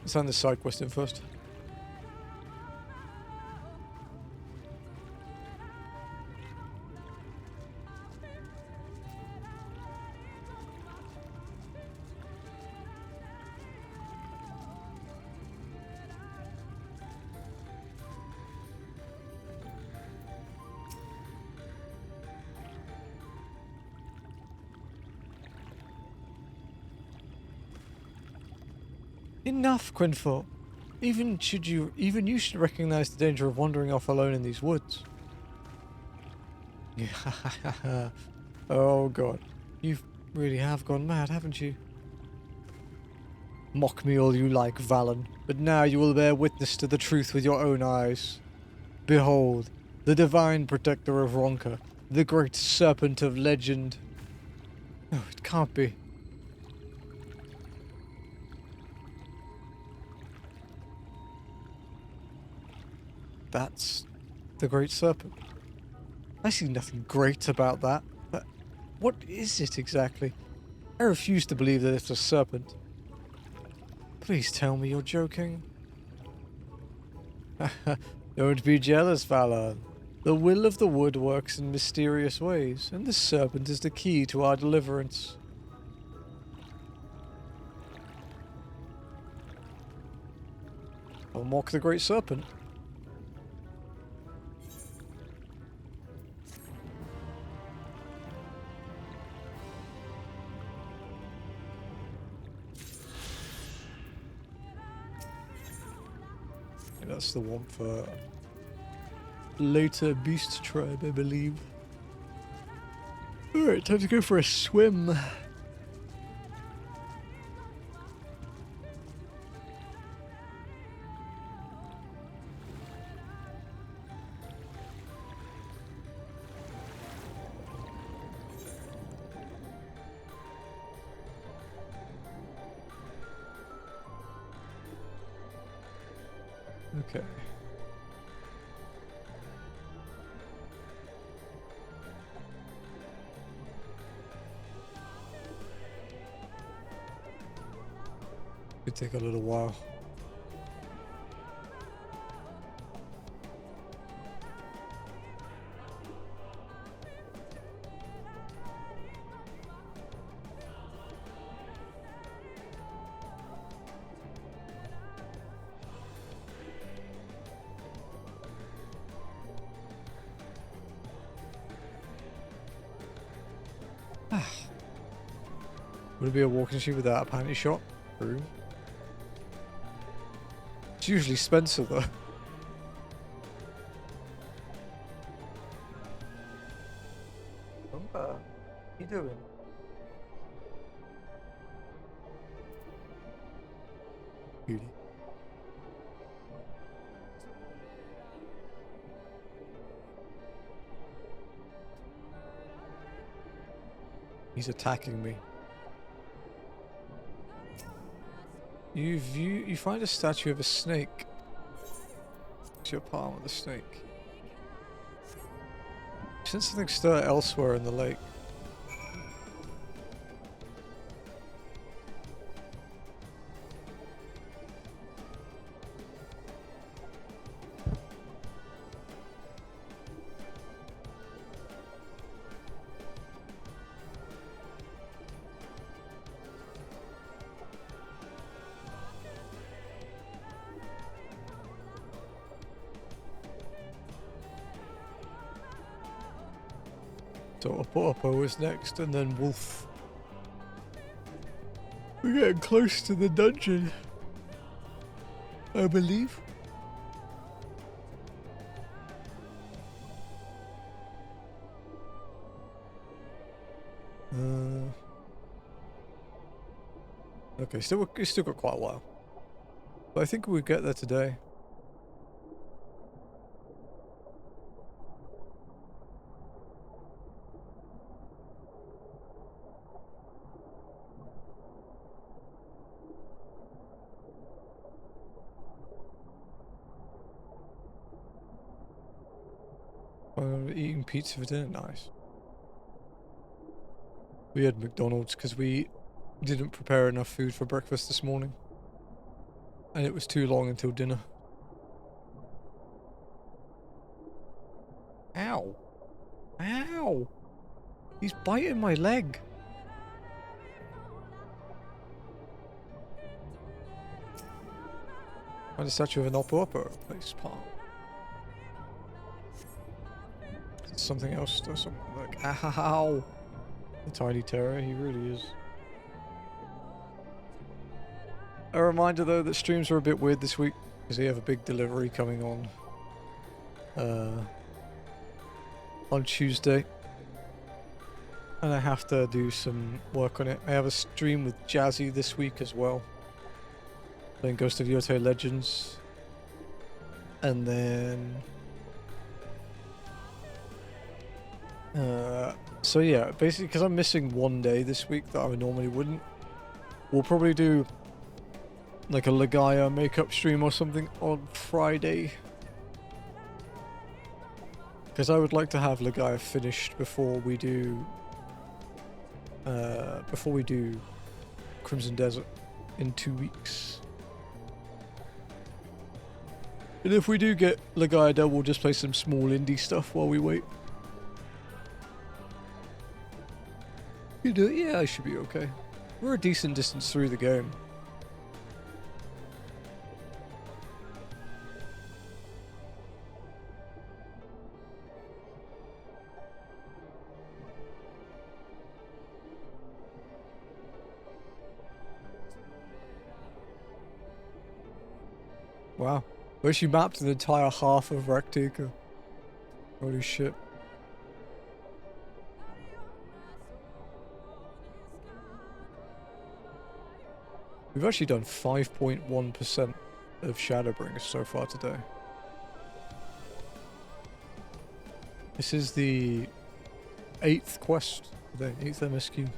Let's find the side quest in first. Enough, Quinfort. Even you should recognize the danger of wandering off alone in these woods. Yeah. Oh god. You really have gone mad, haven't you? Mock me all you like, Valen, but now you will bear witness to the truth with your own eyes. Behold, the divine protector of Ronka, the great serpent of legend. No, it can't be. That's the great serpent. I see nothing great about that. But what is it exactly? I refuse to believe that it's a serpent. Please tell me you're joking. Don't be jealous, Valar. The will of the wood works in mysterious ways, and the serpent is the key to our deliverance. I'll mock the great serpent. That's the one for later beast tribe, I believe. Alright, time to go for a swim. Okay. Could take a little while. Would it be a walking sheet without a panty shop? True. It's usually Spencer though. What you doing? Beauty. He's attacking me. You find a statue of a snake. It's your palm with a snake. You sense something stir elsewhere in the lake. So Oppo is next, and then Wolf. We're getting close to the dungeon, I believe. Okay, it's still got quite a while, but I think we'll get there today. Eating pizza for dinner, nice. We had McDonald's because we didn't prepare enough food for breakfast this morning. And it was too long until dinner. Ow. Ow. He's biting my leg. Find a statue of an Oppo place palm. Something else does something like ow. The tiny terror, he really is. A reminder though that streams are a bit weird this week because we have a big delivery coming on Tuesday. And I have to do some work on it. I have a stream with Jazzy this week as well. Playing Ghost of Yoto Legends. And then... so yeah, basically because I'm missing one day this week that I normally wouldn't. We'll probably do like a Legaia makeup stream or something on Friday. Because I would like to have Legaia finished before we do Crimson Desert in 2 weeks. And if we do get Legaia done, we'll just play some small indie stuff while we wait. You do it? Yeah, I should be okay. We're a decent distance through the game. Wow. We actually mapped an entire half of Rak'tika. Holy shit. We've actually done 5.1% of Shadowbringers so far today. This is the 8th quest today, 8th MSQ.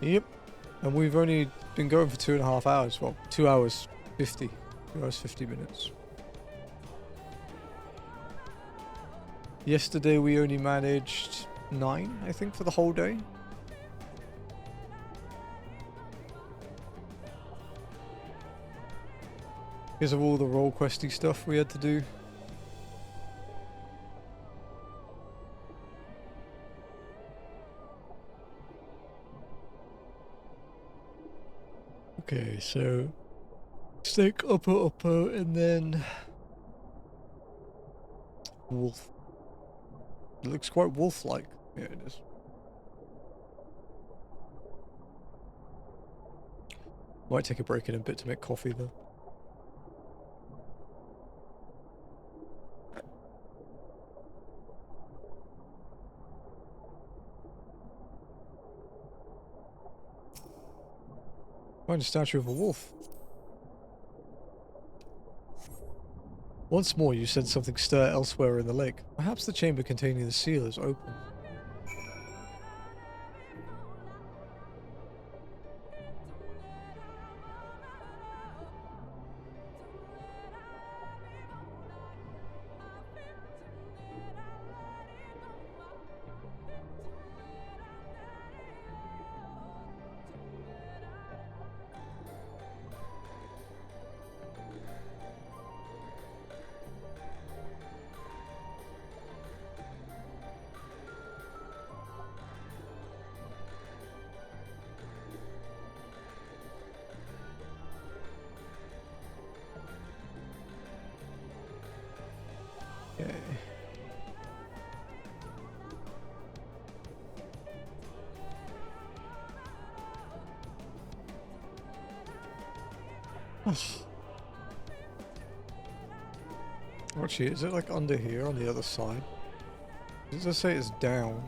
Yep, and we've only been going for 2.5 hours. Well, 2 hours 50. 2 hours 50 minutes. Yesterday we only managed 9, I think, for the whole day. Because of all the role questy stuff we had to do. Okay, so snake upper, and then wolf. It looks quite wolf-like. Yeah, it is. Might take a break in a bit to make coffee though. Find a statue of a wolf. Once more, you sense something stir elsewhere in the lake. Perhaps the chamber containing the seal is open. Actually, is it like under here on the other side? Does it say it's down?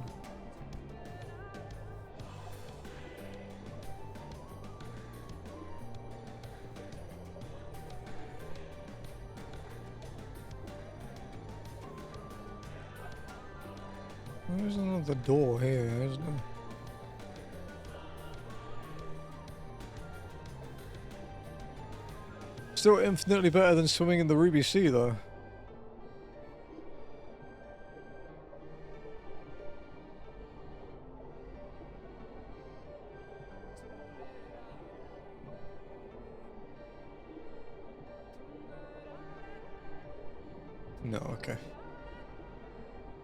There's another door here, isn't there? Still infinitely better than swimming in the Ruby Sea, though. No, okay.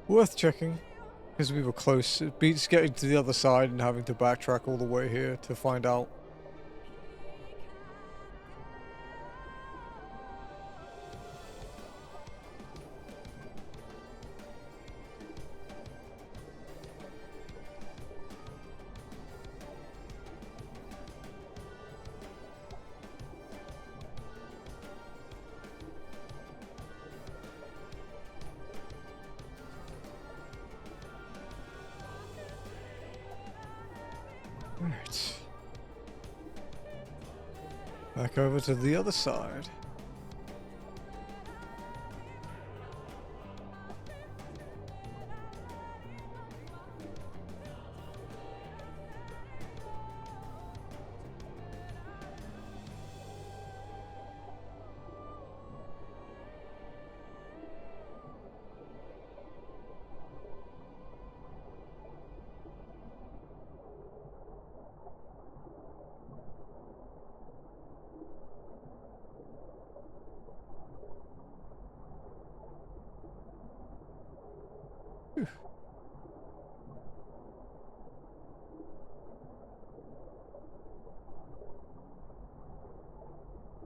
Worth checking, because we were close. It beats getting to the other side and having to backtrack all the way here to find out. back over to the other side.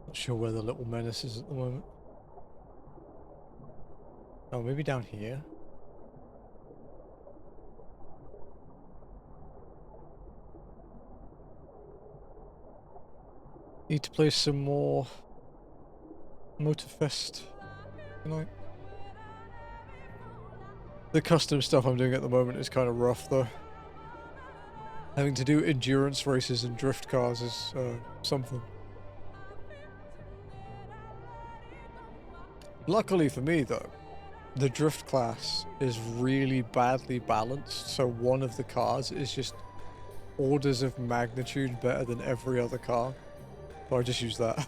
Not sure where the little menace is at the moment. Oh, maybe down here? Need to play some more Motorfest tonight. The custom stuff I'm doing at the moment is kind of rough though. Having to do endurance races and drift cars is something. Luckily for me though, the drift class is really badly balanced, so one of the cars is just orders of magnitude better than every other car. So I just use that.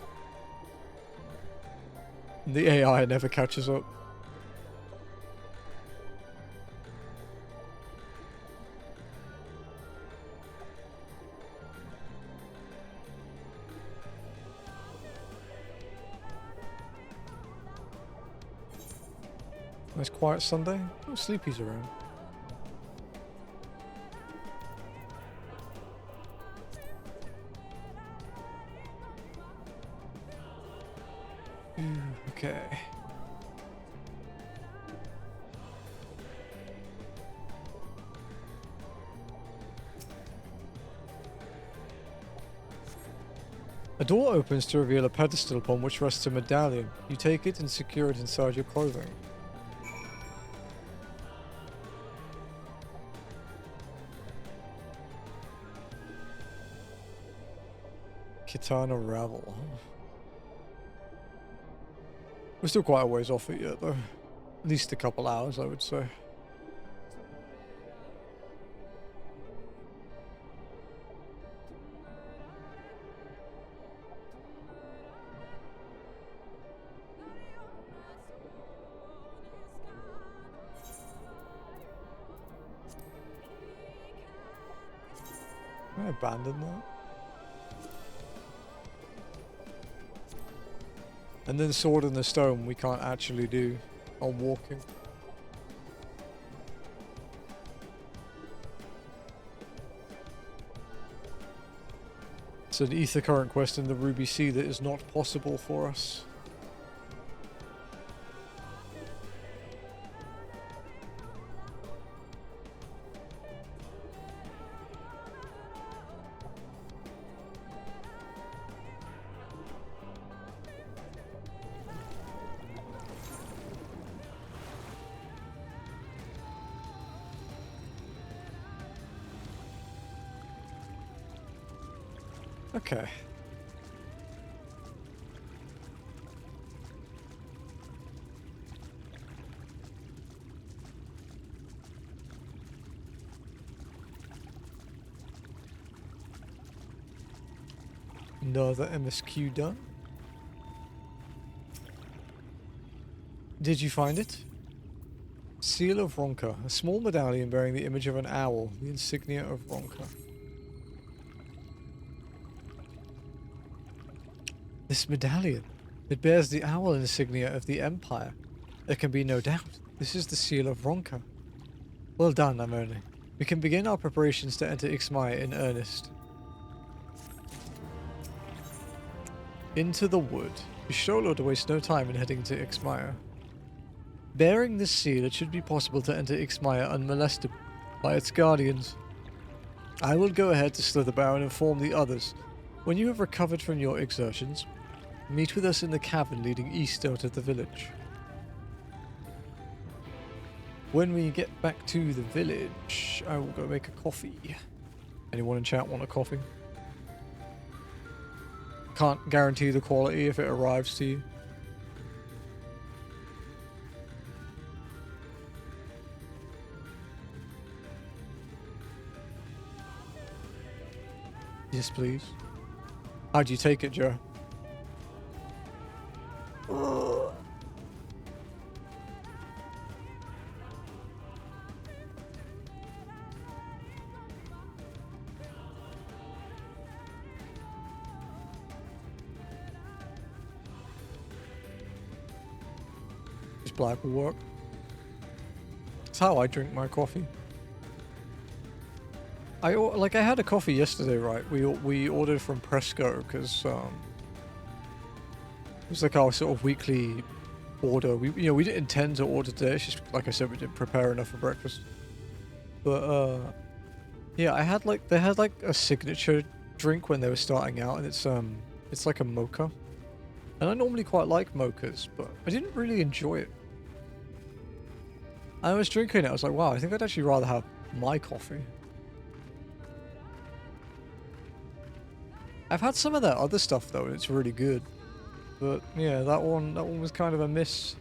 The AI never catches up. Nice quiet Sunday. Oh, Sleepy's around. Okay. A door opens to reveal a pedestal upon which rests a medallion. You take it and secure it inside your clothing. Kitana Ravel. We're still quite a ways off it yet, though. At least a couple hours, I would say. I abandoned that. And then Sword in the Stone we can't actually do on walking. It's an ether current quest in the Ruby Sea that is not possible for us. Okay. Another MSQ done. Did you find it? Seal of Ronka, a small medallion bearing the image of an owl, the insignia of Ronka. This medallion, it bears the owl insignia of the Empire. There can be no doubt. This is the Seal of Ronka. Well done, Amone. We can begin our preparations to enter Ixmaya in earnest. Into the wood. Be sure to waste no time in heading to Ixmaya. Bearing this seal, it should be possible to enter Ixmaya unmolested by its guardians. I will go ahead to Slitherbow and inform the others. When you have recovered from your exertions, meet with us in the cavern leading east out of the village. When we get back to the village, I will go make a coffee. Anyone in chat want a coffee? can't guarantee the quality if it arrives to you. Yes, please. How'd you take it, Joe? Just black will work. That's how I drink my coffee. I had a coffee yesterday, right? We ordered from Presco because it was like our sort of weekly order. We didn't intend to order today. It's just like I said, we didn't prepare enough for breakfast. But yeah, they had like a signature drink when they were starting out, and it's like a mocha. And I normally quite like mochas, but I didn't really enjoy it. I was drinking it, I was like, wow, I think I'd actually rather have my coffee. I've had some of that other stuff though, and it's really good. But yeah, that one was kind of a miss.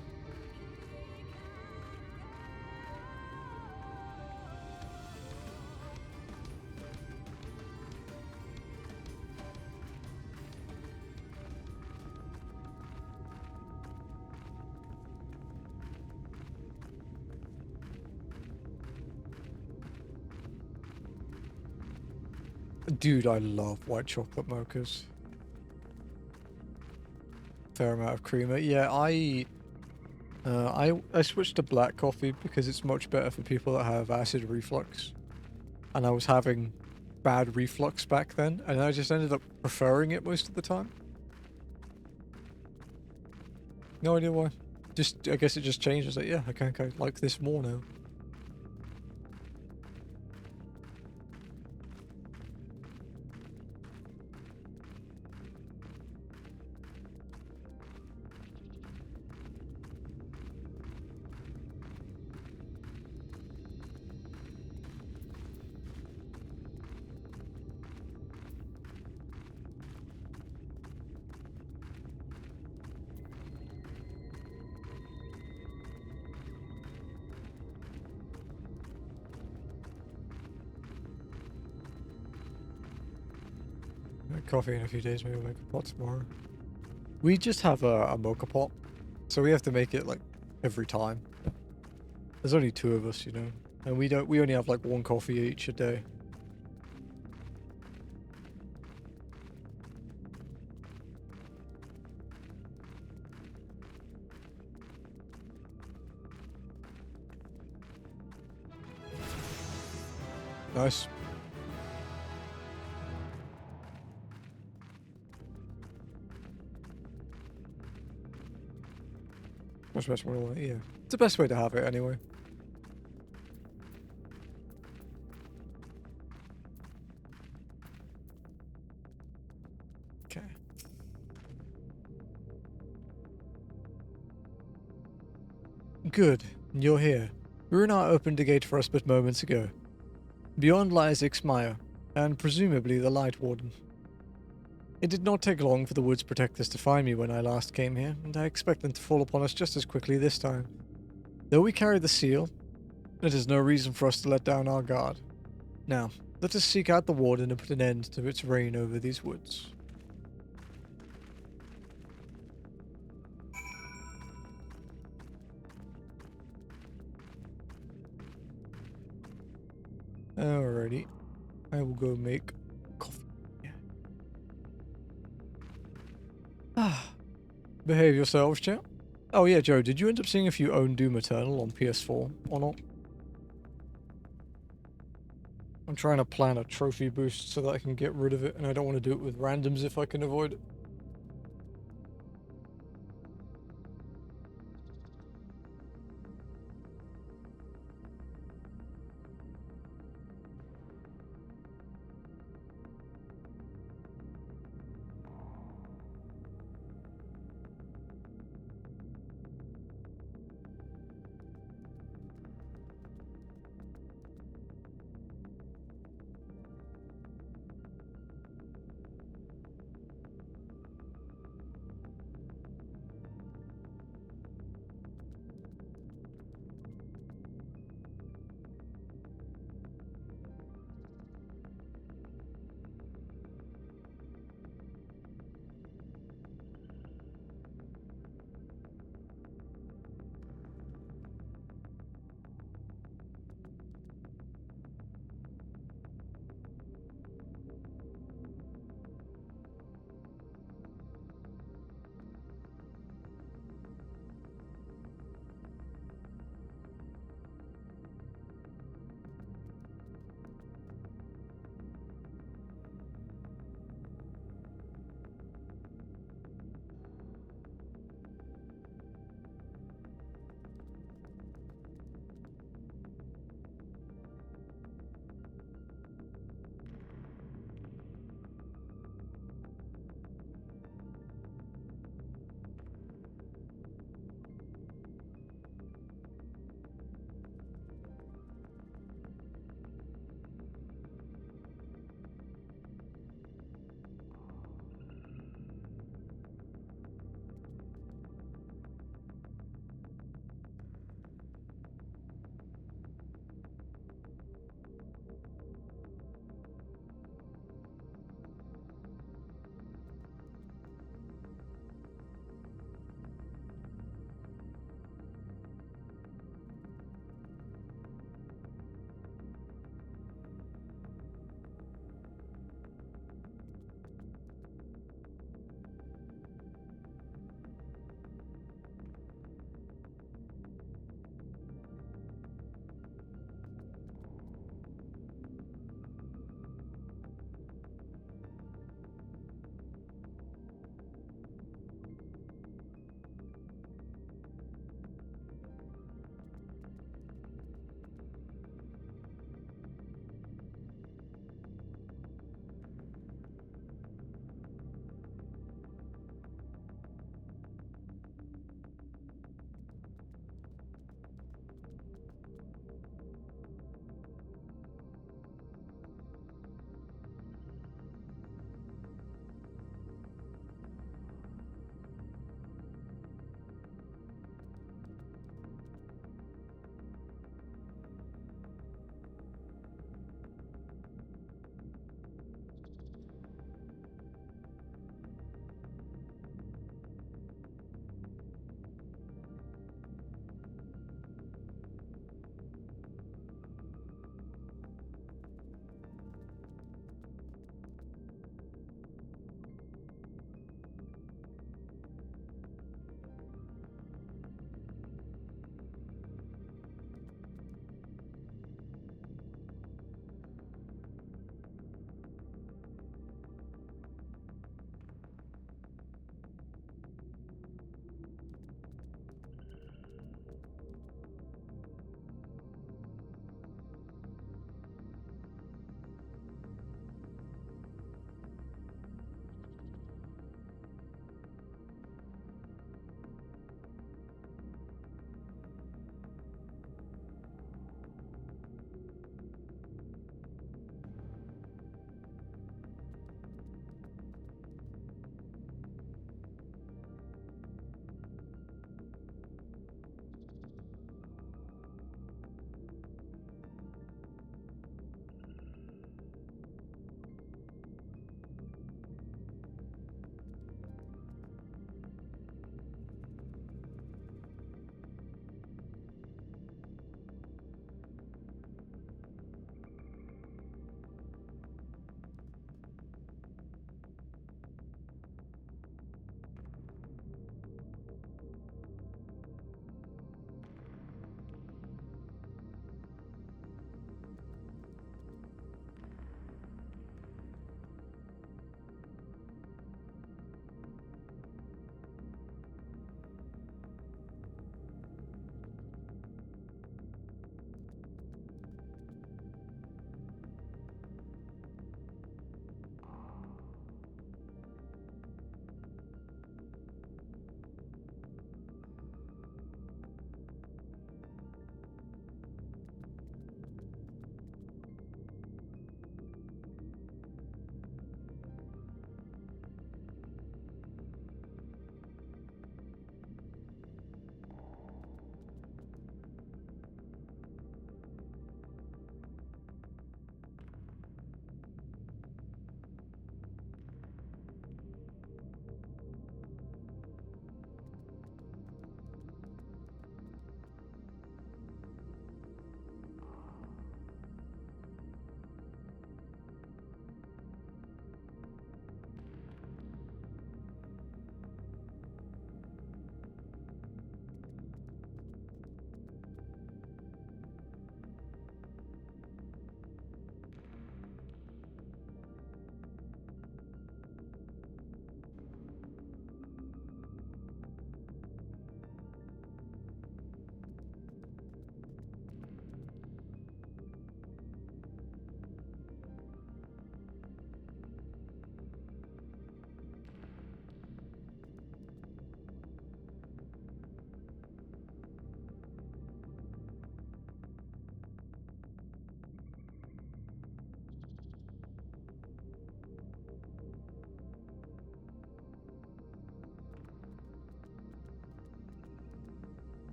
Dude, I love white chocolate mochas. Fair amount of creamer. Yeah, I switched to black coffee because it's much better for people that have acid reflux. And I was having bad reflux back then, and I just ended up preferring it most of the time. No idea why. I guess it just changed. I was like, yeah, I like this more now. Coffee in a few days, maybe we'll make a pot tomorrow. We just have a mocha pot, so we have to make it like every time. There's only 2 of us, and we only have like 1 coffee each a day. Nice. Much best way, yeah. It's the best way to have it anyway. Okay. Good. You're here. Runar opened the gate for us but moments ago. Beyond lies Ixmaya, and presumably the Light Warden. It did not take long for the Woods Protectors to find me when I last came here, and I expect them to fall upon us just as quickly this time. Though we carry the seal, it is no reason for us to let down our guard. Now, let us seek out the Warden and put an end to its reign over these woods. Alrighty. I will go make coffee. Behave yourselves, chat. Oh yeah, Joe, did you end up seeing if you own Doom Eternal on PS4 or not? I'm trying to plan a trophy boost so that I can get rid of it, and I don't want to do it with randoms if I can avoid it.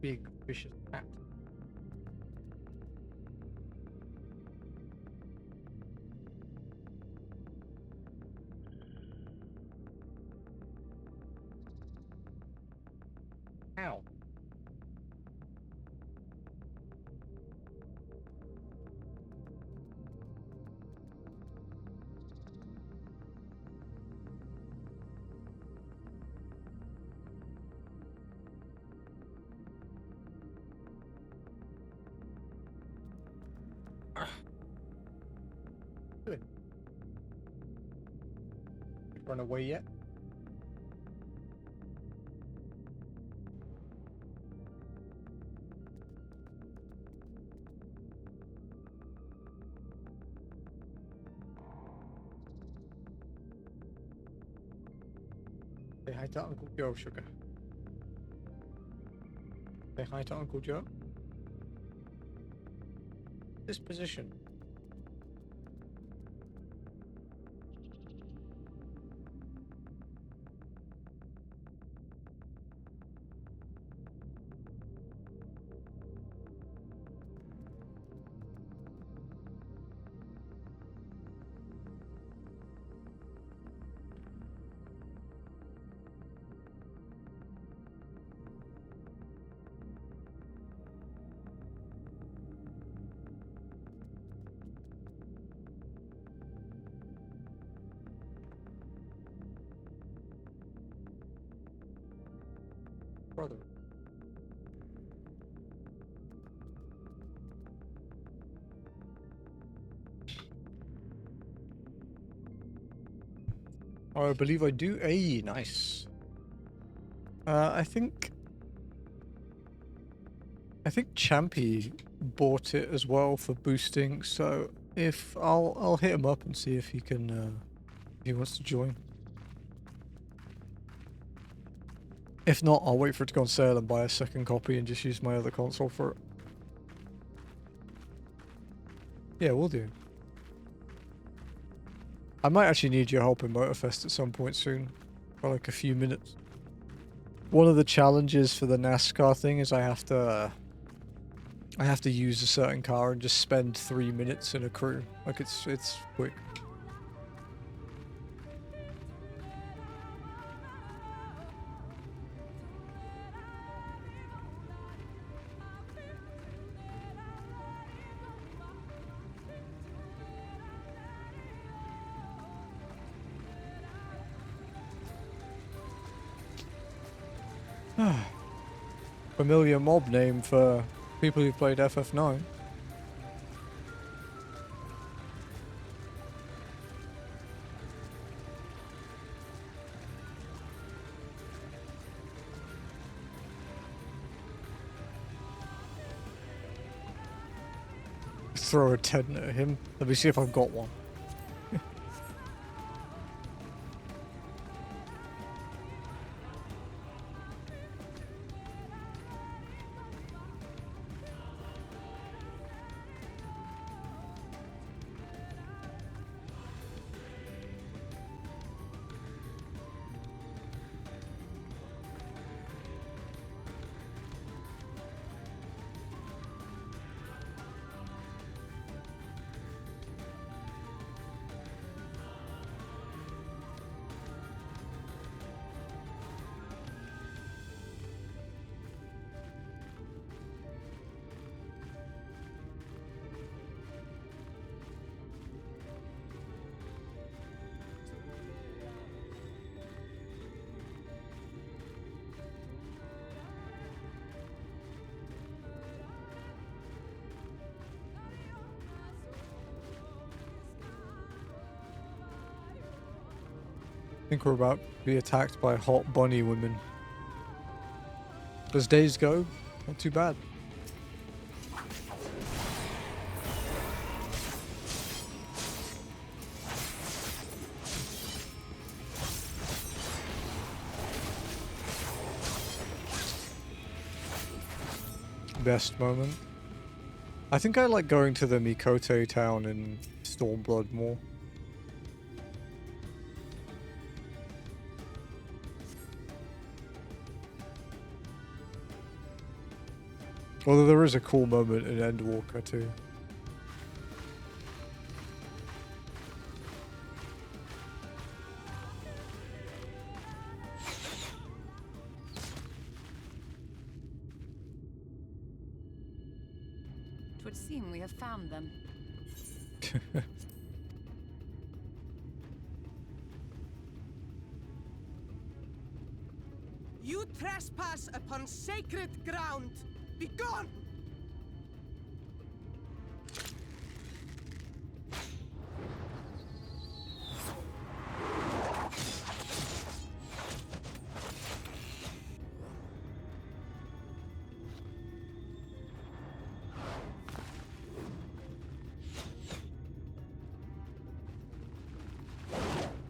Big vicious cat. Ow. Good. Run away yet? Say hi to Uncle Joe, sugar. Say hi to Uncle Joe. This position. Brother. I believe I do. Hey, nice. I think Champy bought it as well for boosting, so if I'll hit him up and see if he can if he wants to join. If not, I'll wait for it to go on sale and buy a second copy and just use my other console for it. Yeah, we'll do. I might actually need your help in Motorfest at some point soon, for like a few minutes. One of the challenges for the NASCAR thing is I have to use a certain car and just spend 3 minutes in a crew. Like it's quick. Familiar mob name for people who've played FF9. Throw a tent at him. Let me see if I've got one. I think we're about to be attacked by hot bunny women. As days go, not too bad. Best moment. I think I like going to the Mikote town in Stormblood more. Although there is a cool moment in Endwalker too. It would seem we have found them. You trespass upon sacred ground! Begone!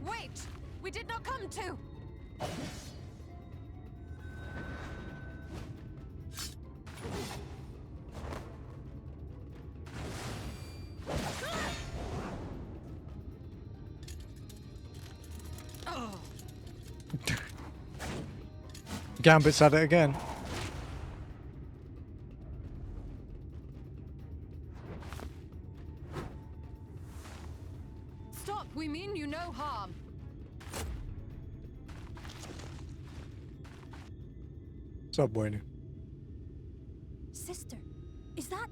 Wait! We did not come to! Gambit's at it again. Stop! We mean you no harm. What's up, Wayne? Sister, is that...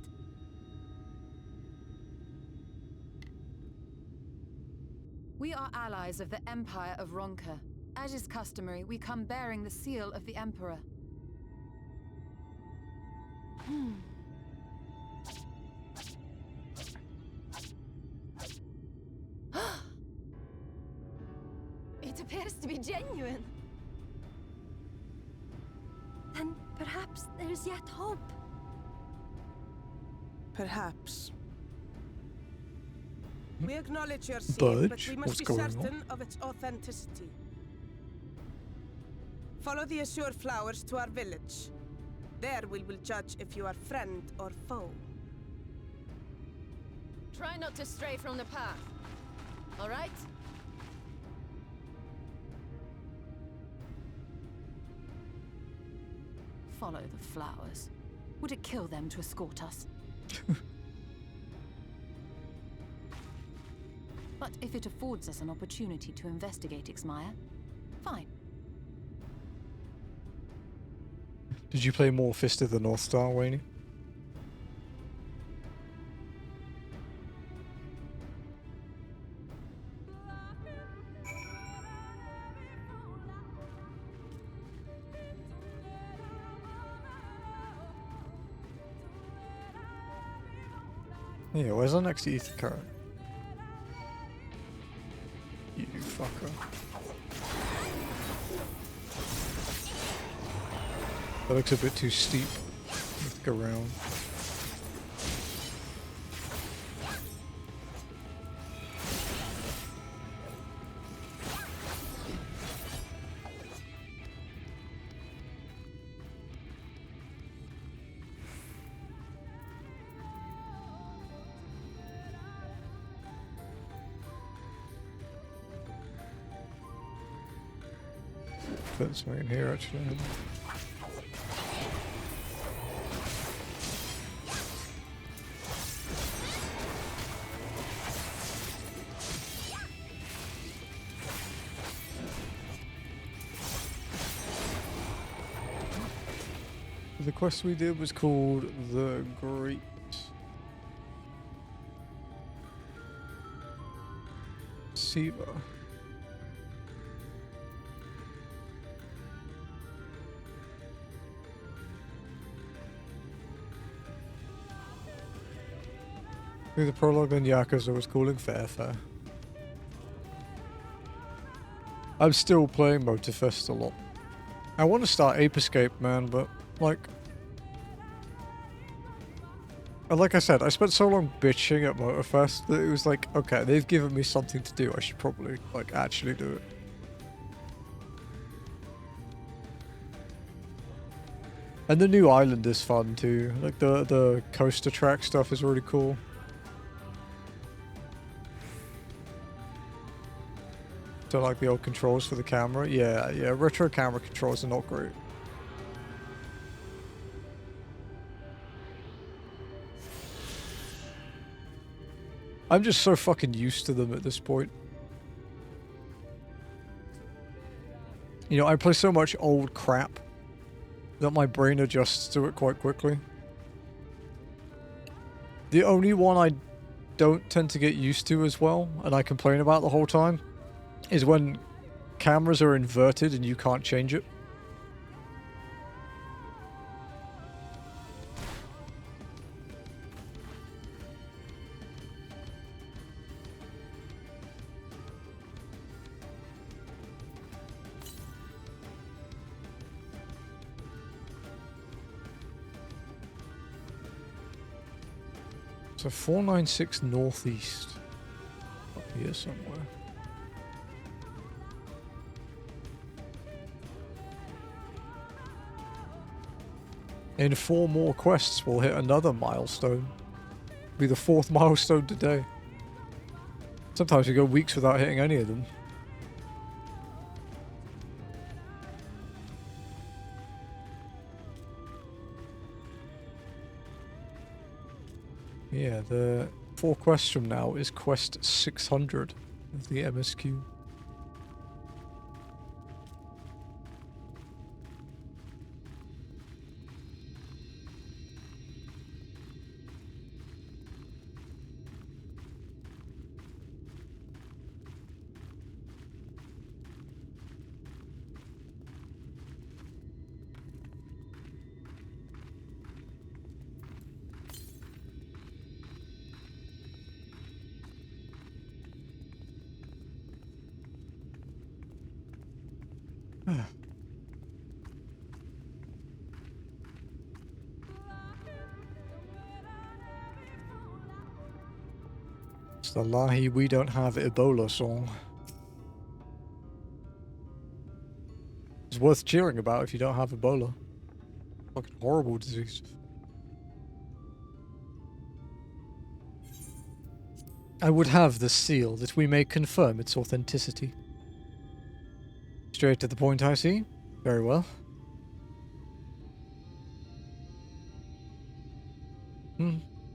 We are allies of the Empire of Ronka. As is customary, we come bearing the seal of the Emperor. It appears to be genuine. Then perhaps there's yet hope. Perhaps. We acknowledge your seal, but Budge? we What's must be going on? certain of its authenticity. Follow the azure flowers to our village. There we will judge if you are friend or foe. Try not to stray from the path. All right? Follow the flowers. Would it kill them to escort us? But if it affords us an opportunity to investigate Ixmaya, fine. Did you play more Fist of the North Star, Wayne? Yeah, where's our next ether current? You fucker. That looks a bit too steep. Let's go around. Put something in here actually. The quest we did was called the Great Siva. The prologue and Yakuza was calling Fair. I'm still playing Motorfest a lot. I want to start Ape Escape, man, but like I said, I spent so long bitching at Motorfest that it was like, okay, they've given me something to do. I should probably like actually do it. And the new island is fun too. Like the coaster track stuff is really cool. So like the old controls for the camera. Yeah, retro camera controls are not great. I'm just so fucking used to them at this point. You know, I play so much old crap that my brain adjusts to it quite quickly. The only one I don't tend to get used to as well, and I complain about the whole time, is when cameras are inverted and you can't change it. So 496 northeast. Up here somewhere. In 4 more quests, we'll hit another milestone. Be the 4th milestone today. Sometimes we go weeks without hitting any of them. Yeah, the 4 quests from now is quest 600 of the MSQ. It's the Lahi We Don't Have Ebola song. It's worth cheering about if you don't have Ebola. Fucking horrible disease. I would have the seal that we may confirm its authenticity. Straight to the point, I see. Very well.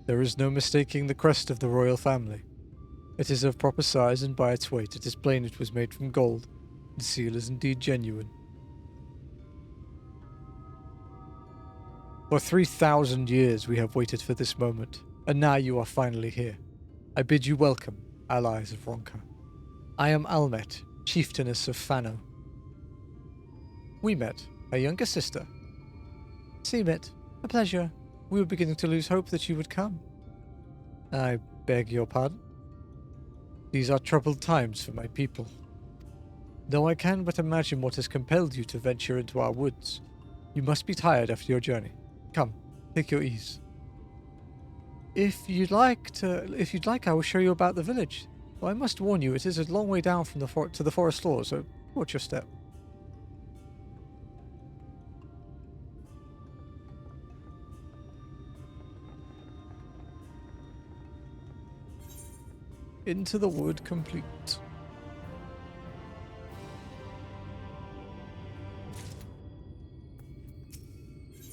There is no mistaking the crest of the royal family. It is of proper size, and by its weight it is plain it was made from gold. The seal is indeed genuine. For 3,000 years we have waited for this moment, and now you are finally here. I bid you welcome, allies of Ronka. I am Almet, chieftainess of Fano. We met, her younger sister. Seamet, a pleasure. We were beginning to lose hope that you would come. I beg your pardon? These are troubled times for my people. Though I can but imagine what has compelled you to venture into our woods. You must be tired after your journey. Come, take your ease. If you'd like, I will show you about the village. Though I must warn you, it is a long way down from to the forest floor, so watch your step. Into the wood complete.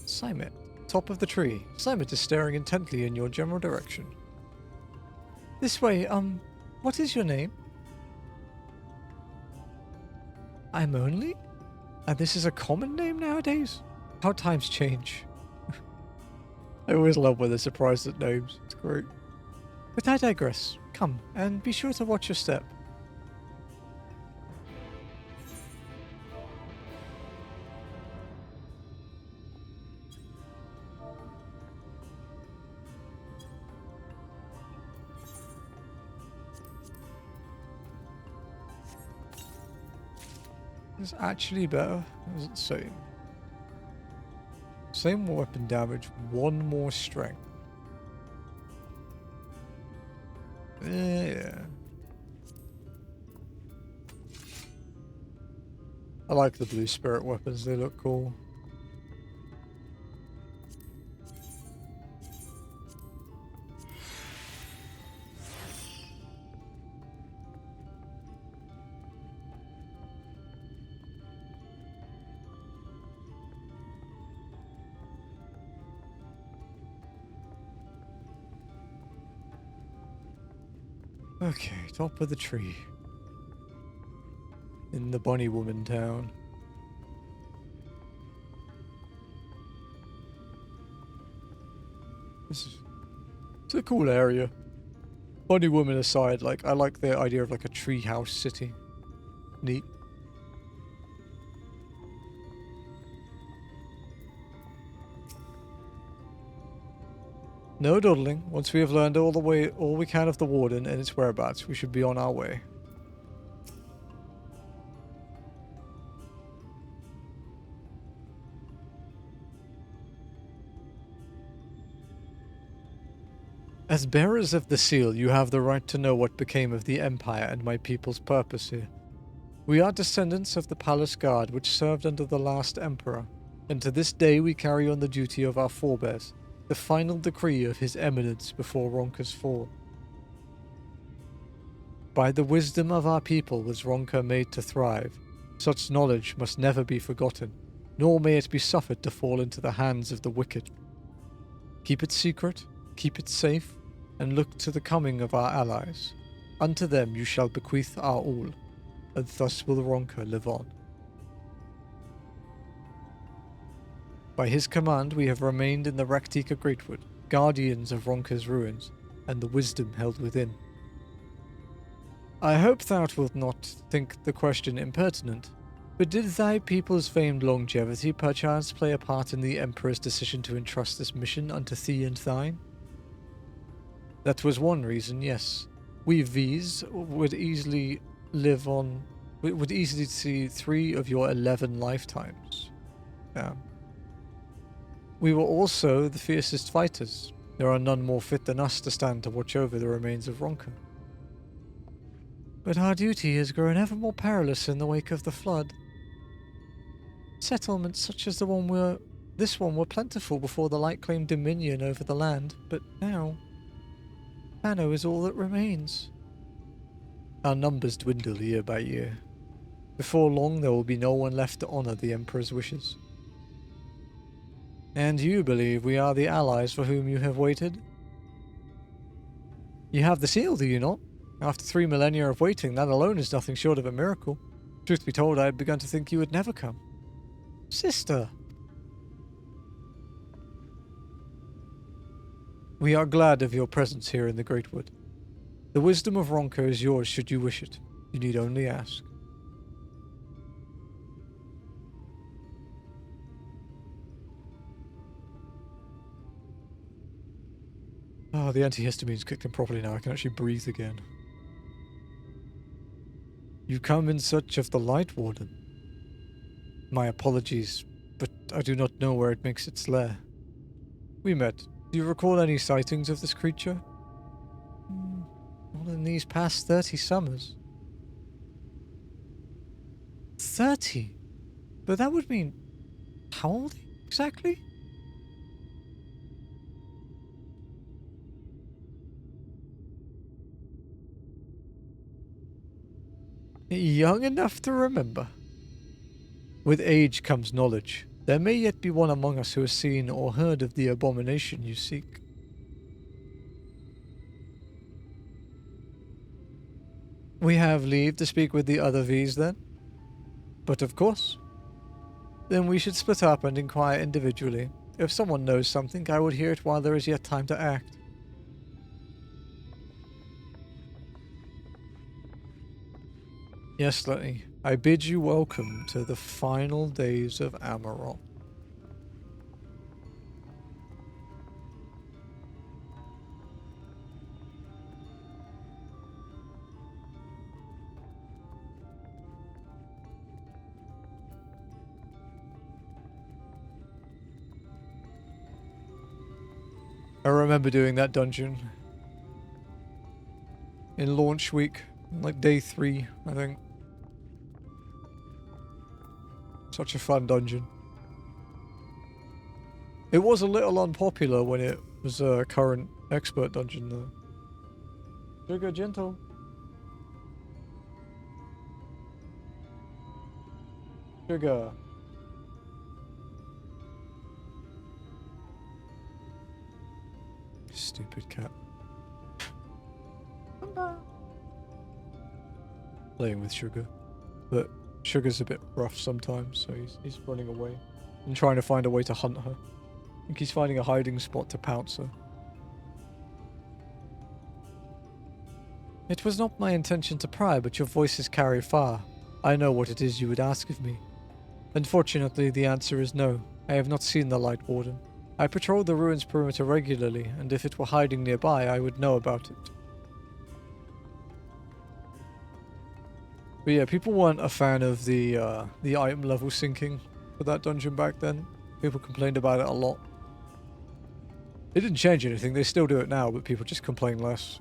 Simon, top of the tree. Simon is staring intently in your general direction. This way, what is your name? I'm only? And this is a common name nowadays? How times change. I always love when they're surprised at names. It's great. But I digress. Come, and be sure to watch your step. It's actually better. What does it say? Same weapon damage, 1 more strength. Yeah. I like the blue spirit weapons, they look cool. Okay, top of the tree. In the Bunny Woman town. It's a cool area. Bunny Woman aside, like, I like the idea of like a treehouse city. Neat. No dawdling. Once we have learned all we can of the Warden and its whereabouts, we should be on our way. As bearers of the seal, you have the right to know what became of the Empire and my people's purpose here. We are descendants of the palace guard which served under the last emperor, and to this day we carry on the duty of our forebears, the final decree of his eminence before Ronka's fall. By the wisdom of our people was Ronka made to thrive. Such knowledge must never be forgotten, nor may it be suffered to fall into the hands of the wicked. Keep it secret, keep it safe, and look to the coming of our allies. Unto them you shall bequeath our all, and thus will Ronka live on. By his command we have remained in the Rak'tika Greatwood, guardians of Ronka's ruins, and the wisdom held within. I hope thou wilt not think the question impertinent, but did thy people's famed longevity perchance play a part in the Emperor's decision to entrust this mission unto thee and thine? That was one reason, yes. We V's would easily see 3 of your 11 lifetimes. We were also the fiercest fighters. There are none more fit than us to stand to watch over the remains of Ronka. But our duty has grown ever more perilous in the wake of the flood. Settlements such as this one were plentiful before the light claimed dominion over the land, but now Pano is all that remains. Our numbers dwindle year by year. Before long there will be no one left to honor the Emperor's wishes. And you believe we are the allies for whom you have waited? You have the seal, do you not? After 3 millennia of waiting, that alone is nothing short of a miracle. Truth be told, I had begun to think you would never come. Sister! We are glad of your presence here in the Greatwood. The wisdom of Ronka is yours should you wish it. You need only ask. Oh, the antihistamine's kicked in properly now. I can actually breathe again. You come in search of the Light Warden. My apologies, but I do not know where it makes its lair. We met. Do you recall any sightings of this creature? Not in these past 30 summers. 30? But that would mean... How old exactly? Young enough to remember. With age comes knowledge. There may yet be one among us who has seen or heard of the abomination you seek. We have leave to speak with the other V's then? But of course. Then we should split up and inquire individually. If someone knows something, I would hear it while there is yet time to act. Yes, Lenny. I bid you welcome to the final days of Amaral. I remember doing that dungeon in launch week, like day 3, I think. Such a fun dungeon. It was a little unpopular when it was a current expert dungeon though. Sugar gentle. Sugar. Stupid cat. playing with Sugar. But Sugar's a bit rough sometimes, so he's running away and trying to find a way to hunt her. I think he's finding a hiding spot to pounce her. It was not my intention to pry, but your voices carry far. I know what it is you would ask of me. Unfortunately, the answer is no. I have not seen the Light Warden. I patrol the ruins perimeter regularly, and if it were hiding nearby, I would know about it. But yeah, people weren't a fan of the item level syncing for that dungeon back then. People complained about it a lot. It didn't change anything, they still do it now, but people just complain less.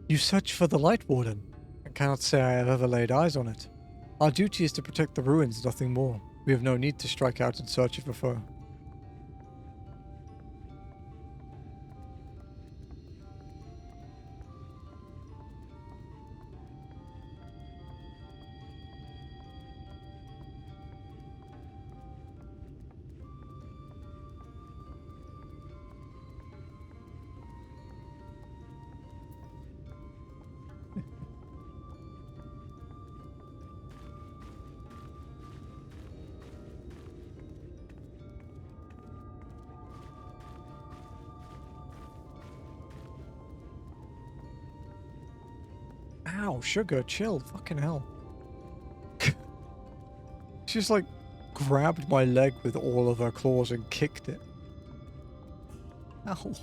You search for the Light Warden. I cannot say I have ever laid eyes on it. Our duty is to protect the ruins, nothing more. We have no need to strike out in search of a foe. Ow, Sugar, chill, fucking hell. She just like grabbed my leg with all of her claws and kicked it. Ow.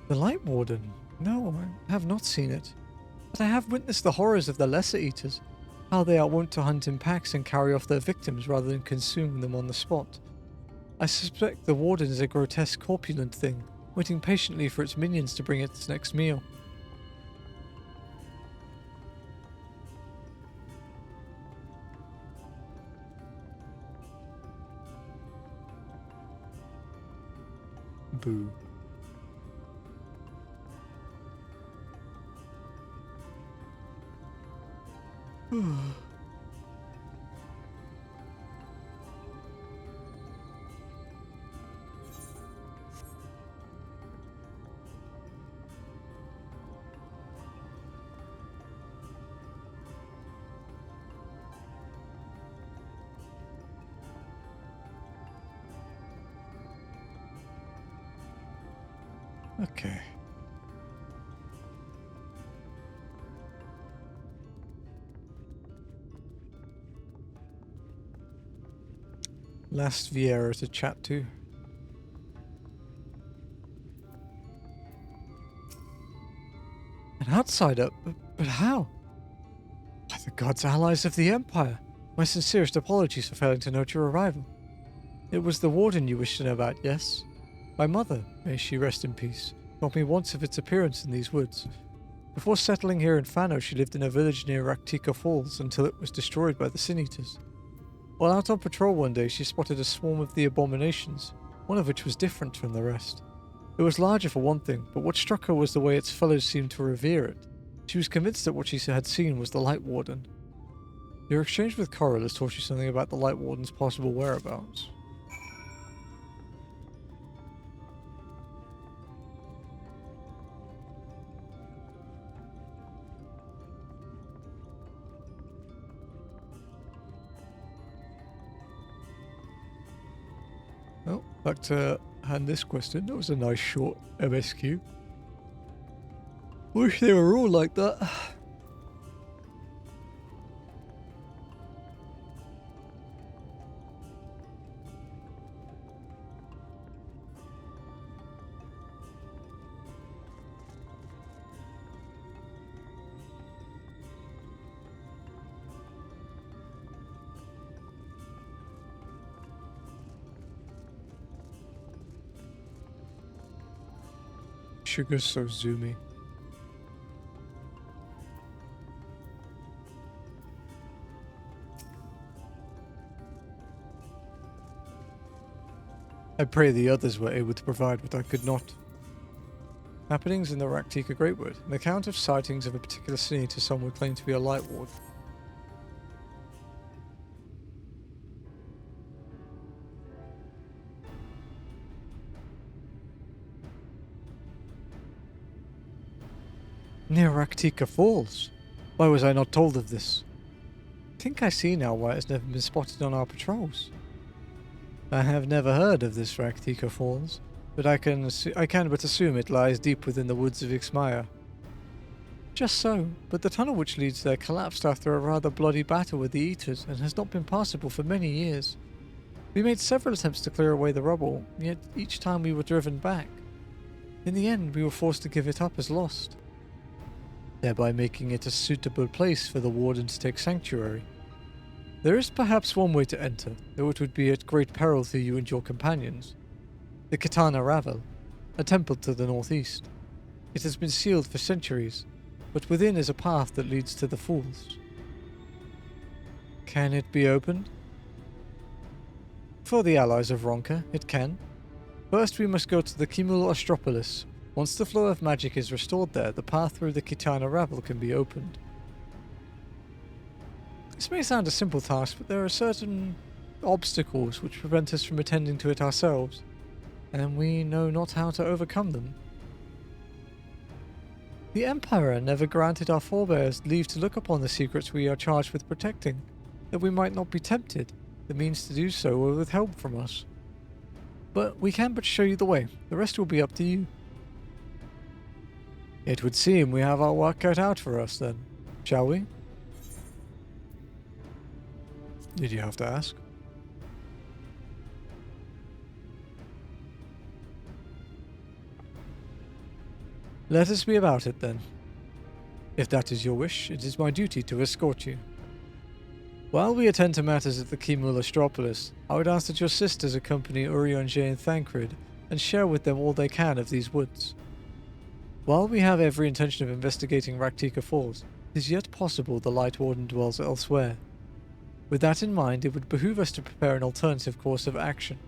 The Light Warden? No, I have not seen it. But I have witnessed the horrors of the Lesser Eaters. How they are wont to hunt in packs and carry off their victims rather than consume them on the spot. I suspect the Warden is a grotesque corpulent thing, waiting patiently for its minions to bring its next meal. Boo. Okay. Last Vieira to chat to. An outsider? But how? By the gods, allies of the Empire. My sincerest apologies for failing to note your arrival. It was the Warden you wished to know about, yes? My mother, may she rest in peace, told me once of its appearance in these woods. Before settling here in Fano, she lived in a village near Rak'tika Falls until it was destroyed by the Sin Eaters. While out on patrol one day, she spotted a swarm of the abominations, one of which was different from the rest. It was larger for one thing, but what struck her was the way its fellows seemed to revere it. She was convinced that what she had seen was the Light Warden. Your exchange with Coral has taught you something about the Light Warden's possible whereabouts. Like to hand this question. That was a nice short MSQ. Wish they were all like that. Sugar's so zoomy. I pray the others were able to provide what I could not. Happenings in the Rak'tika Greatwood. An account of sightings of a particular city to some would claim to be a light ward. Near Rak'tika Falls. Why was I not told of this? I think I see now why it has never been spotted on our patrols. I have never heard of this Rak'tika Falls, but I can but assume it lies deep within the woods of Ixmaya. Just so, but the tunnel which leads there collapsed after a rather bloody battle with the Eaters and has not been passable for many years. We made several attempts to clear away the rubble, yet each time we were driven back. In the end, we were forced to give it up as lost, thereby making it a suitable place for the Warden to take sanctuary. There is perhaps one way to enter, though it would be at great peril to you and your companions. The Kitana Ravel, a temple to the northeast. It has been sealed for centuries, but within is a path that leads to the Falls. Can it be opened? For the allies of Ronka, it can. First we must go to the Kimul Ostropolis. Once the flow of magic is restored there, the path through the Kitana Ravel can be opened. This may sound a simple task, but there are certain obstacles which prevent us from attending to it ourselves, and we know not how to overcome them. The Emperor never granted our forebears leave to look upon the secrets we are charged with protecting, that we might not be tempted. The means to do so were withheld from us. But we can but show you the way. The rest will be up to you. It would seem we have our work cut out for us then, shall we? Did you have to ask? Let us be about it then. If that is your wish, it is my duty to escort you. While we attend to matters at the Kimul Ostropolis, I would ask that your sisters accompany Urianger and Thancred and share with them all they can of these woods. While we have every intention of investigating Rak'tika Falls, it is yet possible the Light Warden dwells elsewhere. With that in mind, it would behoove us to prepare an alternative course of action.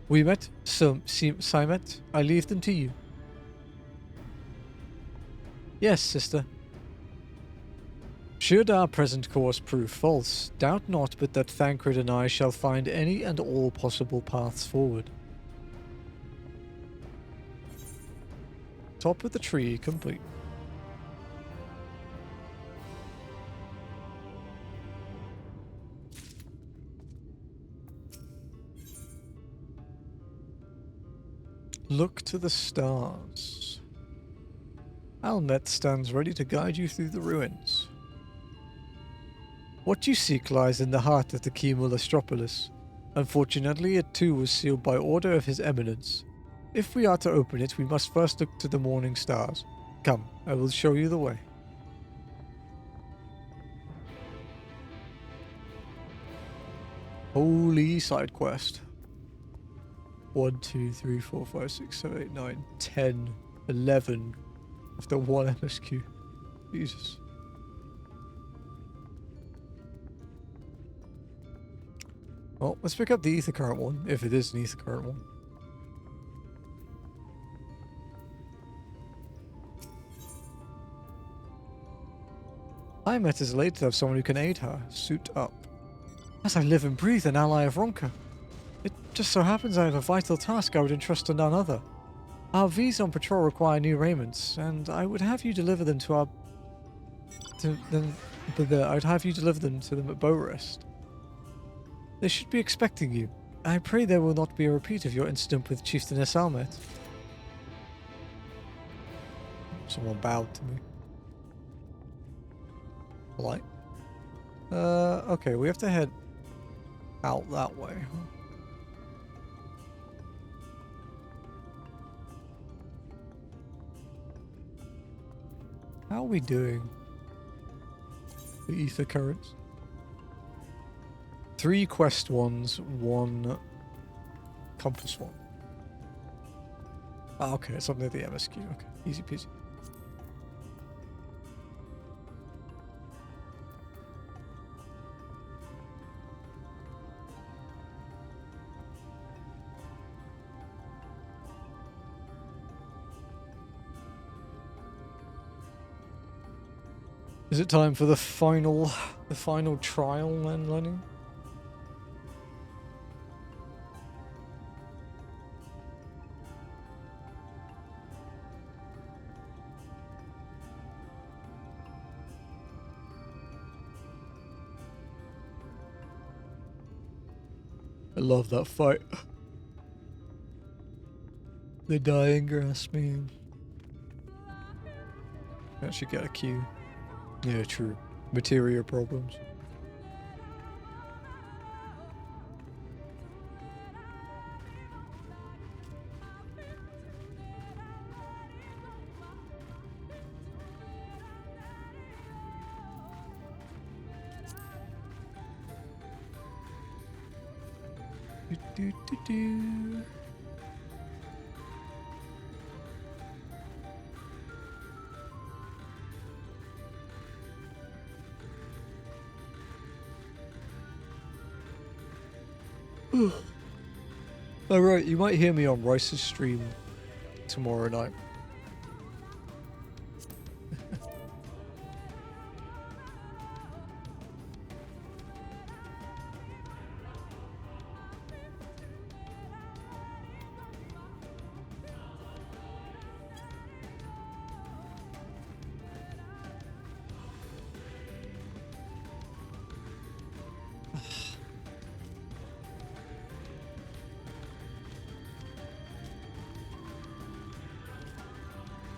We met Simet. I leave them to you. Yes, sister. Should our present course prove false, doubt not but that Thancred and I shall find any and all possible paths forward. Top of the tree complete. Look to the stars. Almet stands ready to guide you through the ruins. What you seek lies in the heart of the Kimul Ostropolis. Unfortunately, it too was sealed by order of His Eminence. If we are to open it, we must first look to the morning stars. Come, I will show you the way. Holy side quest. 1, 2, 3, 4, 5, 6, 7, 8, 9, 10, 11 after one MSQ. Jesus. Well, let's pick up the ether current one, if it is an ether current one. Imet is elated to have someone who can aid her. Suit up. As I live and breathe, an ally of Ronka. It just so happens I have a vital task I would entrust to none other. Our V's on patrol require new raiments, and I would have you deliver them to our... But I'd have you deliver them to them at bow rest. They should be expecting you. I pray there will not be a repeat of your incident with Chieftainess Almet. Someone bowed to me. Polite. Okay, we have to head out that way, huh? How are we doing? The ether currents. 3 quest ones, 1 compass one. Ah, okay, it's up near the MSQ. Okay, easy peasy. Is it time for the final trial then, Lenny? I love that fight. The dying grass man. I should get a cue. Yeah, true. Material problems. Do, do, do. Alright, you might hear me on Rice's stream tomorrow night.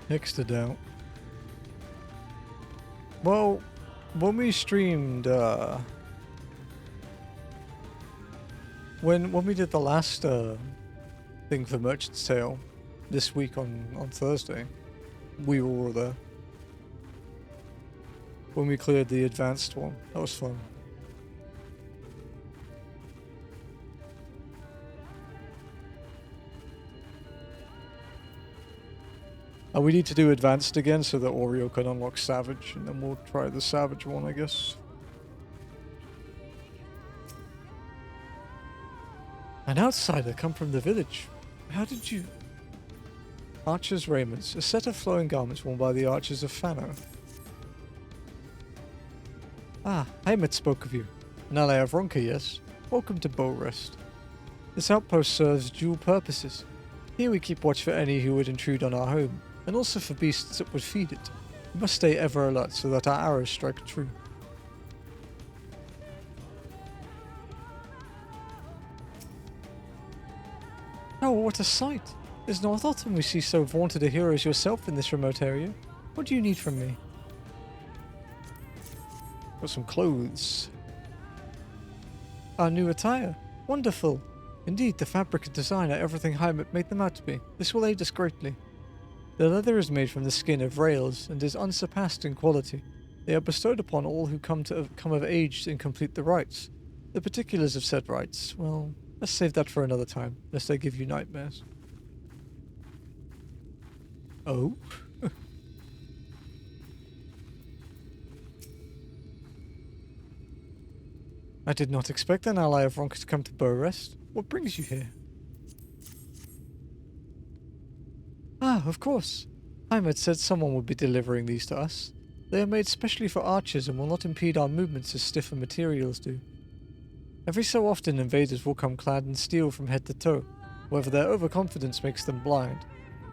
Next doubt. Well, when we streamed, when we did the last thing for Merchant's Tale this week on Thursday, we were all there. When we cleared the advanced one, that was fun. And we need to do advanced again so that Oreo can unlock Savage, and then we'll try the Savage one, I guess. An outsider come from the village. How did you... Archer's raiments, a set of flowing garments worn by the archers of Fano. Ah, Heimet spoke of you. An ally of Ronka, yes. Welcome to Bow Rest. This outpost serves dual purposes. Here we keep watch for any who would intrude on our home, and also for beasts that would feed it. We must stay ever alert so that our arrows strike true. Oh, what a sight! It's not often we see so vaunted a hero as yourself in this remote area. What do you need from me? Got some clothes. Our new attire. Wonderful! Indeed, the fabric and design are everything Heimet made them out to be. This will aid us greatly. The leather is made from the skin of rails and is unsurpassed in quality. They are bestowed upon all who come of age and complete the rites. The particulars of said rites, well, let's save that for another time, lest they give you nightmares. Oh? I did not expect an ally of Ronka to come to Bow Rest. What brings you here? Ah, of course. Heimet said someone would be delivering these to us. They are made specially for archers and will not impede our movements as stiffer materials do. Every so often invaders will come clad in steel from head to toe. However, their overconfidence makes them blind.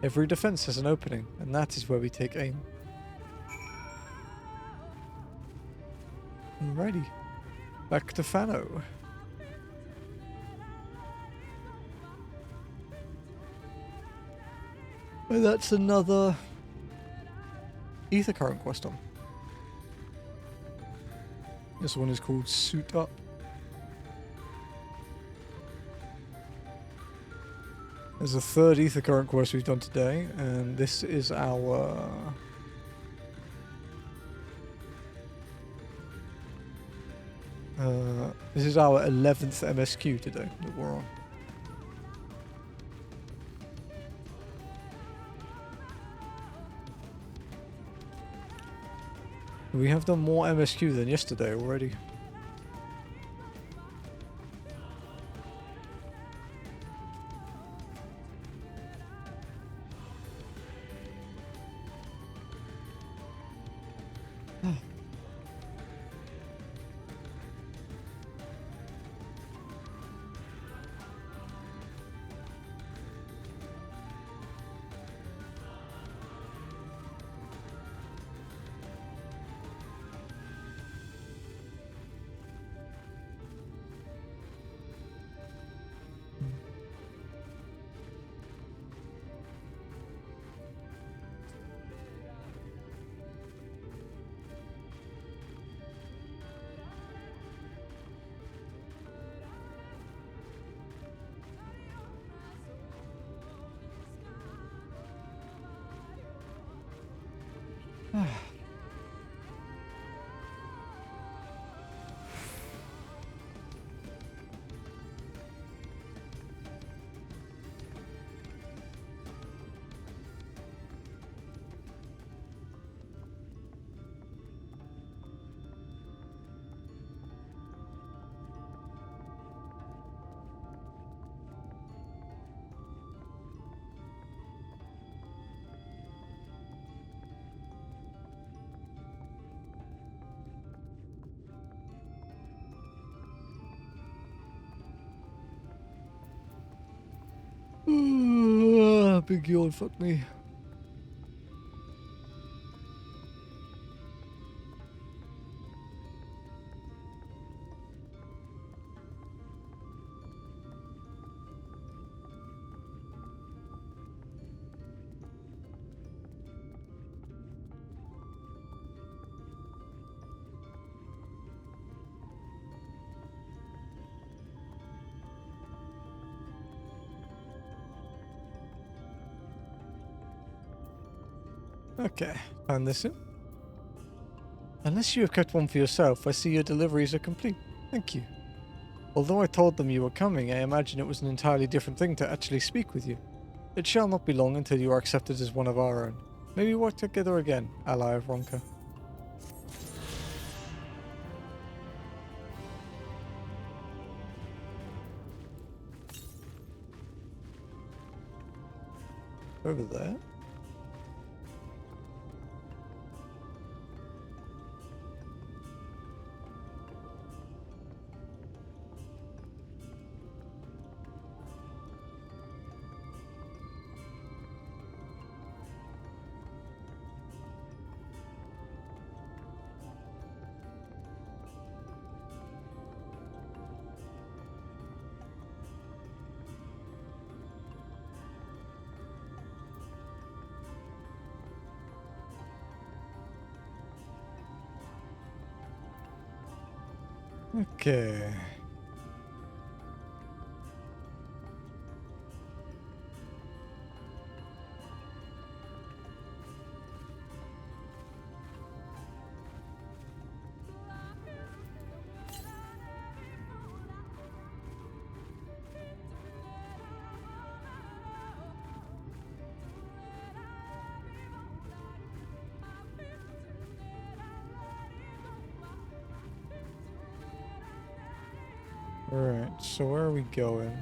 Every defense has an opening, and that is where we take aim. Alrighty. Back to Fano. And that's another Ether Current quest on. This one is called Suit Up. There's a third Ether Current quest we've done today, and this is our... this is our 11th MSQ today that we're on. We have done more MSQ than yesterday already. Big yawn, fuck me. Okay, find this in. Unless you have kept one for yourself, I see your deliveries are complete. Thank you. Although I told them you were coming, I imagine it was an entirely different thing to actually speak with you. It shall not be long until you are accepted as one of our own. Maybe work together again, ally of Ronka. Over there. Okay. Alright, so where are we going?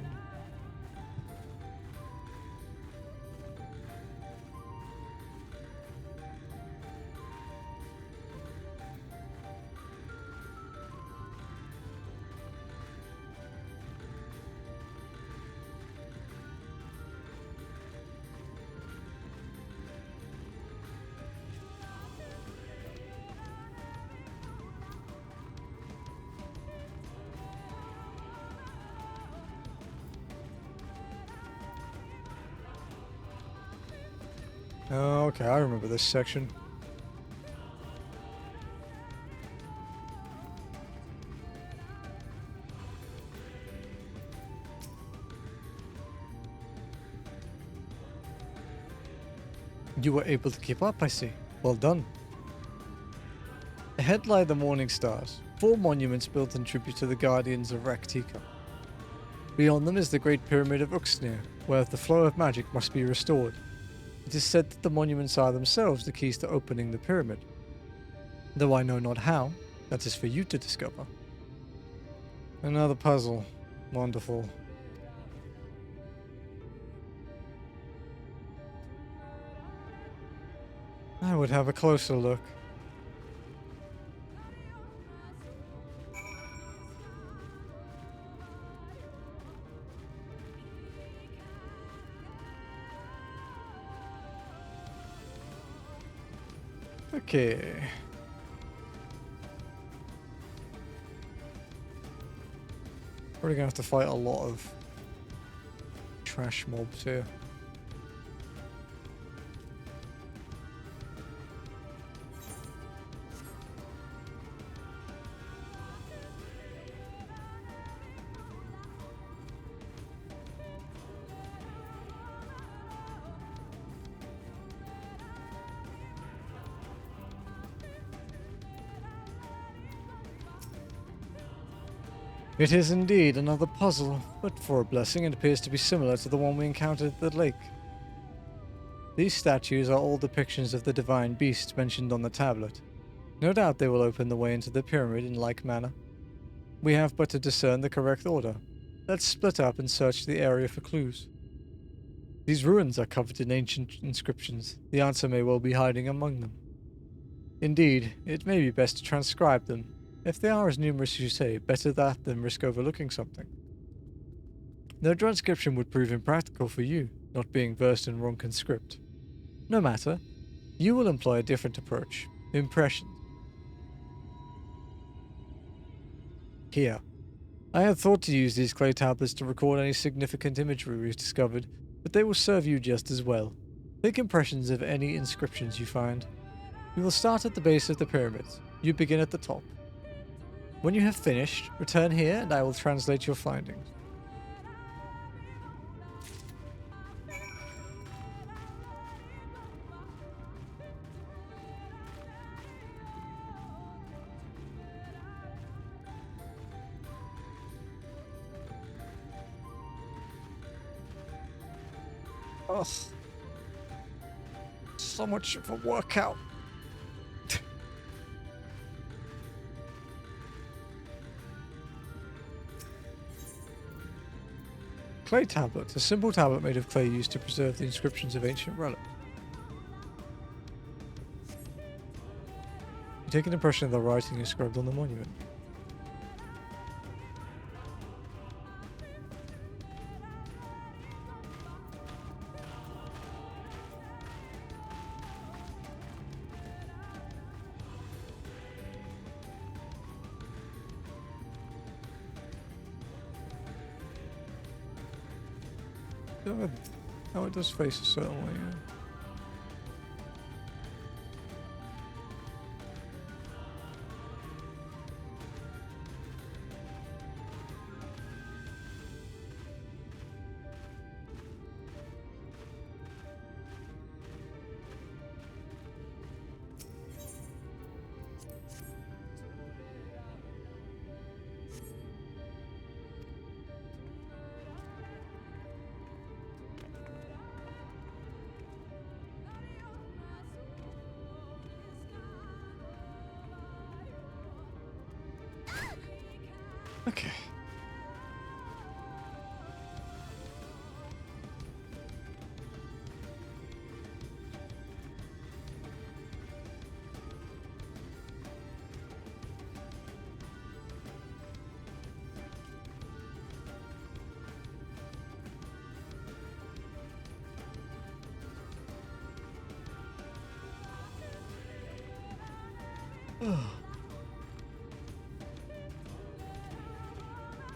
Oh, okay, I remember this section. You were able to keep up, I see. Well done. Ahead lie the Morning Stars, 4 monuments built in tribute to the Guardians of Rak'tika. Beyond them is the Great Pyramid of Uxnir, where the flow of magic must be restored. It is said that the monuments are themselves the keys to opening the pyramid. Though I know not how, that is for you to discover. Another puzzle. Wonderful. I would have a closer look. Okay. Probably gonna have to fight a lot of trash mobs here. It is indeed another puzzle, but for a blessing it appears to be similar to the one we encountered at the lake. These statues are all depictions of the divine beasts mentioned on the tablet. No doubt they will open the way into the pyramid in like manner. We have but to discern the correct order. Let's split up and search the area for clues. These ruins are covered in ancient inscriptions. The answer may well be hiding among them. Indeed, it may be best to transcribe them. If they are as numerous as you say, better that than risk overlooking something. Their transcription would prove impractical for you, not being versed in Ronkan script. No matter, you will employ a different approach. Impressions. Here. I had thought to use these clay tablets to record any significant imagery we've discovered, but they will serve you just as well. Take impressions of any inscriptions you find. We will start at the base of the pyramids. You begin at the top. When you have finished, return here and I will translate your findings. Ugh. So much of a workout. Clay tablet, a simple tablet made of clay used to preserve the inscriptions of ancient relics. You take an impression of the writing inscribed on the monument. Oh, it does face a certain way, yeah. Okay.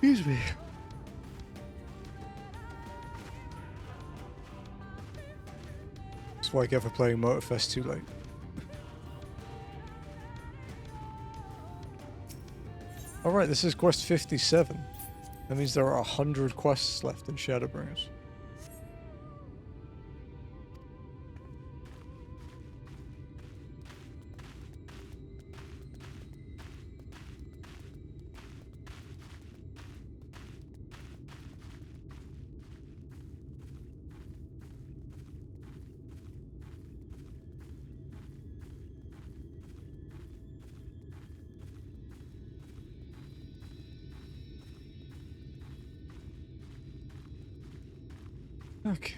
Excuse me. It's like ever playing Motorfest too late. Alright, this is quest 57. That means there are 100 quests left in Shadowbringers. Okay.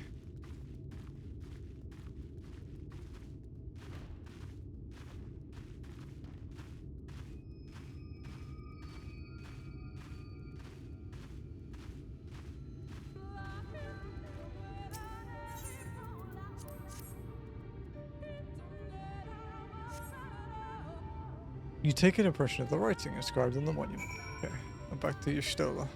You take an impression of the writing inscribed on the monument. Okay, I'm back to your Stola.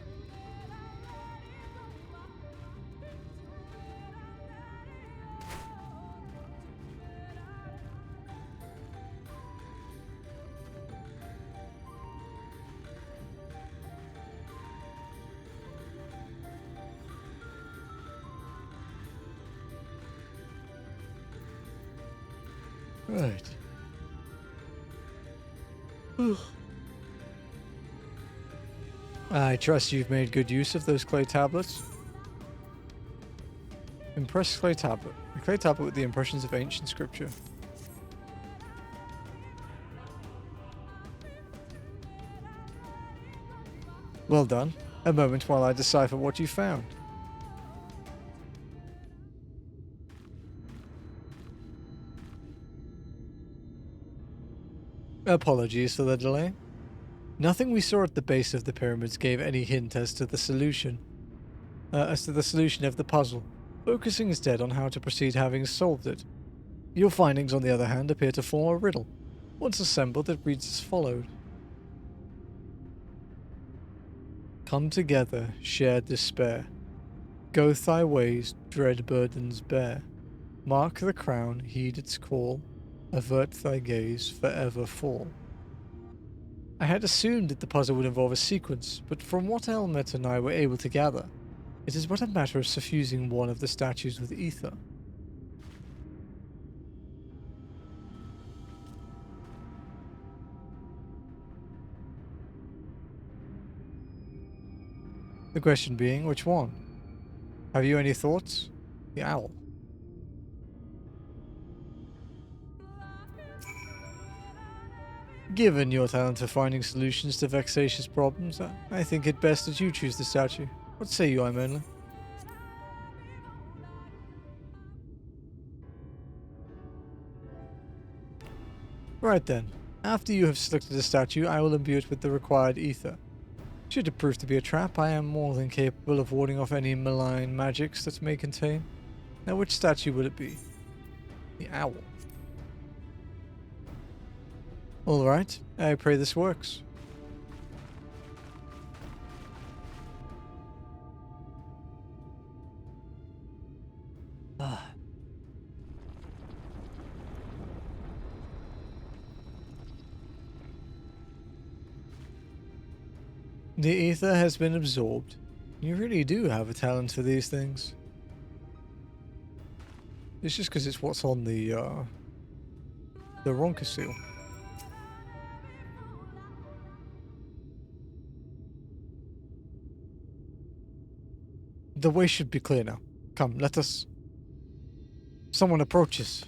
Right. I trust you've made good use of those clay tablets. Impressed clay tablet. A clay tablet with the impressions of ancient scripture. Well done. A moment while I decipher what you found. Apologies for the delay. Nothing we saw at the base of the pyramids gave any hint as to the solution. Of the puzzle, focusing instead on how to proceed having solved it. Your findings, on the other hand, appear to form a riddle. Once assembled, it reads as followed. Come together, share despair. Go thy ways, dread burdens bear. Mark the crown, heed its call. Avert thy gaze, forever fall. I had assumed that the puzzle would involve a sequence, but from what Elmet and I were able to gather, it is but a matter of suffusing one of the statues with ether. The question being, which one? Have you any thoughts? The owl. Given your talent for finding solutions to vexatious problems, I think it best that you choose the statue. What say you, Imelin? Right then. After you have selected a statue, I will imbue it with the required ether. Should it prove to be a trap, I am more than capable of warding off any malign magics that it may contain. Now, which statue will it be? The owl. Alright, I pray this works. The ether has been absorbed. You really do have a talent for these things. It's just because it's what's on the Ronka seal. The way should be clear now. Come, let us... Someone approaches.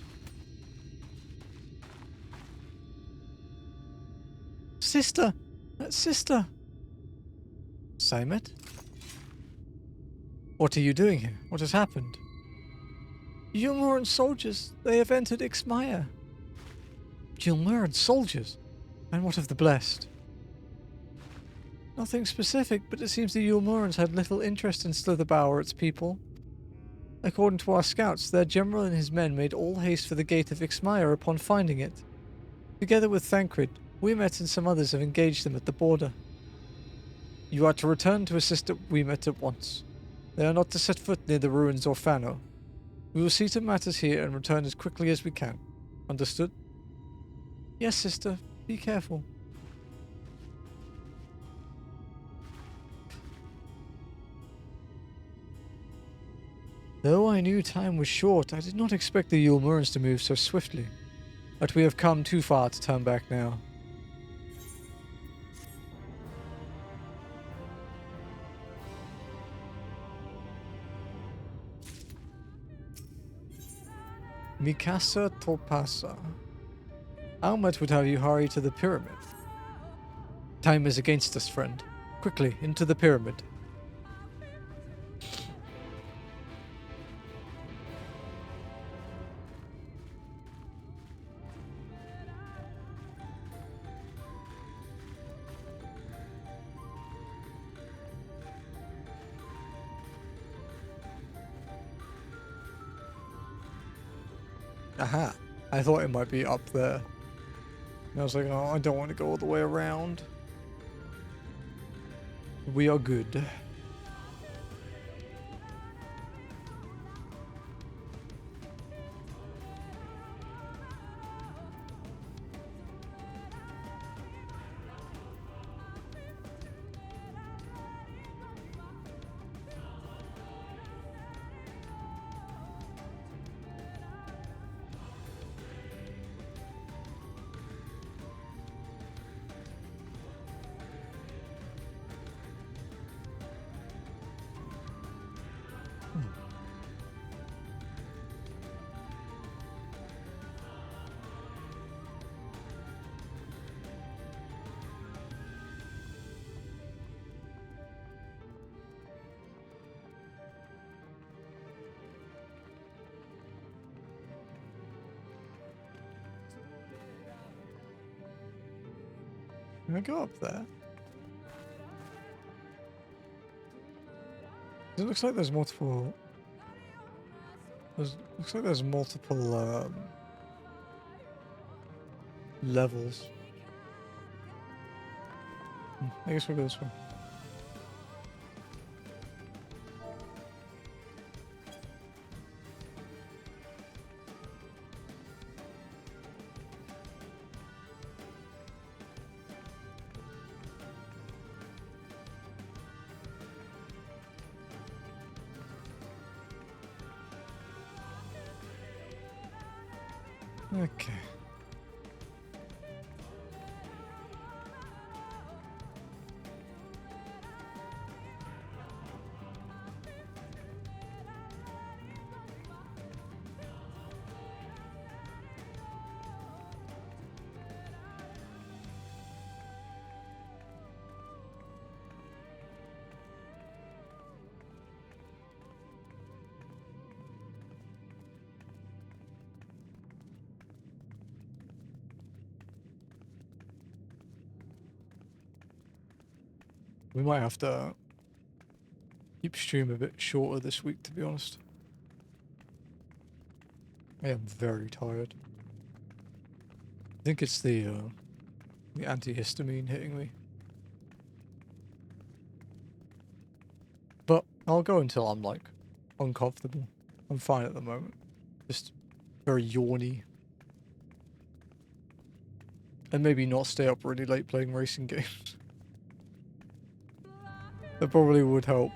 Sister! Sister! Saimet? What are you doing here? What has happened? Yulmuran soldiers! They have entered Ixmaya! Yulmuran soldiers? And what of the blessed? Nothing specific, but it seems the Yulmurans had little interest in Slitherbauer or its people. According to our scouts, their general and his men made all haste for the gate of Ixmaya upon finding it. Together with Thancred, Weemet and some others have engaged them at the border. You are to return to assist at Weemet at once. They are not to set foot near the ruins or Fano. We will see to matters here and return as quickly as we can. Understood? Yes, sister. Be careful. Though I knew time was short, I did not expect the Yulmurans to move so swiftly. But we have come too far to turn back now. Mikasa Topasa. Almet would have you hurry to the pyramid. Time is against us, friend. Quickly, into the pyramid. Aha. I thought it might be up there. And I was like, oh, I don't want to go all the way around. We are good. Can I go up there? It looks like there's multiple... looks like there's multiple levels. I guess we'll go this way. Okay. We might have to keep stream a bit shorter this week, to be honest. I am very tired. I think it's the antihistamine hitting me. But I'll go until I'm like uncomfortable. I'm fine at the moment. Just very yawny. And maybe not stay up really late playing racing games. That probably would help.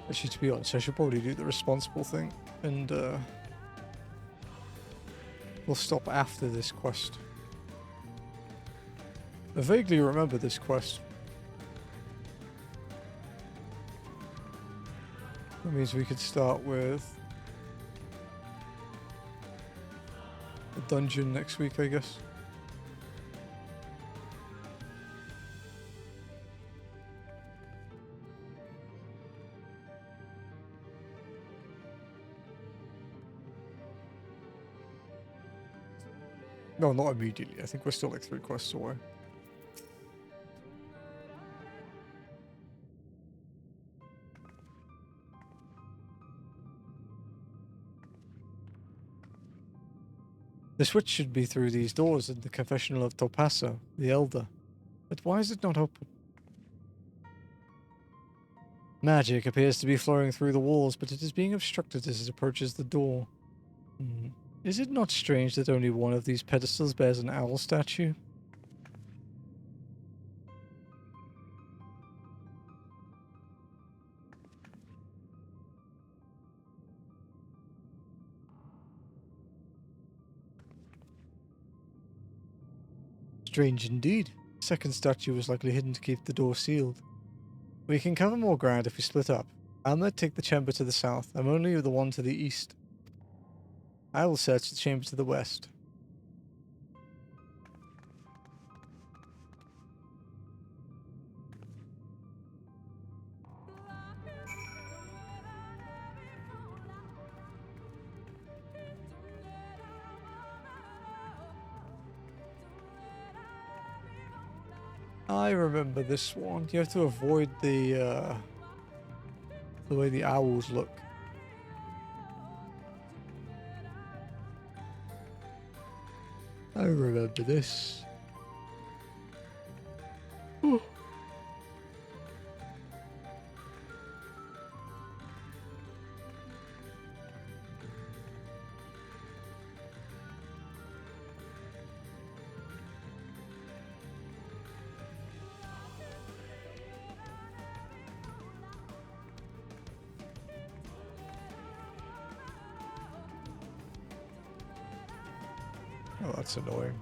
Actually, to be honest, I should probably do the responsible thing, and we'll stop after this quest. I vaguely remember this quest. That means we could start with a dungeon next week, I guess. No, not immediately. I think we're still like 3 quests away. The switch should be through these doors in the confessional of Topasa, the Elder. But why is it not open? Magic appears to be flowing through the walls, but it is being obstructed as it approaches the door. Is it not strange that only one of these pedestals bears an owl statue? Strange indeed. The second statue was likely hidden to keep the door sealed. We can cover more ground if we split up. Alma, take the chamber to the south. I'm only the one to the east. I will search the chamber to the west. I remember this one. You have to avoid the way the owls look. I remember this. Ooh. Oh, that's annoying.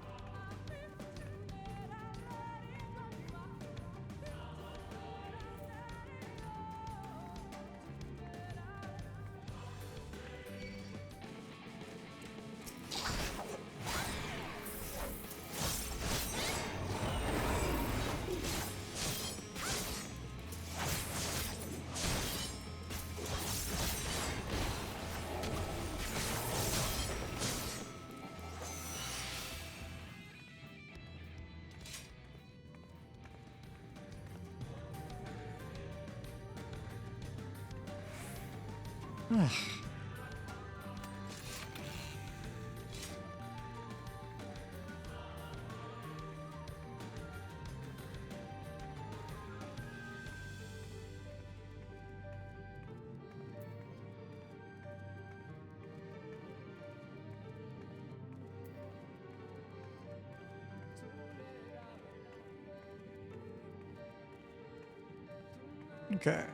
Okay.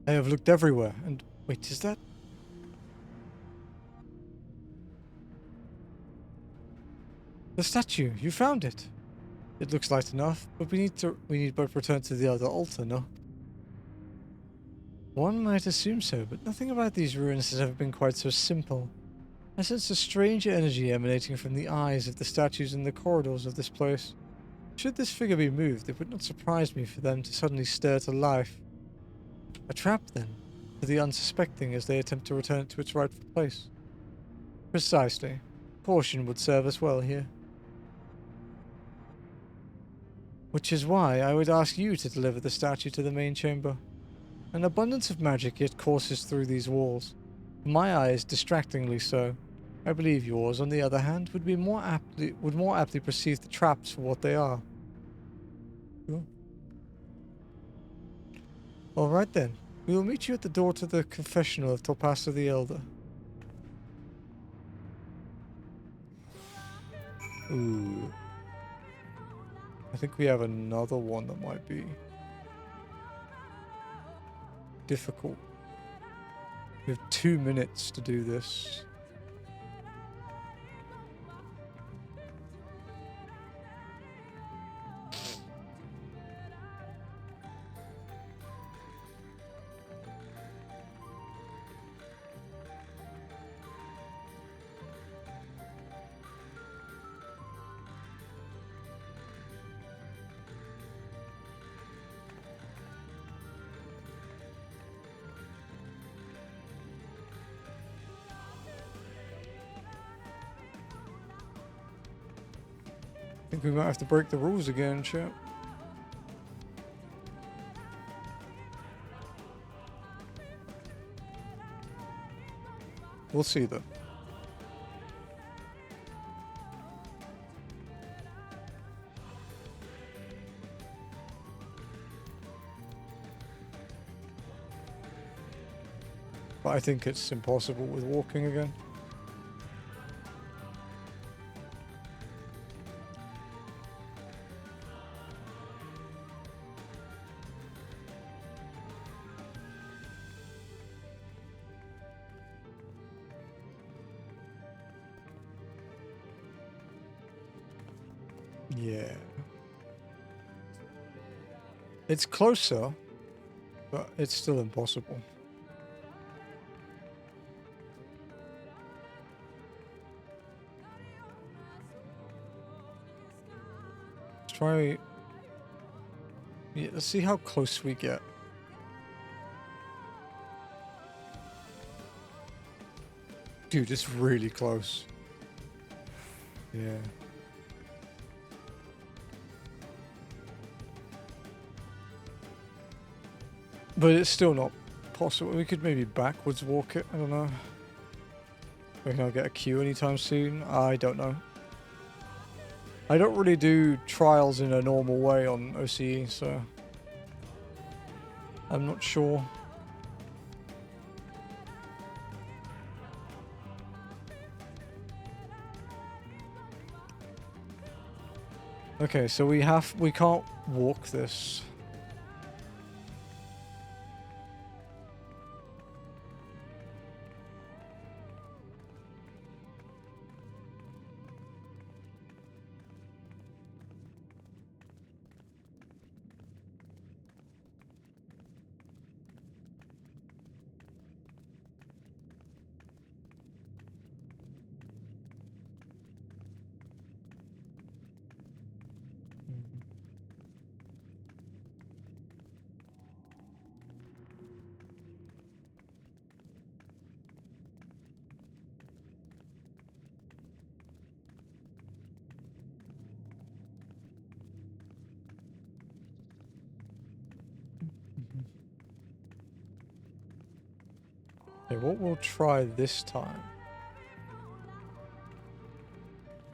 I have looked everywhere, and wait, is that? The statue, you found it. It looks light enough, but we need but return to the other altar, no? One might assume so, but nothing about these ruins has ever been quite so simple. I sense a strange energy emanating from the eyes of the statues in the corridors of this place. Should this figure be moved, it would not surprise me for them to suddenly stir to life. A trap, then, for the unsuspecting as they attempt to return it to its rightful place. Precisely. Caution would serve us well here. Which is why I would ask you to deliver the statue to the main chamber. An abundance of magic yet courses through these walls. In my eyes, distractingly so. I believe yours, on the other hand, would more aptly perceive the traps for what they are. Sure. All right then. We will meet you at the door to the confessional of Topasa the Elder. Ooh. I think we have another one that might be difficult. We have 2 minutes to do this. I think we might have to break the rules again, chap. We'll see though. But I think it's impossible with walking again. Yeah. It's closer, but it's still impossible. Let's try... Yeah, let's see how close we get. Dude, it's really close. Yeah. But it's still not possible. We could maybe backwards walk it. I don't know. Reckon I'll get a queue anytime soon? I don't know. I don't really do trials in a normal way on OCE, so I'm not sure. Okay, so we can't walk this. Okay, what we'll try this time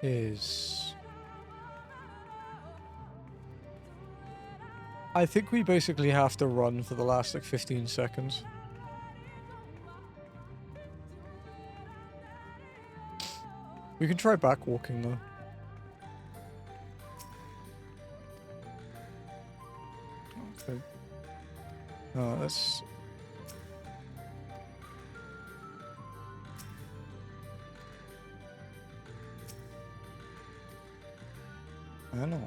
is... I think we basically have to run for the last like 15 seconds. We can try back walking though. Okay. Oh, that's... I know.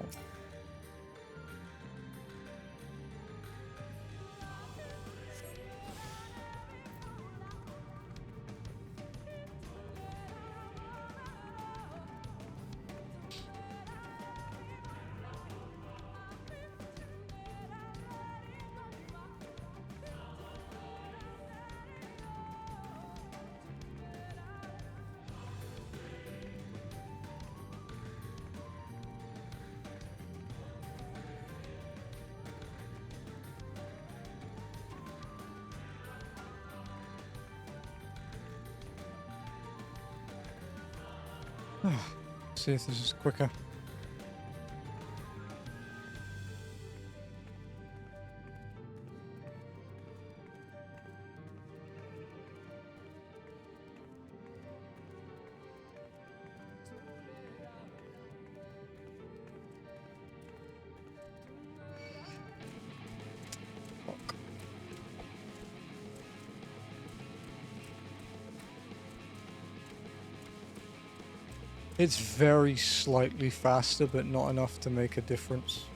See if this is quicker. It's very slightly faster, but not enough to make a difference.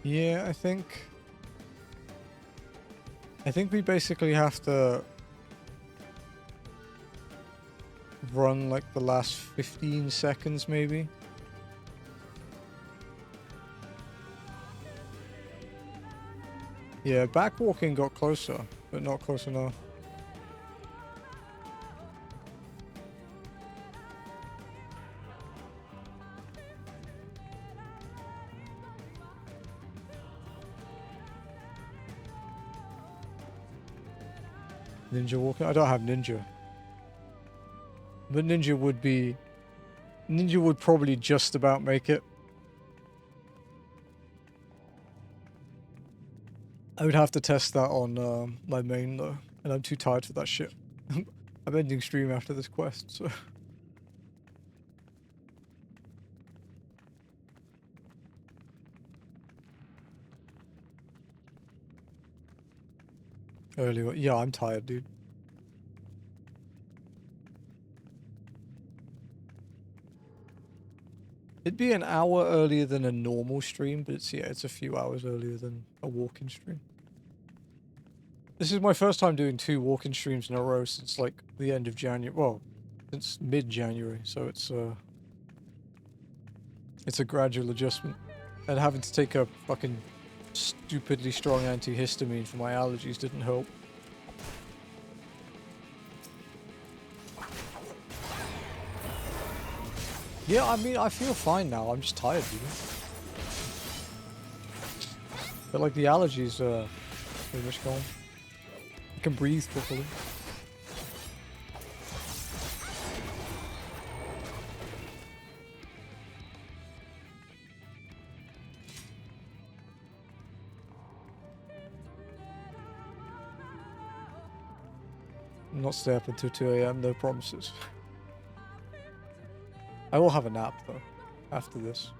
Yeah, I think we basically have to run like the last 15 seconds maybe. Yeah, backwalking got closer, but not close enough. Ninja walking? I don't have ninja. But ninja would probably just about make it. I would have to test that on my main though, and I'm too tired for that shit. I'm ending stream after this quest, so... Earlier, yeah, I'm tired, dude. It'd be an hour earlier than a normal stream, but it's a few hours earlier than a walk-in stream. This is my first time doing 2 walk-in streams in a row since like the end of January. Well, since mid-January, so it's a gradual adjustment. And having to take a fucking stupidly strong antihistamine for my allergies didn't help. Yeah, I mean, I feel fine now. I'm just tired, dude. But like the allergies are pretty much gone. I can breathe properly. Not stay up until 2 AM, no promises. I will have a nap though, after this.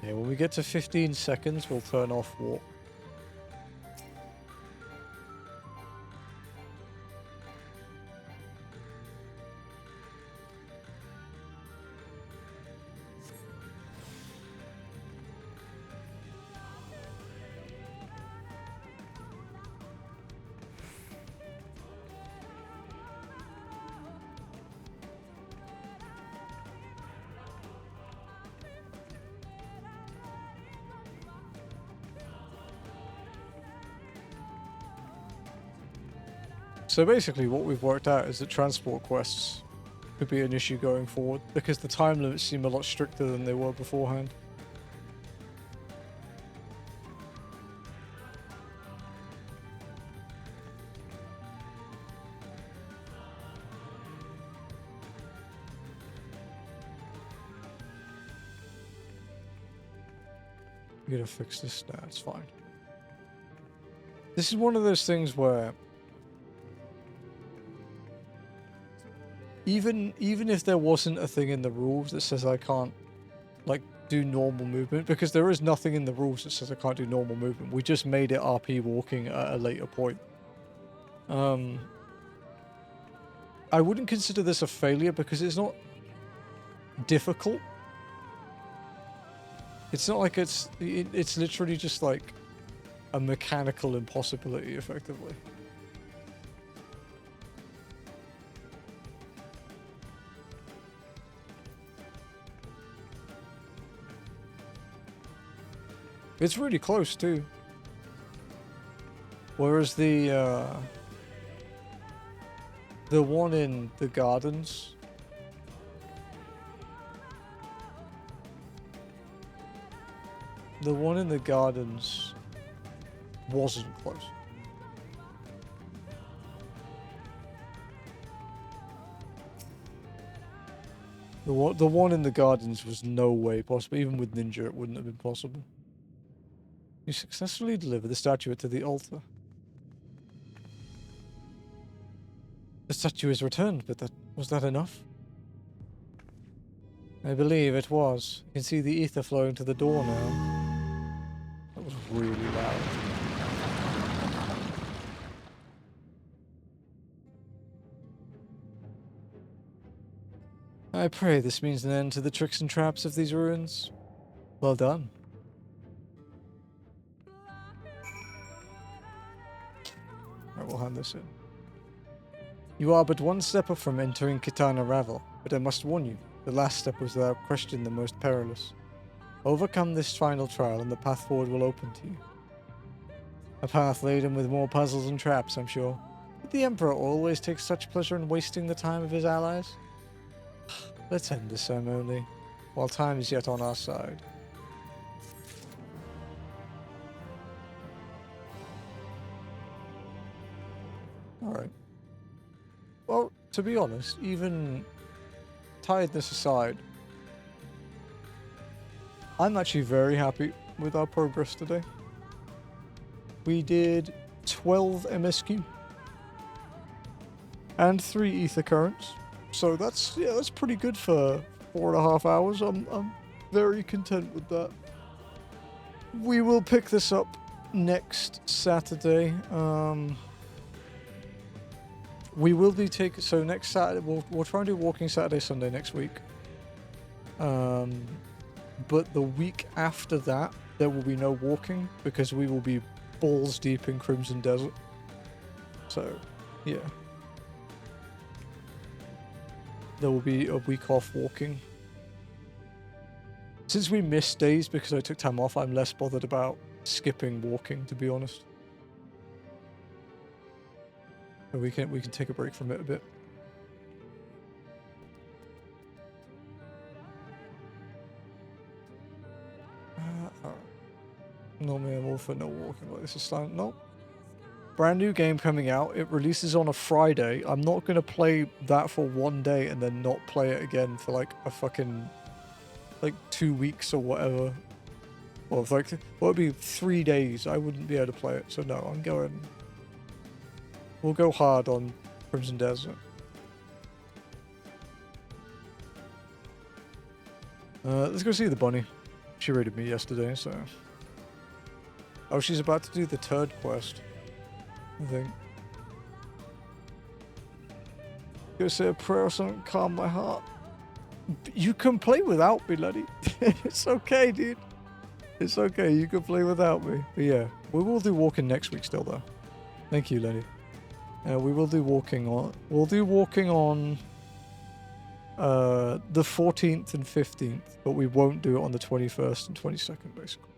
Yeah, when we get to 15 seconds, we'll turn off walk. So basically what we've worked out is that transport quests could be an issue going forward, because the time limits seem a lot stricter than they were beforehand. I'm gonna fix this now, it's fine. This is one of those things where even if there wasn't a thing in the rules that says I can't like do normal movement, because there is nothing in the rules that says I can't do normal movement. We just made it RP walking at a later point. I wouldn't consider this a failure because it's not difficult. It's not like it's literally just like a mechanical impossibility, effectively. It's really close too. Whereas the one in the gardens, wasn't close. The one in the gardens was no way possible. Even with Ninja, it wouldn't have been possible. You successfully deliver the statuette to the altar. The statue is returned, but was that enough? I believe it was. You can see the ether flowing to the door now. That was really loud. I pray this means an end to the tricks and traps of these ruins. Well done. Alright, we'll hand this in. You are but one step up from entering Kitana Ravel, but I must warn you, the last step was without question the most perilous. Overcome this final trial and the path forward will open to you. A path laden with more puzzles and traps, I'm sure. Did the Emperor always take such pleasure in wasting the time of his allies? Let's end this ceremony, while time is yet on our side. Alright. Well, to be honest, even tiredness aside, I'm actually very happy with our progress today. We did 12 MSQ and 3 ether currents. So that's pretty good for 4.5 hours. I'm very content with that. We will pick this up next Saturday. We will be so next Saturday we'll try and do walking Saturday, Sunday next week. But the week after that there will be no walking because we will be balls deep in Crimson Desert. So yeah. There will be a week off walking. Since we missed days because I took time off, I'm less bothered about skipping walking, to be honest. So we can take a break from it a bit. Normally I'm all for no walking, but this is silent. Nope. Brand new game coming out. It releases on a Friday. I'm not going to play that for one day and then not play it again for like a fucking 2 weeks or whatever. Well, it's like, well, it'd be 3 days. I wouldn't be able to play it. So no, I'm going. We'll go hard on Crimson Desert. Let's go see the bunny. She raided me yesterday, so. Oh, she's about to do the third quest, I think. Go say a prayer or something, calm my heart. You can play without me, laddie. It's okay, dude. It's okay, you can play without me. But yeah, we will do walking next week still, though. Thank you, laddie. We will do walking on. We'll do walking on the 14th and 15th, but we won't do it on the 21st and 22nd, basically.